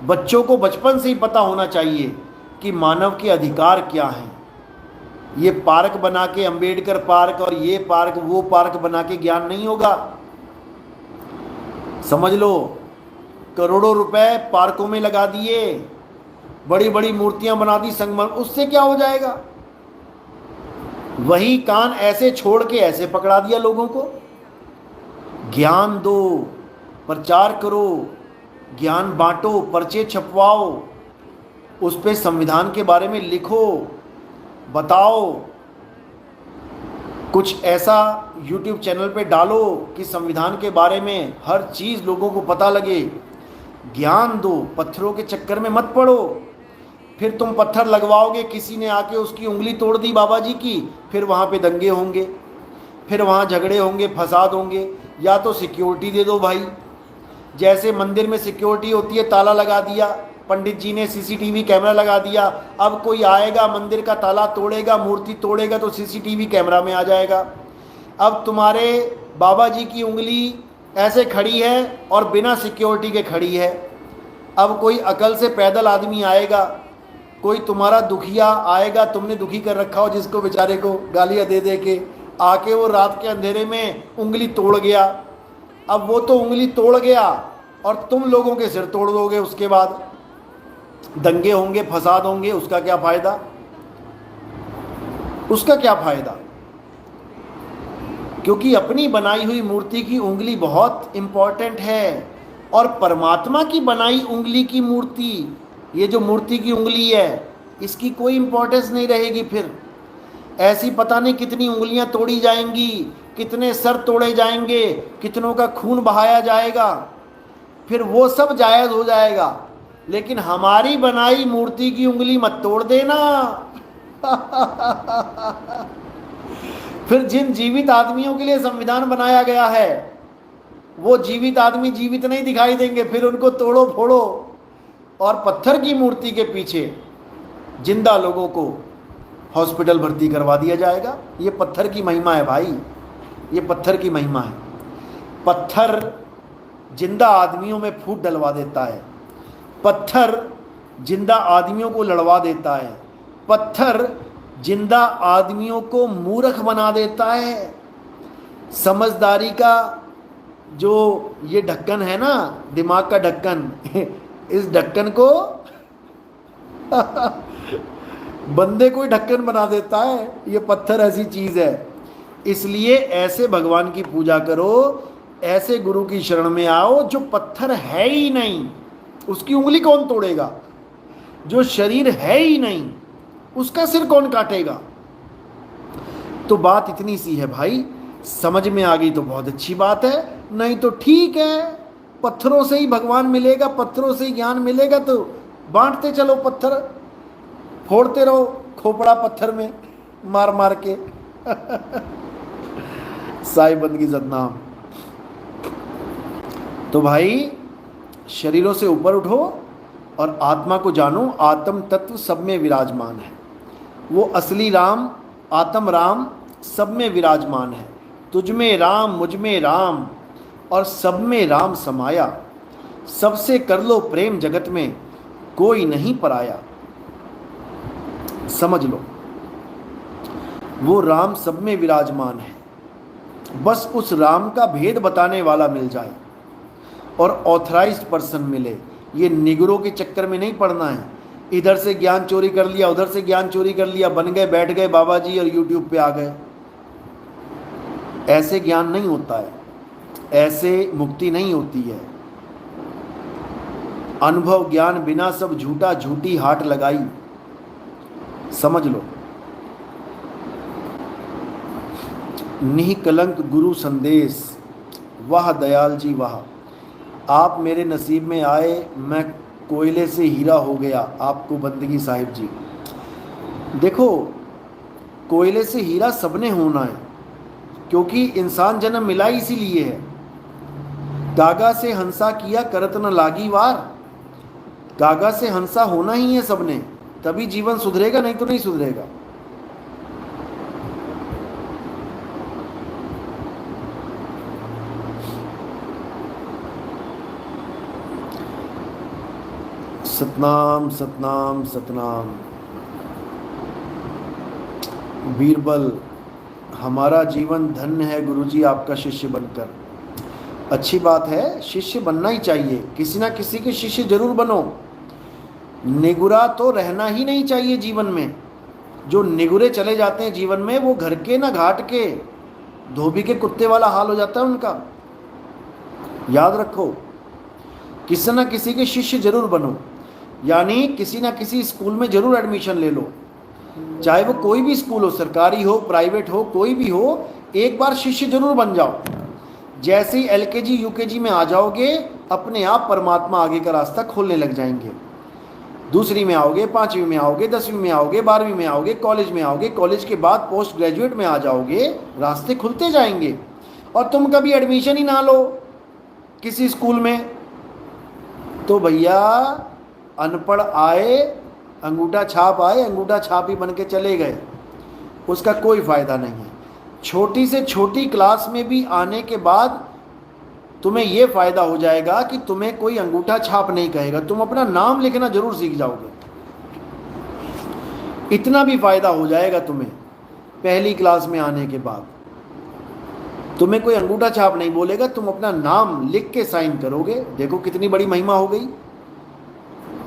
बच्चों को बचपन से ही पता होना चाहिए कि मानव के अधिकार क्या हैं, ये पार्क बना के, अंबेडकर पार्क और ये पार्क वो पार्क बना के ज्ञान नहीं होगा। समझ लो, करोड़ों रुपए पार्कों में लगा दिए, बड़ी बड़ी मूर्तियां बना दी संगमर, उससे क्या हो जाएगा? वही कान ऐसे छोड़ के ऐसे पकड़ा दिया लोगों को। ज्ञान दो, प्रचार करो, ज्ञान बांटो, पर्चे छपवाओ, उस पे संविधान के बारे में लिखो, बताओ, कुछ ऐसा YouTube चैनल पे डालो कि संविधान के बारे में हर चीज़ लोगों को पता लगे। ज्ञान दो, पत्थरों के चक्कर में मत पड़ो। फिर तुम पत्थर लगवाओगे, किसी ने आके उसकी उंगली तोड़ दी बाबा जी की, फिर वहाँ पे दंगे होंगे, फिर वहाँ झगड़े होंगे, फसाद होंगे। या तो सिक्योरिटी दे दो भाई, जैसे मंदिर में सिक्योरिटी होती है, ताला लगा दिया, पंडित जी ने CCTV कैमरा लगा दिया, अब कोई आएगा मंदिर का ताला तोड़ेगा, मूर्ति तोड़ेगा तो CCTV कैमरा में आ जाएगा। अब तुम्हारे बाबा जी की उंगली ऐसे खड़ी है और बिना सिक्योरिटी के खड़ी है। अब कोई अकल से पैदल आदमी आएगा, कोई तुम्हारा दुखिया आएगा, तुमने दुखी कर रखा हो जिसको, बेचारे को गालियाँ दे दे के आके वो रात के अंधेरे में उंगली तोड़ गया। अब वो तो उंगली तोड़ गया और तुम लोगों के सिर तोड़ दोगे, उसके बाद दंगे होंगे, फसाद होंगे, उसका क्या फायदा? उसका क्या फायदा? क्योंकि अपनी बनाई हुई मूर्ति की उंगली बहुत इंपॉर्टेंट है, और परमात्मा की बनाई उंगली की मूर्ति, ये जो मूर्ति की उंगली है, इसकी कोई इंपॉर्टेंस नहीं रहेगी। फिर ऐसी पता नहीं कितनी उंगलियां तोड़ी जाएंगी, कितने सर तोड़े जाएंगे, कितनों का खून बहाया जाएगा, फिर वो सब जायज़ हो जाएगा। लेकिन हमारी बनाई मूर्ति की उंगली मत तोड़ देना। फिर जिन जीवित आदमियों के लिए संविधान बनाया गया है, वो जीवित आदमी जीवित नहीं दिखाई देंगे, फिर उनको तोड़ो फोड़ो। और पत्थर की मूर्ति के पीछे जिंदा लोगों को हॉस्पिटल भर्ती करवा दिया जाएगा। ये पत्थर की महिमा है भाई, ये पत्थर की महिमा है। पत्थर जिंदा आदमियों में फूट डलवा देता है, पत्थर जिंदा आदमियों को लड़वा देता है, पत्थर जिंदा आदमियों को मूर्ख बना देता है। समझदारी का जो ये ढक्कन है ना, दिमाग का ढक्कन, इस ढक्कन को बंदे को ही ढक्कन बना देता है। ये पत्थर ऐसी चीज है। इसलिए ऐसे भगवान की पूजा करो, ऐसे गुरु की शरण में आओ जो पत्थर है ही नहीं, उसकी उंगली कौन तोड़ेगा? जो शरीर है ही नहीं, उसका सिर कौन काटेगा? तो बात इतनी सी है भाई, समझ में आ गई तो बहुत अच्छी बात है, नहीं तो ठीक है, पत्थरों से ही भगवान मिलेगा, पत्थरों से ही ज्ञान मिलेगा, तो बांटते चलो, पत्थर फोड़ते रहो, खोपड़ा पत्थर में मार मार के। साईं बंदगी सतनाम। तो भाई शरीरों से ऊपर उठो और आत्मा को जानो। आत्म तत्व सब में विराजमान है, वो असली राम, आत्म राम सब में विराजमान है। तुझ में राम, मुझ में राम, और सब में राम समाया। सबसे कर लो प्रेम, जगत में कोई नहीं पराया। समझ लो, वो राम सब में विराजमान है, बस उस राम का भेद बताने वाला मिल जाए और ऑथराइज्ड पर्सन मिले। ये निगरों के चक्कर में नहीं पड़ना है, इधर से ज्ञान चोरी कर लिया, उधर से ज्ञान चोरी कर लिया, बन गए, बैठ गए बाबा जी और यूट्यूब पे आ गए। ऐसे ज्ञान नहीं होता है, ऐसे मुक्ति नहीं होती है। अनुभव ज्ञान बिना सब झूठा, झूठी हाट लगाई। समझ लो, निःकलंक गुरु संदेश, वाह दयाल जी वाह। आप मेरे नसीब में आए, मैं कोयले से हीरा हो गया। आपको बंदगी साहिब जी, देखो कोयले से हीरा सबने होना है, क्योंकि इंसान जन्म मिला इसीलिए है। गागा से हंसा किया करत न लागी वार। गागा से हंसा होना ही है सबने, तभी जीवन सुधरेगा, नहीं तो नहीं सुधरेगा। सतनाम सतनाम सतनाम। बीरबल, हमारा जीवन धन्य है गुरुजी आपका शिष्य बनकर। अच्छी बात है, शिष्य बनना ही चाहिए, किसी ना किसी के शिष्य जरूर बनो। निगुरा तो रहना ही नहीं चाहिए जीवन में। जो निगुरे चले जाते हैं जीवन में, वो घर के ना घाट के धोबी के कुत्ते वाला हाल हो जाता है उनका। याद रखो, किसी ना किसी के शिष्य जरूर बनो, यानी किसी ना किसी स्कूल में जरूर एडमिशन ले लो, चाहे वो कोई भी स्कूल हो, सरकारी हो, प्राइवेट हो, कोई भी हो, एक बार शिष्य जरूर बन जाओ। जैसे ही एलकेजी यूकेजी में आ जाओगे, अपने आप परमात्मा आगे का रास्ता खोलने लग जाएंगे। दूसरी में आओगे, पांचवी में आओगे, 10वीं में आओगे, 12वीं में आओगे, कॉलेज में आओगे, कॉलेज के बाद पोस्ट ग्रेजुएट में आ जाओगे, रास्ते खुलते जाएंगे। और तुम कभी एडमिशन ही ना लो किसी स्कूल में, तो भैया अनपढ़ आए, अंगूठा छाप आए, अंगूठा छाप ही बन के चले गए, उसका कोई फायदा नहीं है। छोटी से छोटी क्लास में भी आने के बाद तुम्हें यह फायदा हो जाएगा कि तुम्हें कोई अंगूठा छाप नहीं कहेगा, तुम अपना नाम लिखना जरूर सीख जाओगे। इतना भी फायदा हो जाएगा तुम्हें पहली क्लास में आने के बाद। तुम्हें कोई अंगूठा छाप नहीं बोलेगा, तुम अपना नाम लिख के साइन करोगे। देखो कितनी बड़ी महिमा हो गई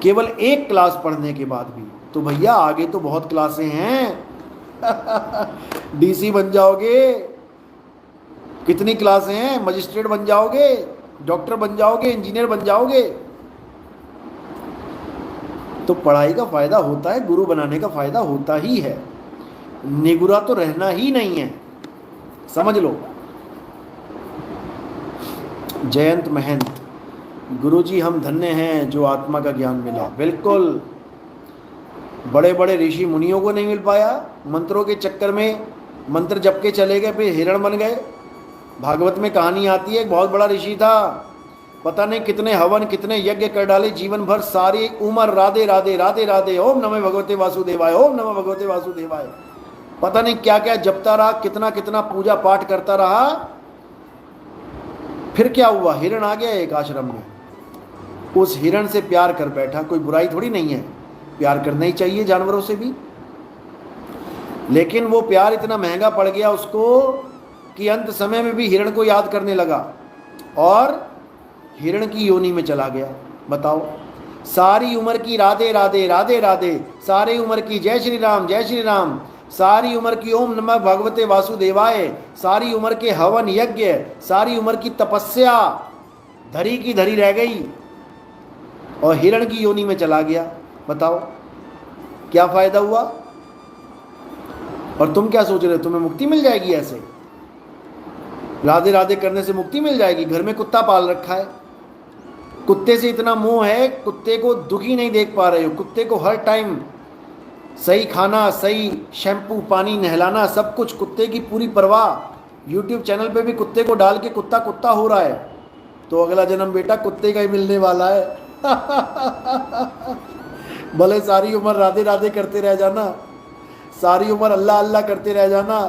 केवल एक क्लास पढ़ने के बाद भी। तो भैया आगे तो बहुत क्लासें हैं डीसी बन जाओगे, कितनी क्लासें हैं, मजिस्ट्रेट बन जाओगे, डॉक्टर बन जाओगे, इंजीनियर बन जाओगे। तो पढ़ाई का फायदा होता है, गुरु बनाने का फायदा होता ही है, निगुरा तो रहना ही नहीं है, समझ लो। जयंत महंत, गुरुजी हम धन्य हैं जो आत्मा का ज्ञान मिला। बिल्कुल, बड़े बड़े ऋषि मुनियों को नहीं मिल पाया, मंत्रों के चक्कर में मंत्र जप के चले गए, फिर हिरण बन गए। भागवत में कहानी आती है, एक बहुत बड़ा ऋषि था, पता नहीं कितने हवन कितने यज्ञ कर डाले, जीवन भर सारी उम्र राधे राधे राधे राधे, ओम नमः भगवते वासुदेवाय, ओम नमः भगवते वासुदेवाय, पता नहीं क्या क्या जपता रहा, कितना कितना पूजा पाठ करता रहा। फिर क्या हुआ, हिरण आ गया एक आश्रम में, उस हिरण से प्यार कर बैठा। कोई बुराई थोड़ी नहीं है, प्यार करना ही चाहिए जानवरों से भी, लेकिन वो प्यार इतना महंगा पड़ गया उसको कि अंत समय में भी हिरण को याद करने लगा और हिरण की योनि में चला गया। बताओ, सारी उम्र की राधे राधे राधे राधे, सारी उम्र की जय श्री राम जय श्री राम, सारी उम्र की ओम नमः भगवते वासुदेवाय, सारी उम्र के हवन यज्ञ, सारी उम्र की तपस्या धरी की धरी रह गई और हिरण की योनि में चला गया। बताओ क्या फायदा हुआ। और तुम क्या सोच रहे हो, तुम्हें मुक्ति मिल जाएगी ऐसे राधे राधे करने से मुक्ति मिल जाएगी। घर में कुत्ता पाल रखा है, कुत्ते से इतना मोह है, कुत्ते को दुखी नहीं देख पा रहे हो, कुत्ते को हर टाइम सही खाना, सही शैम्पू, पानी, नहलाना, सब कुछ, कुत्ते की पूरी परवाह। यूट्यूब चैनल पे भी कुत्ते को डाल के कुत्ता कुत्ता हो रहा है, तो अगला जन्म बेटा कुत्ते का ही मिलने वाला है भले सारी उम्र राधे राधे करते रह जाना, सारी उम्र अल्लाह अल्लाह करते रह जाना,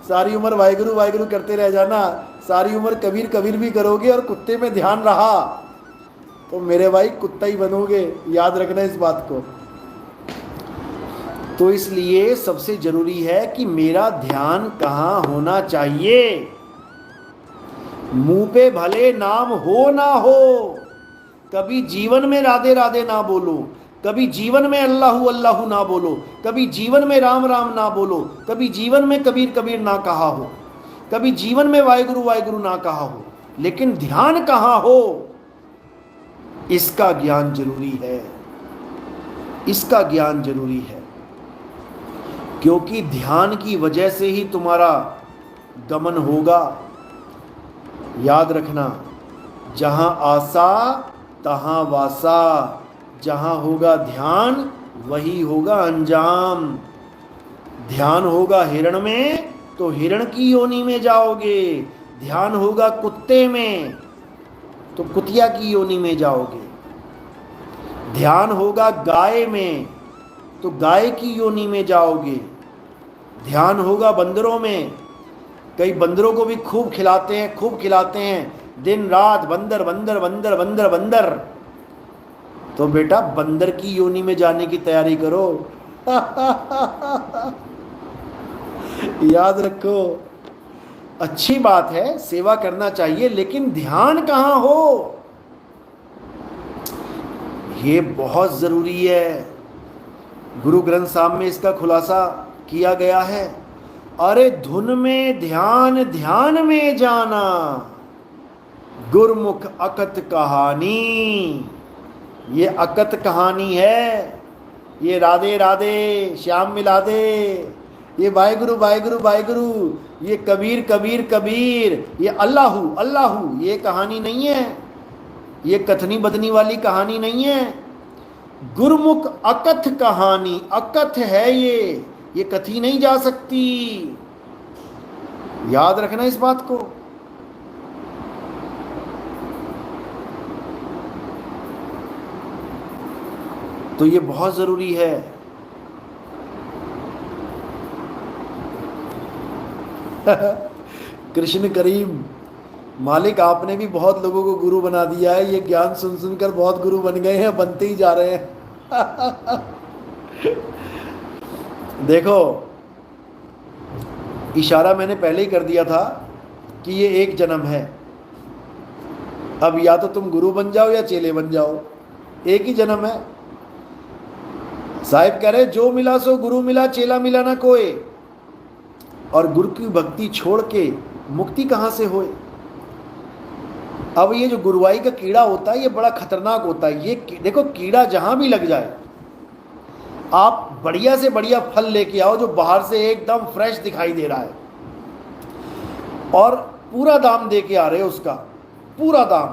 सारी उम्र वाहिगुरु वाहिगुरु करते रह जाना, सारी उम्र कबीर कबीर भी करोगे और कुत्ते में ध्यान रहा तो मेरे भाई कुत्ता ही बनोगे, याद रखना इस बात को। तो इसलिए सबसे जरूरी है कि मेरा ध्यान कहाँ होना चाहिए। मुंह पे भले नाम हो ना हो, कभी जीवन में राधे राधे ना बोलो, कभी जीवन में अल्लाहू अल्लाहू ना बोलो, कभी जीवन में राम राम ना बोलो, कभी जीवन में कबीर कबीर ना कहा हो, कभी जीवन में वाहिगुरु वाहिगुरु ना कहा हो, लेकिन ध्यान कहाँ हो इसका ज्ञान जरूरी है, इसका ज्ञान जरूरी है। क्योंकि ध्यान की वजह से ही तुम्हारा गमन होगा। याद रखना, जहां आसा तहां वासा, जहां होगा ध्यान वही होगा अंजाम। ध्यान होगा हिरण में तो हिरण की योनि में जाओगे, ध्यान होगा कुत्ते में तो कुतिया की योनि में जाओगे, ध्यान होगा गाय में तो गाय की योनि में जाओगे, ध्यान होगा बंदरों में, कई बंदरों को भी खूब खिलाते हैं, खूब खिलाते हैं, दिन रात बंदर बंदर बंदर बंदर बंदर, तो बेटा बंदर की योनि में जाने की तैयारी करो याद रखो, अच्छी बात है, सेवा करना चाहिए, लेकिन ध्यान कहाँ हो, ये बहुत जरूरी है। गुरु ग्रंथ साहब में इसका खुलासा किया गया है। अरे धुन में ध्यान, ध्यान में जाना, गुरमुख अकत कहानी। ये अकत कहानी है, ये राधे राधे श्याम मिला दे, ये वाहेगुरु वाहेगुरु वाहेगुरु, ये कबीर कबीर कबीर, ये अल्लाहू अल्लाहू, ये कहानी नहीं है, ये कथनी बथनी वाली कहानी नहीं है। गुरमुख अकथ कहानी, अकथ है ये कथी नहीं जा सकती। याद रखना इस बात को। तो ये बहुत जरूरी है। कृष्ण करीम, मालिक आपने भी बहुत लोगों को गुरु बना दिया है। ये ज्ञान सुन सुनकर बहुत गुरु बन गए हैं, बनते ही जा रहे हैं। देखो, इशारा मैंने पहले ही कर दिया था कि ये एक जन्म है। अब या तो तुम गुरु बन जाओ या चेले बन जाओ, एक ही जन्म है। साहिब कह रहे जो मिला सो गुरु मिला, चेला मिला ना कोई। और गुरु की भक्ति छोड़ के मुक्ति कहां से होए। अब ये जो गुरुवाई का कीड़ा होता है, ये बड़ा खतरनाक होता है। ये देखो, कीड़ा जहां भी लग जाए, आप बढ़िया से बढ़िया फल लेके आओ जो बाहर से एकदम फ्रेश दिखाई दे रहा है, और पूरा दाम दे के आ रहे हो उसका, पूरा दाम।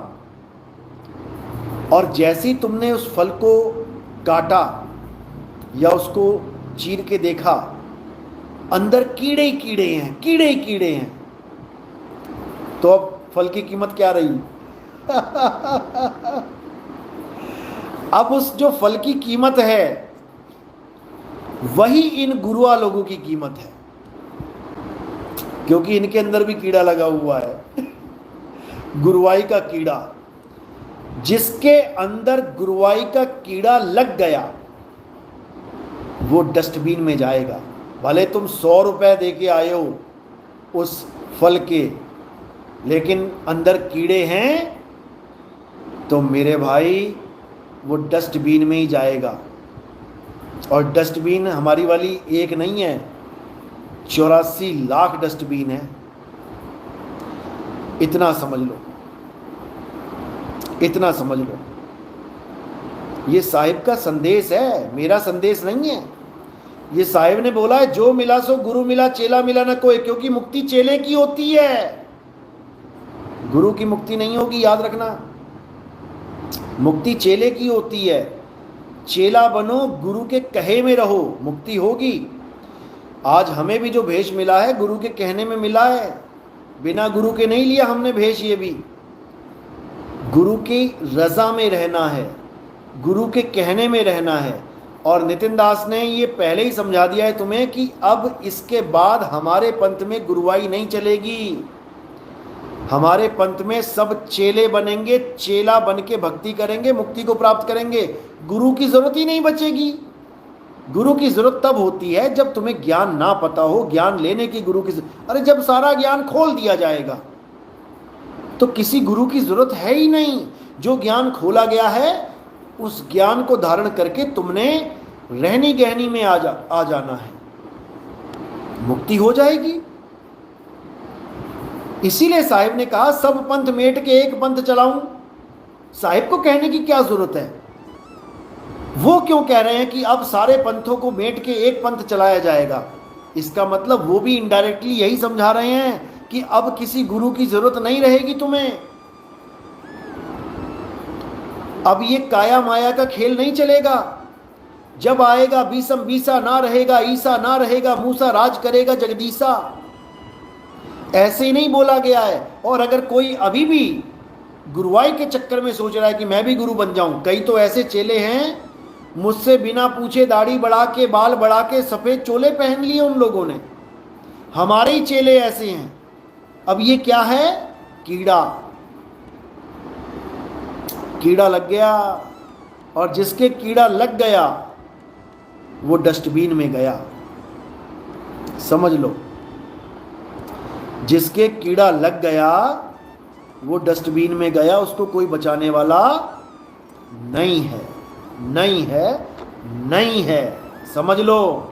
और जैसे ही तुमने उस फल को काटा या उसको चीर के देखा, अंदर कीड़े ही कीड़े हैं, कीड़े ही कीड़े हैं, तो अब फल की कीमत क्या रही? अब उस जो फल की कीमत है, वही इन गुरुआ लोगों की कीमत है, क्योंकि इनके अंदर भी कीड़ा लगा हुआ है। गुरुवाई का कीड़ा, जिसके अंदर गुरुवाई का कीड़ा लग गया, वो डस्टबिन में जाएगा। भले तुम 100 रुपए दे के आए हो उस फल के, लेकिन अंदर कीड़े हैं, तो मेरे भाई वो डस्टबिन में ही जाएगा। और डस्टबिन हमारी वाली एक नहीं है, 84 लाख डस्टबिन है। इतना समझ लो, इतना समझ लो। ये साहिब का संदेश है, मेरा संदेश नहीं है। ये साहिब ने बोला है जो मिला सो गुरु मिला, चेला मिला ना कोई, क्योंकि मुक्ति चेले की होती है, गुरु की मुक्ति नहीं होगी। याद रखना, मुक्ति चेले की होती है। चेला बनो, गुरु के कहे में रहो, मुक्ति होगी। आज हमें भी जो भेष मिला है, गुरु के कहने में मिला है, बिना गुरु के नहीं लिया हमने भेष। ये भी गुरु की रजा में रहना है, गुरु के कहने में रहना है। और नितिन दास ने ये पहले ही समझा दिया है तुम्हें कि अब इसके बाद हमारे पंथ में गुरुवाई नहीं चलेगी। हमारे पंथ में सब चेले बनेंगे, चेला बन के भक्ति करेंगे, मुक्ति को प्राप्त करेंगे। गुरु की जरूरत ही नहीं बचेगी। गुरु की जरूरत तब होती है जब तुम्हें ज्ञान ना पता हो, ज्ञान लेने की गुरु की। अरे जब सारा ज्ञान खोल दिया जाएगा तो किसी गुरु की जरूरत है ही नहीं। जो ज्ञान खोला गया है, उस ज्ञान को धारण करके तुमने रहनी गहनी में आ जाना है, मुक्ति हो जाएगी। इसीलिए साहिब ने कहा सब पंथ मेट के एक पंथ चलाऊं। साहिब को कहने की क्या जरूरत है? वो क्यों कह रहे हैं कि अब सारे पंथों को मेट के एक पंथ चलाया जाएगा? इसका मतलब वो भी इनडायरेक्टली यही समझा रहे हैं कि अब किसी गुरु की जरूरत नहीं रहेगी तुम्हें। अब ये काया माया का खेल नहीं चलेगा। जब आएगा बीसम बीसा ना रहेगा, ईसा ना रहेगा, मूसा राज करेगा जगदीसा। ऐसे ही नहीं बोला गया है। और अगर कोई अभी भी गुरुवाई के चक्कर में सोच रहा है कि मैं भी गुरु बन जाऊं, कई तो ऐसे चेले हैं मुझसे बिना पूछे दाढ़ी बढ़ा के, बाल बढ़ा के, सफेद चोले पहन लिए उन लोगों ने। हमारे ही चेले ऐसे हैं। अब ये क्या है? कीड़ा, कीड़ा लग गया। और जिसके कीड़ा लग गया वो डस्टबिन में गया, समझ लो। जिसके कीड़ा लग गया वो डस्टबिन में गया, उसको कोई बचाने वाला नहीं है, नहीं है, नहीं है। समझ लो।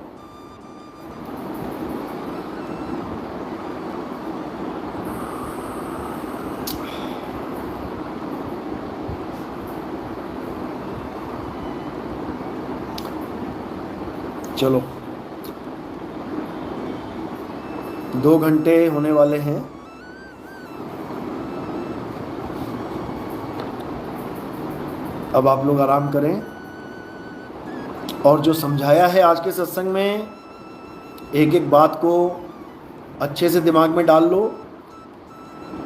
चलो 2 घंटे होने वाले हैं। अब आप लोग आराम करें, और जो समझाया है आज के सत्संग में, एक एक बात को अच्छे से दिमाग में डाल लो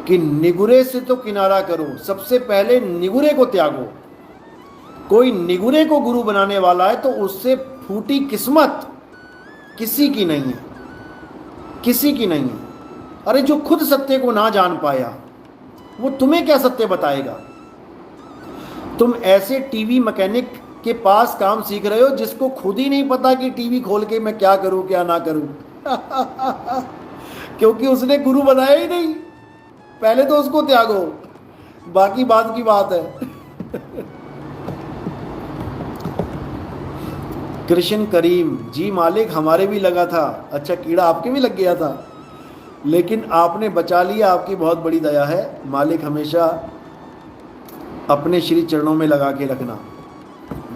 कि निगुरे से तो किनारा करो। सबसे पहले निगुरे को त्यागो। कोई निगुरे को गुरु बनाने वाला है तो उससे फूटी किस्मत किसी की नहीं है, किसी की नहीं है। अरे जो खुद सत्य को ना जान पाया वो तुम्हें क्या सत्य बताएगा। तुम ऐसे टीवी मैकेनिक के पास काम सीख रहे हो जिसको खुद ही नहीं पता कि टीवी खोल के मैं क्या करूं क्या ना करूं क्योंकि उसने गुरु बनाया ही नहीं। पहले तो उसको त्यागो, बाकी बात की बात है। कृष्ण करीम जी मालिक, हमारे भी लगा था। अच्छा, कीड़ा आपके भी लग गया था, लेकिन आपने बचा लिया, आपकी बहुत बड़ी दया है मालिक। हमेशा अपने श्री चरणों में लगा के रखना।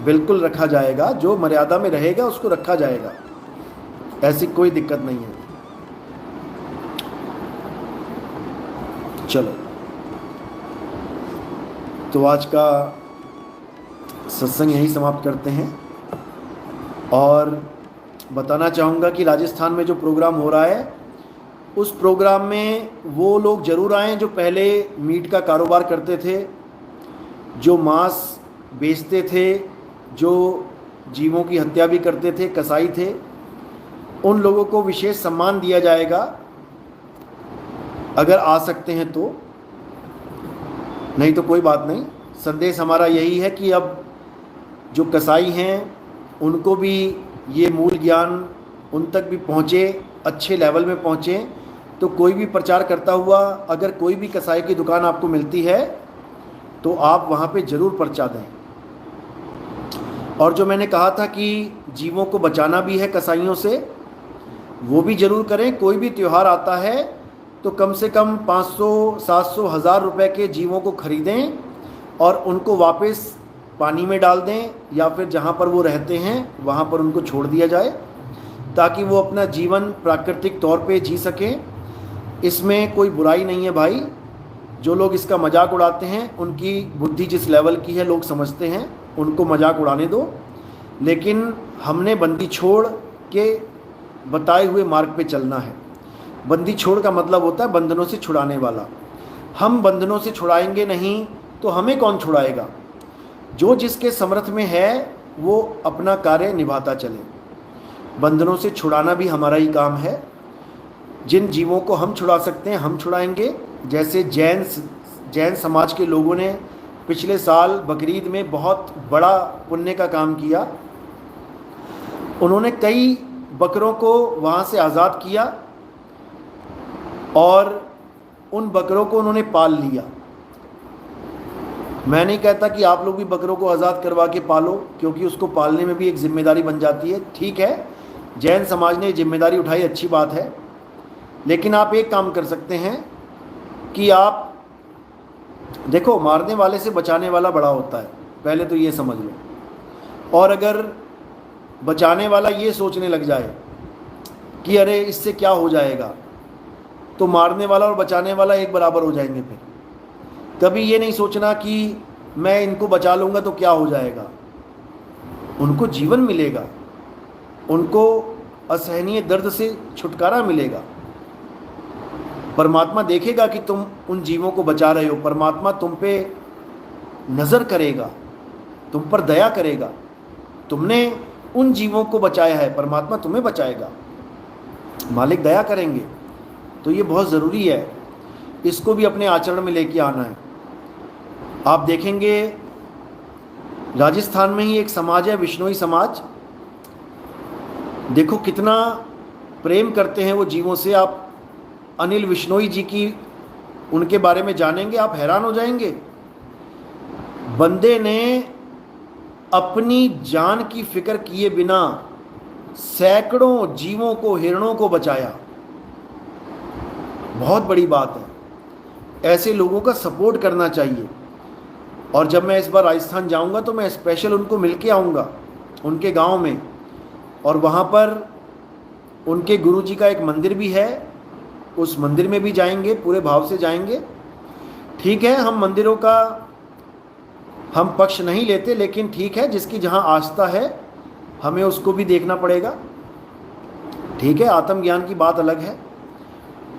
बिल्कुल रखा जाएगा, जो मर्यादा में रहेगा उसको रखा जाएगा, ऐसी कोई दिक्कत नहीं है। चलो, तो आज का सत्संग यहीं समाप्त करते हैं। और बताना चाहूँगा कि राजस्थान में जो प्रोग्राम हो रहा है, उस प्रोग्राम में वो लोग ज़रूर आएँ जो पहले मीट का कारोबार करते थे, जो मांस बेचते थे, जो जीवों की हत्या भी करते थे, कसाई थे। उन लोगों को विशेष सम्मान दिया जाएगा, अगर आ सकते हैं तो। नहीं तो कोई बात नहीं। संदेश हमारा यही है कि अब जो कसाई हैं उनको भी ये मूल ज्ञान उन तक भी पहुँचे, अच्छे लेवल में पहुँचे। तो कोई भी प्रचार करता हुआ अगर कोई भी कसाई की दुकान आपको मिलती है तो आप वहाँ पे ज़रूर पर्चा दें। और जो मैंने कहा था कि जीवों को बचाना भी है कसाईयों से, वो भी ज़रूर करें। कोई भी त्यौहार आता है तो कम से कम 500, 700, 1000 रुपए के जीवों को ख़रीदें और उनको वापस पानी में डाल दें, या फिर जहाँ पर वो रहते हैं वहाँ पर उनको छोड़ दिया जाए, ताकि वो अपना जीवन प्राकृतिक तौर पे जी सकें। इसमें कोई बुराई नहीं है भाई। जो लोग इसका मजाक उड़ाते हैं, उनकी बुद्धि जिस लेवल की है लोग समझते हैं, उनको मजाक उड़ाने दो। लेकिन हमने बंदी छोड़ के बताए हुए मार्ग पे चलना है। बंदी छोड़ का मतलब होता है बंधनों से छुड़ाने वाला। हम बंधनों से छुड़ाएंगे नहीं तो हमें कौन छुड़ाएगा। जो जिसके समर्थ में है वो अपना कार्य निभाता चले। बंधनों से छुड़ाना भी हमारा ही काम है। जिन जीवों को हम छुड़ा सकते हैं हम छुड़ाएंगे। जैसे जैन समाज के लोगों ने पिछले साल बकरीद में बहुत बड़ा पुण्य का काम किया। उन्होंने कई बकरों को वहाँ से आज़ाद किया और उन बकरों को उन्होंने पाल लिया। मैं नहीं कहता कि आप लोग भी बकरों को आज़ाद करवा के पालो, क्योंकि उसको पालने में भी एक जिम्मेदारी बन जाती है। ठीक है, जैन समाज ने जिम्मेदारी उठाई, अच्छी बात है। लेकिन आप एक काम कर सकते हैं कि आप देखो, मारने वाले से बचाने वाला बड़ा होता है, पहले तो ये समझ लो। और अगर बचाने वाला ये सोचने लग जाए कि अरे इससे क्या हो जाएगा, तो मारने वाला और बचाने वाला एक बराबर हो जाएंगे। फिर कभी ये नहीं सोचना कि मैं इनको बचा लूँगा तो क्या हो जाएगा। उनको जीवन मिलेगा, उनको असहनीय दर्द से छुटकारा मिलेगा। परमात्मा देखेगा कि तुम उन जीवों को बचा रहे हो। परमात्मा तुम पे नज़र करेगा, तुम पर दया करेगा। तुमने उन जीवों को बचाया है, परमात्मा तुम्हें बचाएगा, मालिक दया करेंगे। तो ये बहुत ज़रूरी है, इसको भी अपने आचरण में लेके आना है। आप देखेंगे राजस्थान में ही एक समाज है, विश्नोई समाज। देखो कितना प्रेम करते हैं वो जीवों से। आप अनिल विश्नोई जी की उनके बारे में जानेंगे, आप हैरान हो जाएंगे। बंदे ने अपनी जान की फिक्र किए बिना सैकड़ों जीवों को, हिरणों को बचाया। बहुत बड़ी बात है, ऐसे लोगों का सपोर्ट करना चाहिए। और जब मैं इस बार राजस्थान जाऊंगा तो मैं स्पेशल उनको मिल के आऊँगा, उनके गांव में। और वहाँ पर उनके गुरुजी का एक मंदिर भी है, उस मंदिर में भी जाएंगे, पूरे भाव से जाएंगे। ठीक है, हम मंदिरों का हम पक्ष नहीं लेते, लेकिन ठीक है, जिसकी जहाँ आस्था है हमें उसको भी देखना पड़ेगा। ठीक है, आत्मज्ञान की बात अलग है।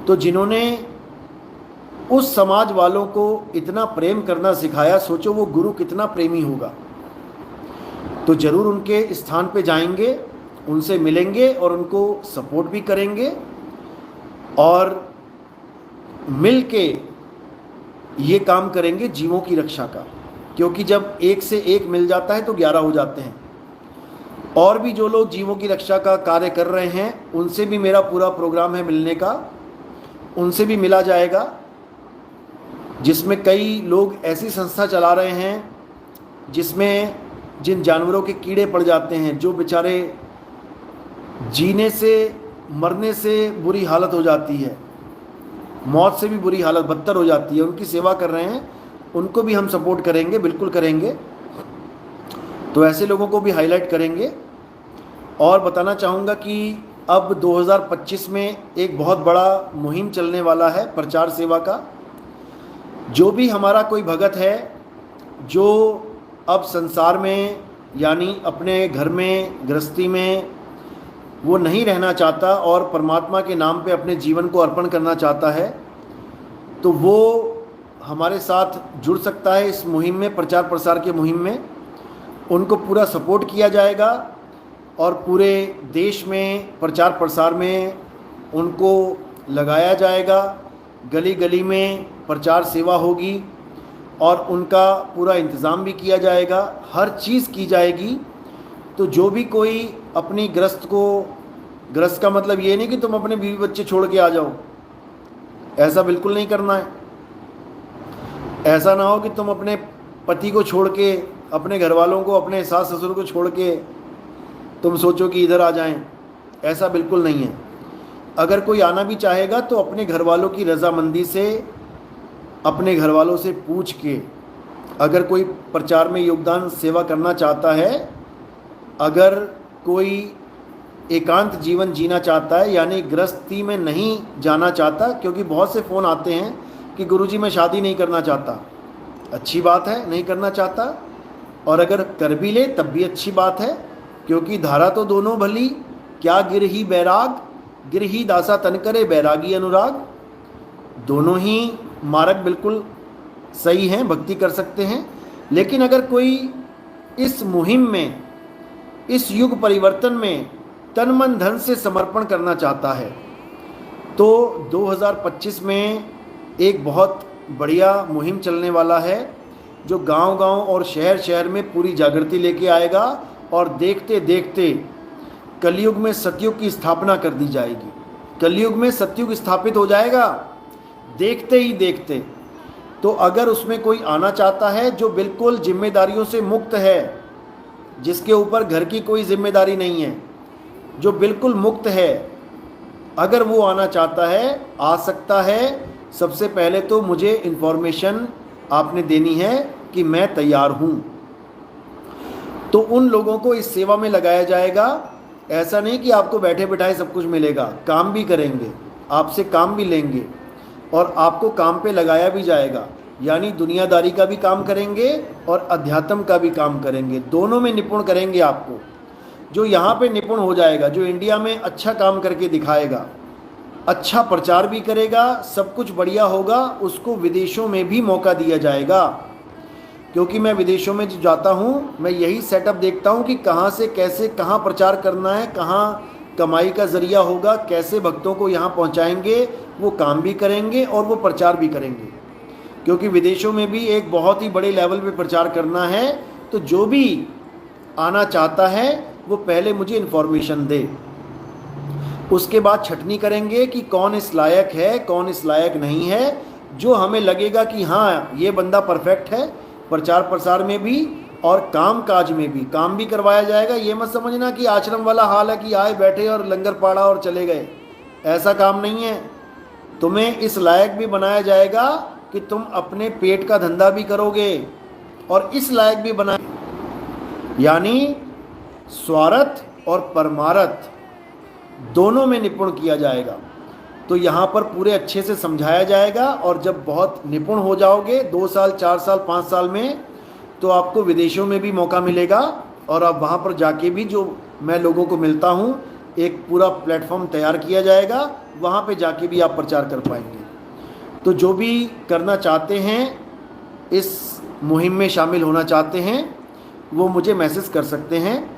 तो जिन्होंने उस समाज वालों को इतना प्रेम करना सिखाया, सोचो वो गुरु कितना प्रेमी होगा। तो ज़रूर उनके स्थान पे जाएंगे, उनसे मिलेंगे और उनको सपोर्ट भी करेंगे, और मिल के ये काम करेंगे जीवों की रक्षा का। क्योंकि जब एक से एक मिल जाता है तो 11 हो जाते हैं। और भी जो लोग जीवों की रक्षा का कार्य कर रहे हैं, उनसे भी मेरा पूरा प्रोग्राम है मिलने का, उनसे भी मिला जाएगा। जिसमें कई लोग ऐसी संस्था चला रहे हैं जिसमें जिन जानवरों के कीड़े पड़ जाते हैं, जो बेचारे जीने से, मरने से बुरी हालत हो जाती है, मौत से भी बुरी हालत बदतर हो जाती है, उनकी सेवा कर रहे हैं, उनको भी हम सपोर्ट करेंगे, बिल्कुल करेंगे। तो ऐसे लोगों को भी हाईलाइट करेंगे। और बताना चाहूँगा कि अब 2025 में एक बहुत बड़ा मुहिम चलने वाला है प्रचार सेवा का। जो भी हमारा कोई भगत है जो अब संसार में, यानी अपने घर में, गृहस्थी में वो नहीं रहना चाहता और परमात्मा के नाम पे अपने जीवन को अर्पण करना चाहता है, तो वो हमारे साथ जुड़ सकता है इस मुहिम में, प्रचार प्रसार के मुहिम में। उनको पूरा सपोर्ट किया जाएगा और पूरे देश में प्रचार प्रसार में उनको लगाया जाएगा। गली गली में प्रचार सेवा होगी और उनका पूरा इंतज़ाम भी किया जाएगा, हर चीज़ की जाएगी। तो जो भी कोई अपनी गृहस्थ को, गृहस्थ का मतलब ये नहीं कि तुम अपने बीवी बच्चे छोड़ के आ जाओ, ऐसा बिल्कुल नहीं करना है। ऐसा ना हो कि तुम अपने पति को छोड़ के, अपने घर वालों को, अपने सास ससुर को छोड़ के तुम सोचो कि इधर आ जाएं, ऐसा बिल्कुल नहीं है। अगर कोई आना भी चाहेगा तो अपने घर वालों की रजामंदी से, अपने घर वालों से पूछ के, अगर कोई प्रचार में योगदान सेवा करना चाहता है, अगर कोई एकांत जीवन जीना चाहता है, यानी गृहस्थी में नहीं जाना चाहता, क्योंकि बहुत से फ़ोन आते हैं कि गुरुजी मैं शादी नहीं करना चाहता। अच्छी बात है, नहीं करना चाहता, और अगर कर भी ले तब भी अच्छी बात है, क्योंकि धारा तो दोनों भली, क्या गिरही बैराग, गिरही दासा तन करे बैरागी अनुराग। दोनों ही मार्ग बिल्कुल सही हैं, भक्ति कर सकते हैं। लेकिन अगर कोई इस मुहिम में, इस युग परिवर्तन में तन मन धन से समर्पण करना चाहता है, तो 2025 में एक बहुत बढ़िया मुहिम चलने वाला है, जो गांव-गांव और शहर-शहर में पूरी जागृति लेके आएगा। और देखते देखते कलयुग में सतयुग की स्थापना कर दी जाएगी। कलयुग में सतयुग स्थापित हो जाएगा देखते ही देखते। तो अगर उसमें कोई आना चाहता है जो बिल्कुल जिम्मेदारियों से मुक्त है, जिसके ऊपर घर की कोई जिम्मेदारी नहीं है, जो बिल्कुल मुक्त है, अगर वो आना चाहता है, आ सकता है। सबसे पहले तो मुझे इन्फॉर्मेशन आपने देनी है कि मैं तैयार हूँ, तो उन लोगों को इस सेवा में लगाया जाएगा। ऐसा नहीं कि आपको बैठे बैठाए सब कुछ मिलेगा, काम भी करेंगे, आपसे काम भी लेंगे और आपको काम पे लगाया भी जाएगा। यानी दुनियादारी का भी काम करेंगे और अध्यात्म का भी काम करेंगे, दोनों में निपुण करेंगे आपको। जो यहाँ पे निपुण हो जाएगा, जो इंडिया में अच्छा काम करके दिखाएगा, अच्छा प्रचार भी करेगा, सब कुछ बढ़िया होगा, उसको विदेशों में भी मौका दिया जाएगा। क्योंकि मैं विदेशों में जो जाता हूँ, मैं यही सेटअप देखता हूँ कि कहाँ से कैसे, कहाँ प्रचार करना है, कहाँ कमाई का ज़रिया होगा, कैसे भक्तों को यहाँ पहुँचाएंगे। वो काम भी करेंगे और वो प्रचार भी करेंगे, क्योंकि विदेशों में भी एक बहुत ही बड़े लेवल पे प्रचार करना है। तो जो भी आना चाहता है वो पहले मुझे इन्फॉर्मेशन दे। उसके बाद छटनी करेंगे कि कौन इस लायक है, कौन इस लायक नहीं है। जो हमें लगेगा कि हाँ ये बंदा परफेक्ट है, प्रचार प्रसार में भी और काम काज में भी, काम भी करवाया जाएगा। ये मत समझना कि आश्रम वाला हाल है कि आए बैठे और लंगर पाड़ा और चले गए, ऐसा काम नहीं है। तुम्हें इस लायक भी बनाया जाएगा कि तुम अपने पेट का धंधा भी करोगे, और इस लायक भी बनाए, यानी स्वार्थ और परमार्थ दोनों में निपुण किया जाएगा। तो यहाँ पर पूरे अच्छे से समझाया जाएगा, और जब बहुत निपुण हो जाओगे 2 साल 4 साल 5 साल में, तो आपको विदेशों में भी मौका मिलेगा, और आप वहाँ पर जाके भी, जो मैं लोगों को मिलता हूँ, एक पूरा प्लेटफॉर्म तैयार किया जाएगा, वहाँ पे जाके भी आप प्रचार कर पाएंगे। तो जो भी करना चाहते हैं, इस मुहिम में शामिल होना चाहते हैं, वो मुझे मैसेज कर सकते हैं।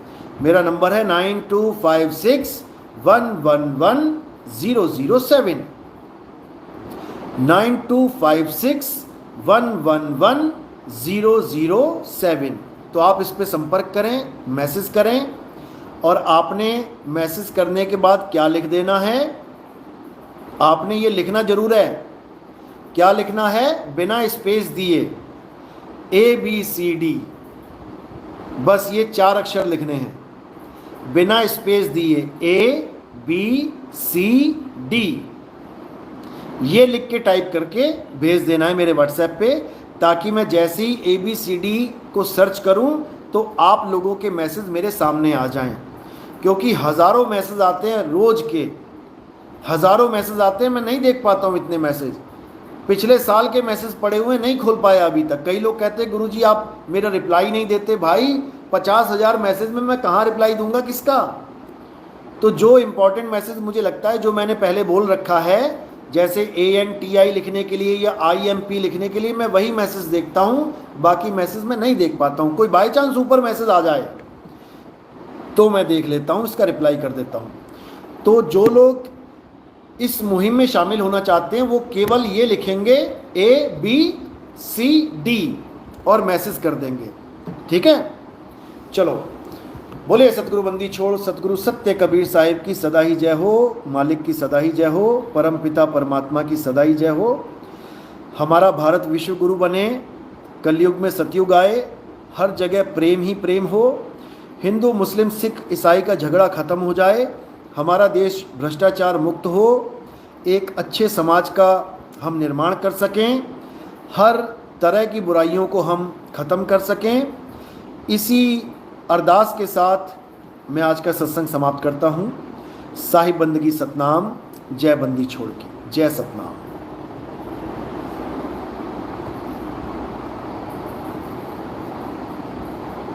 मेरा नंबर है 9256111007, 9256111007। तो आप इस पे संपर्क करें, मैसेज करें, और आपने मैसेज करने के बाद क्या लिख देना है, आपने ये लिखना जरूर है। क्या लिखना है? बिना स्पेस दिए ABCD, बस ये 4 अक्षर लिखने हैं, बिना स्पेस दिए ABCD, ये लिख के टाइप करके भेज देना है मेरे व्हाट्सएप पे, ताकि मैं जैसे ही ABCD को सर्च करूं तो आप लोगों के मैसेज मेरे सामने आ जाएं। क्योंकि हज़ारों मैसेज आते हैं, रोज़ के हज़ारों मैसेज आते हैं, मैं नहीं देख पाता हूं इतने मैसेज। पिछले साल के मैसेज पड़े हुए नहीं खोल पाया अभी तक। कई लोग कहते हैं गुरुजी आप मेरा रिप्लाई नहीं देते। भाई 50,000 मैसेज में मैं कहाँ रिप्लाई दूंगा, किसका? तो जो इम्पोर्टेंट मैसेज मुझे लगता है, जो मैंने पहले बोल रखा है, जैसे ANTI लिखने के लिए या IMP लिखने के लिए, मैं वही मैसेज देखता हूँ, बाकी मैसेज मैं नहीं देख पाता हूँ। कोई बाई चांस ऊपर मैसेज आ जाए तो मैं देख लेता हूँ, इसका रिप्लाई कर देता हूँ। तो जो लोग इस मुहिम में शामिल होना चाहते हैं, वो केवल ये लिखेंगे ABCD और मैसेज कर देंगे, ठीक है? चलो, बोले सतगुरु बंदी छोड़, सतगुरु सत्य कबीर साहिब की सदा ही जय हो, मालिक की सदा ही जय हो, परम पिता परमात्मा की सदा ही जय हो। हमारा भारत विश्व गुरु बने, कलयुग में सतयुग आए, हर जगह प्रेम ही प्रेम हो, हिंदू मुस्लिम सिख ईसाई का झगड़ा खत्म हो जाए, हमारा देश भ्रष्टाचार मुक्त हो, एक अच्छे समाज का हम निर्माण कर सकें, हर तरह की बुराइयों को हम ख़त्म कर सकें। इसी अरदास के साथ मैं आज का सत्संग समाप्त करता हूँ। साहिब बंदगी सतनाम, जय बंदी छोड़ के, जय सतनाम।